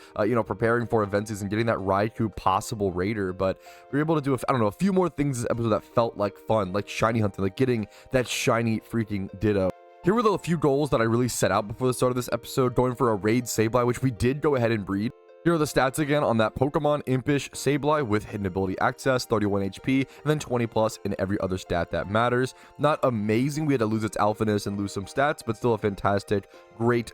preparing for event season, getting that Raikou possible raider. But we were able to do, a few more things this episode that felt like fun, like shiny hunting, like getting that shiny freaking Ditto. Here were the few goals that I really set out before the start of this episode, going for a raid Sabyleye, which we did go ahead and breed. Here are the stats again on that Pokemon Impish Sableye with hidden ability access, 31 HP, and then 20 plus in every other stat that matters. Not amazing, we had to lose its alphaness and lose some stats, but still a fantastic, great,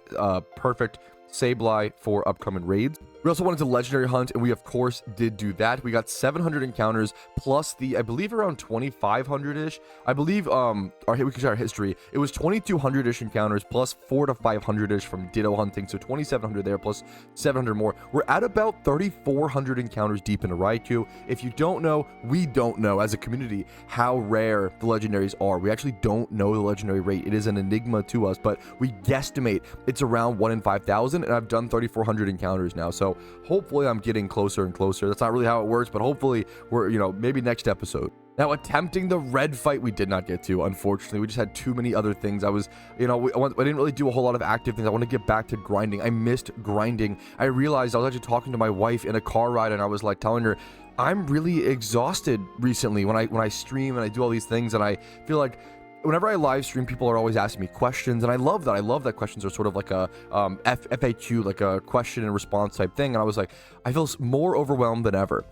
perfect Sableye for upcoming raids. We also wanted to legendary hunt, and we of course did do that. We got 700 encounters plus the, I believe, around 2,500-ish. I believe, we can share our history. It was 2,200-ish encounters plus 400 to 500-ish from Ditto hunting, so 2,700 there plus 700 more. We're at about 3,400 encounters deep into Raikou. If you don't know, we don't know as a community how rare the legendaries are. We actually don't know the legendary rate. It is an enigma to us, but we guesstimate it's around 1 in 5,000, and I've done 3,400 encounters now, so hopefully I'm getting closer and closer. That's not really how it works, but hopefully we're, maybe next episode. Now, attempting the red fight, we did not get to, unfortunately. We just had too many other things. I was, I didn't really do a whole lot of active things. I want to get back to grinding. I missed grinding. I realized I was actually talking to my wife in a car ride, and I was like telling her, I'm really exhausted recently when I stream and I do all these things, and I feel like whenever I live stream, people are always asking me questions, and I love that. I love that questions are sort of like a FAQ, like a question and response type thing. And I was like, I feel more overwhelmed than ever.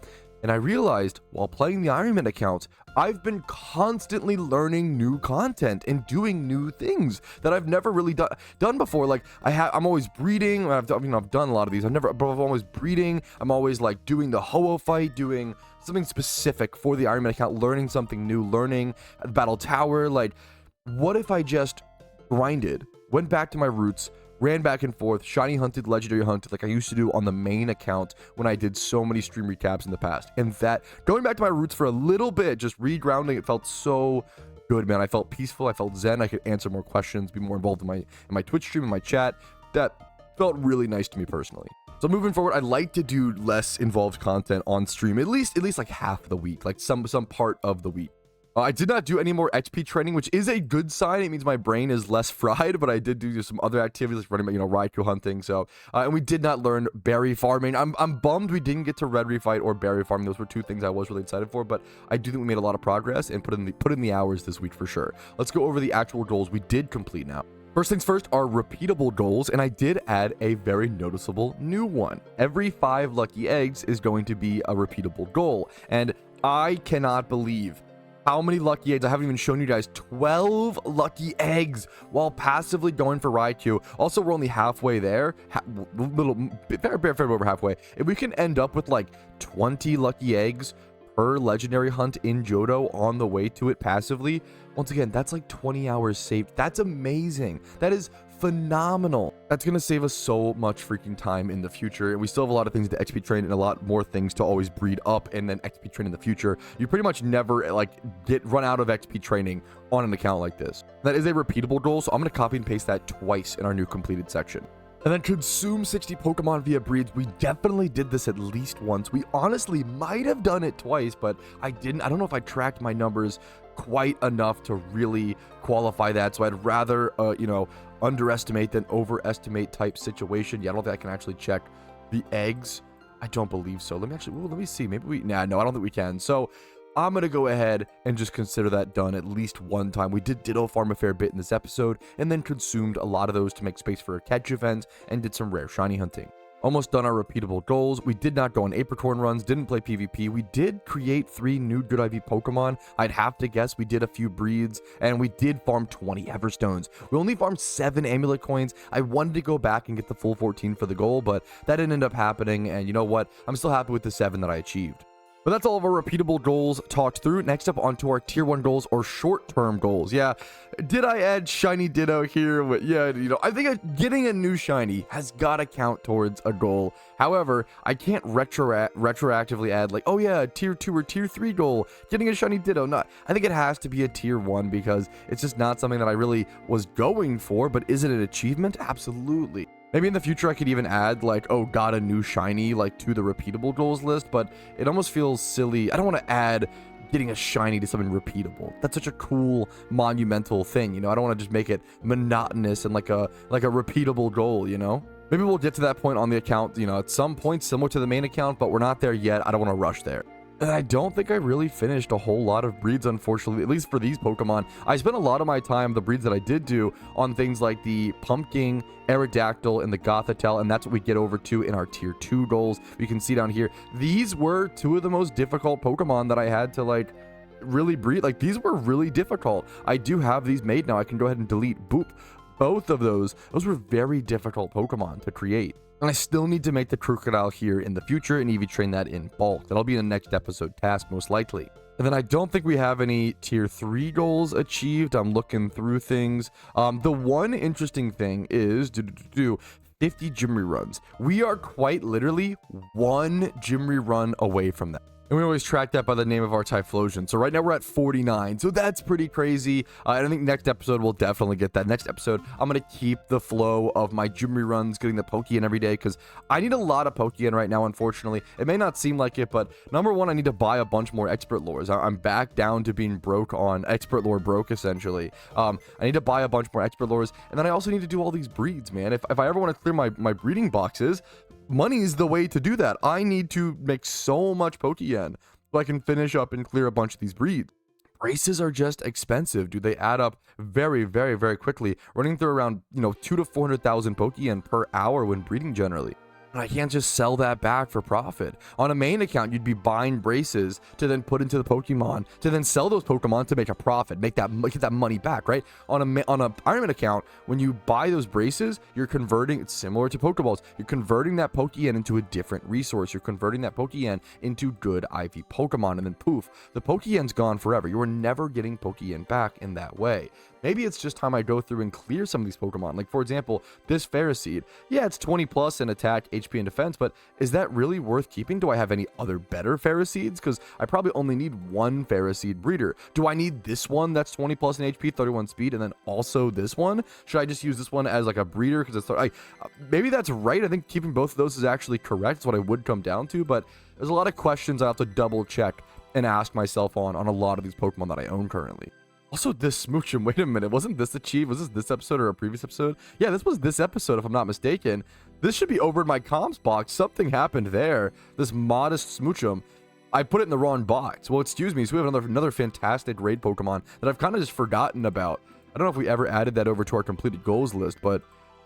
And I realized while playing the Ironman account, I've been constantly learning new content and doing new things that I've never really done before. Like I'm always breeding. I've done a lot of these. I'm always breeding. I'm always like doing the Ho-Oh fight, doing something specific for the Ironman account, learning something new, learning Battle Tower. Like, what if I just grinded, went back to my roots, ran back and forth, shiny hunted, legendary hunted, like I used to do on the main account when I did so many stream recaps in the past. And that, going back to my roots for a little bit, just regrounding, it felt so good, man. I felt peaceful, I felt zen, I could answer more questions, be more involved in my Twitch stream, in my chat. That felt really nice to me personally. So moving forward, I'd like to do less involved content on stream, at least like half the week, like some part of the week. I did not do any more EXP training, which is a good sign. It means my brain is less fried, but I did do some other activities, like running, Raikou hunting. So, and we did not learn berry farming. I'm bummed we didn't get to red refight or berry farming. Those were two things I was really excited for, but I do think we made a lot of progress and put in the hours this week for sure. Let's go over the actual goals we did complete now. First things first are repeatable goals, and I did add a very noticeable new one. Every 5 lucky eggs is going to be a repeatable goal, and I cannot believe How many lucky eggs? I haven't even shown you guys 12 lucky eggs while passively going for Raikou. Also, we're only halfway there. Fair over halfway. If we can end up with like 20 lucky eggs per legendary hunt in Johto on the way to it passively, once again, that's like 20 hours saved. That's amazing. That is phenomenal. That's gonna save us so much freaking time in the future, and we still have a lot of things to XP train and a lot more things to always breed up and then XP train in the future. You pretty much never like run out of XP training on an account like this. That is a repeatable goal, so I'm gonna copy and paste that twice in our new completed section. And then consume 60 Pokemon via breeds. We definitely did this at least once. We honestly might have done it twice, but I didn't. I don't know if I tracked my numbers quite enough to really qualify that. So I'd rather, underestimate than overestimate type situation. Yeah, I don't think I can actually check the eggs. I don't believe so. Let me see. Maybe no, I don't think we can. So I'm going to go ahead and just consider that done at least one time. We did Ditto farm a fair bit in this episode, and then consumed a lot of those to make space for a catch event, and did some rare shiny hunting. Almost done our repeatable goals. We did not go on Apricorn runs, didn't play PvP. We did create 3 new good IV Pokemon. I'd have to guess we did a few breeds, and we did farm 20 Everstones. We only farmed 7 Amulet coins. I wanted to go back and get the full 14 for the goal, but that didn't end up happening, and you know what? I'm still happy with the 7 that I achieved. But that's all of our repeatable goals talked through. Next up, onto our tier 1 goals or short-term goals. Yeah, did I add shiny Ditto here? Yeah, I think getting a new shiny has got to count towards a goal. However, I can't retroactively add like, oh yeah, a tier 2 or tier 3 goal, getting a shiny Ditto. No, I think it has to be a tier 1 because it's just not something that I really was going for. But is it an achievement? Absolutely. Maybe in the future I could even add like, oh, got a new shiny like to the repeatable goals list, but it almost feels silly. I don't want to add getting a shiny to something repeatable. That's such a cool monumental thing, I don't want to just make it monotonous and like a repeatable goal, Maybe we'll get to that point on the account, at some point similar to the main account, but we're not there yet. I don't want to rush there. And I don't think I really finished a whole lot of breeds, unfortunately, at least for these Pokemon. I spent a lot of my time, the breeds that I did do, on things like the Pumpking, Aerodactyl, and the Gothitelle, and that's what we get over to in our tier 2 goals. You can see down here, these were 2 of the most difficult Pokemon that I had to, really breed. These were really difficult. I do have these made now. I can go ahead and delete, boop. Both of those were very difficult Pokemon to create. And I still need to make the Crocodile here in the future and EV train that in bulk. That'll be in the next episode task, most likely. And then I don't think we have any tier 3 goals achieved. I'm looking through things. The one interesting thing is 50 gym reruns. We are quite literally 1 gym rerun away from that. And we always track that by the name of our Typhlosion. So right now we're at 49. So that's pretty crazy. And I think next episode we'll definitely get that. Next episode, I'm going to keep the flow of my gym reruns, getting the Pokeyen every day, because I need a lot of Pokeyen right now, unfortunately. It may not seem like it, but number one, I need to buy a bunch more expert lures. I'm back down to being broke on expert lore broke, essentially. I need to buy a bunch more expert lures. And then I also need to do all these breeds, man. If I ever want to clear my breeding boxes, money's the way to do that. I need to make so much Pokeyen so I can finish up and clear a bunch of these breeds. Braces are just expensive, dude. They add up very, very, very quickly, running through around 200,000 to 400,000 Pokeyen per hour when breeding generally. And I can't just sell that back for profit. On a main account, you'd be buying braces to then put into the Pokemon, to then sell those Pokemon to make a profit, get that money back, right? On a Ironman account, when you buy those braces, you're converting, it's similar to Pokeballs, you're converting that Pokeyen into a different resource. You're converting that Pokeyen into good IV Pokemon, and then poof, the Pokeyen's gone forever. You are never getting Pokeyen back in that way. Maybe it's just time I go through and clear some of these Pokemon. Like, for example, this Ferroseed. Yeah, it's 20 plus in attack, HP, and defense, but is that really worth keeping? Do I have any other better Ferroseeds? Because I probably only need 1 Ferroseed breeder. Do I need this one that's 20 plus in HP, 31 speed, and then also this one? Should I just use this one as like a breeder? Because it's maybe that's right. I think keeping both of those is actually correct. It's what I would come down to, but there's a lot of questions I have to double check and ask myself on a lot of these Pokemon that I own currently. Also, this Smoochum, wait a minute, wasn't this achieved? Was this episode or a previous episode? Yeah, this was this episode, if I'm not mistaken. This should be over in my comms box. Something happened there. This modest Smoochum. I put it in the wrong box. Well, excuse me, so we have another fantastic raid Pokemon that I've kind of just forgotten about. I don't know if we ever added that over to our completed goals list, but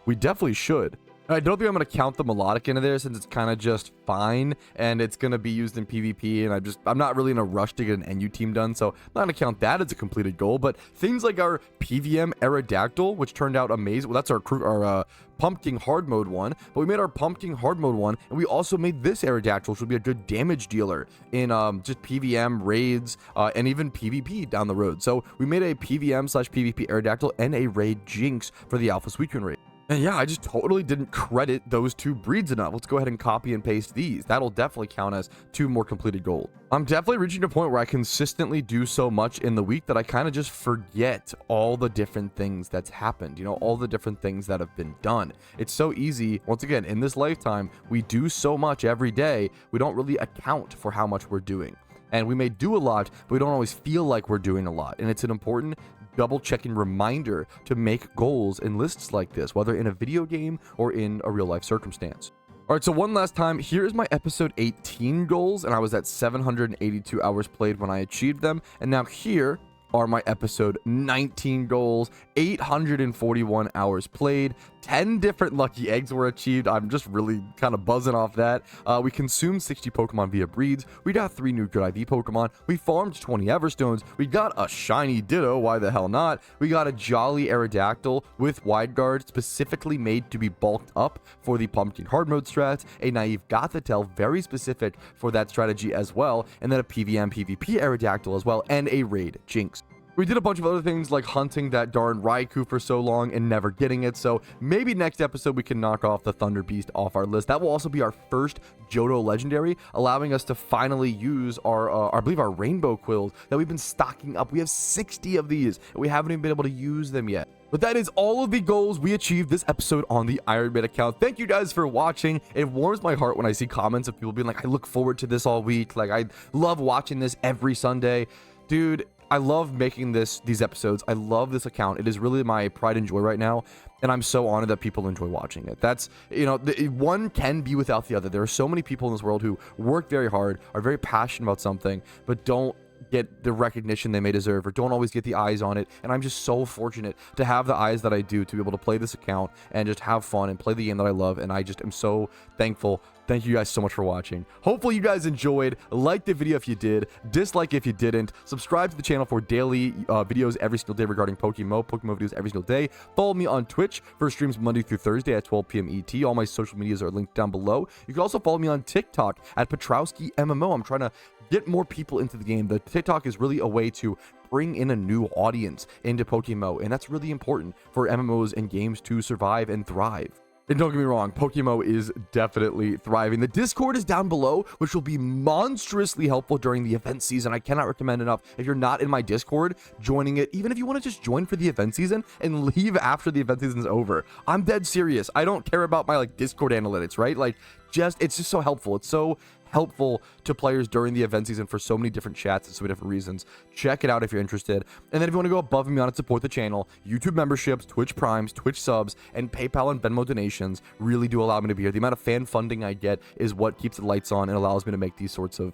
we definitely should. I don't think I'm going to count the melodic into there since it's kind of just fine and it's going to be used in PvP, and I'm not really in a rush to get an NU team done, so I'm not going to count that as a completed goal. But things like our PVM Aerodactyl, which turned out amazing. Well, that's our Pumpking hard mode one, but we made our Pumpking hard mode one, and we also made this Aerodactyl, which will be a good damage dealer in just PVM raids and even PvP down the road. So we made a PVM/PvP Aerodactyl and a raid Jynx for the Alpha Suicune raid. And yeah, I just totally didn't credit those two breeds enough. Let's go ahead and copy and paste these. That'll definitely count as 2 more completed goals. I'm definitely reaching a point where I consistently do so much in the week that I kind of just forget all the different things that's happened, you know, all the different things that have been done. It's so easy. Once again, in this lifetime, we do so much every day, we don't really account for how much we're doing. And we may do a lot, but we don't always feel like we're doing a lot. And it's an important double-checking reminder to make goals in lists like this, whether in a video game or in a real-life circumstance. All right, so one last time, here is my episode 18 goals, and I was at 782 hours played when I achieved them. And now here are my episode 19 goals, 841 hours played, 10 different lucky eggs were achieved. I'm just really kind of buzzing off that. We consumed 60 Pokemon via breeds. We got 3 new good IV Pokemon. We farmed 20 Everstones. We got a shiny Ditto. Why the hell not? We got a Jolly Aerodactyl with Wide Guard, specifically made to be bulked up for the Pumpkin hard mode strat. A naive Gothitelle, very specific for that strategy as well. And then a PVM PvP Aerodactyl as well, and a raid Jynx. We did a bunch of other things like hunting that darn Raikou for so long and never getting it, so maybe next episode we can knock off the Thunder Beast off our list. That will also be our first Jodo Legendary, allowing us to finally use I believe our Rainbow Quills that we've been stocking up. We have 60 of these, and we haven't even been able to use them yet. But that is all of the goals we achieved this episode on the Ironman account. Thank you guys for watching. It warms my heart when I see comments of people being like, I look forward to this all week. Like, I love watching this every Sunday. Dude, I love making these episodes. I love this account. It is really my pride and joy right now, and I'm so honored that people enjoy watching it. That's, you know, one can be without the other. There are so many people in this world who work very hard, are very passionate about something, but don't get the recognition they may deserve or don't always get the eyes on it. And I'm just so fortunate to have the eyes that I do to be able to play this account and just have fun and play the game that I love. And I just am so thankful. Thank you guys so much for watching. Hopefully you guys enjoyed. Like the video if you did, dislike if you didn't, subscribe to the channel for daily videos every single day regarding PokeMMO videos every single day. Follow me on Twitch for streams Monday through Thursday at 12 p.m. ET. All my social medias are linked down below. You can also follow me on TikTok at PetrowskiMMO. I'm trying to get more people into the game. The TikTok is really a way to bring in a new audience into PokeMMO, and that's really important for MMOs and games to survive and thrive. And don't get me wrong, PokeMMO is definitely thriving. The Discord is down below, which will be monstrously helpful during the event season. I cannot recommend enough. If you're not in my Discord, joining it, even if you want to just join for the event season and leave after the event season is over. I'm dead serious. I don't care about my Discord analytics, right? It's just so helpful. It's so helpful to players during the event season for so many different chats and so many different reasons. Check it out if you're interested. And then if you want to go above and beyond and support the channel, YouTube memberships, Twitch Primes, Twitch subs, and PayPal and Venmo donations really do allow me to be here. The amount of fan funding I get is what keeps the lights on and allows me to make these sorts of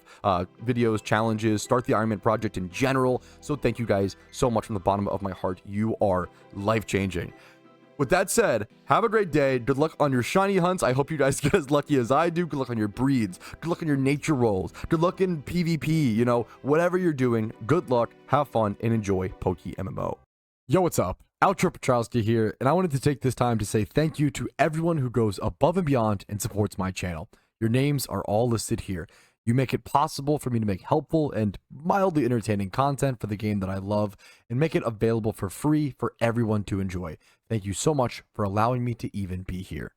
videos, challenges, start the Ironman project in general. So thank you guys so much from the bottom of my heart. You are life-changing. With that said, have a great day. Good luck on your shiny hunts. I hope you guys get as lucky as I do. Good luck on your breeds. Good luck on your nature rolls. Good luck in PvP. You know, whatever you're doing, good luck, have fun, and enjoy PokeMMO. Yo, what's up? Outro Petrowski here, and I wanted to take this time to say thank you to everyone who goes above and beyond and supports my channel. Your names are all listed here. You make it possible for me to make helpful and mildly entertaining content for the game that I love and make it available for free for everyone to enjoy. Thank you so much for allowing me to even be here.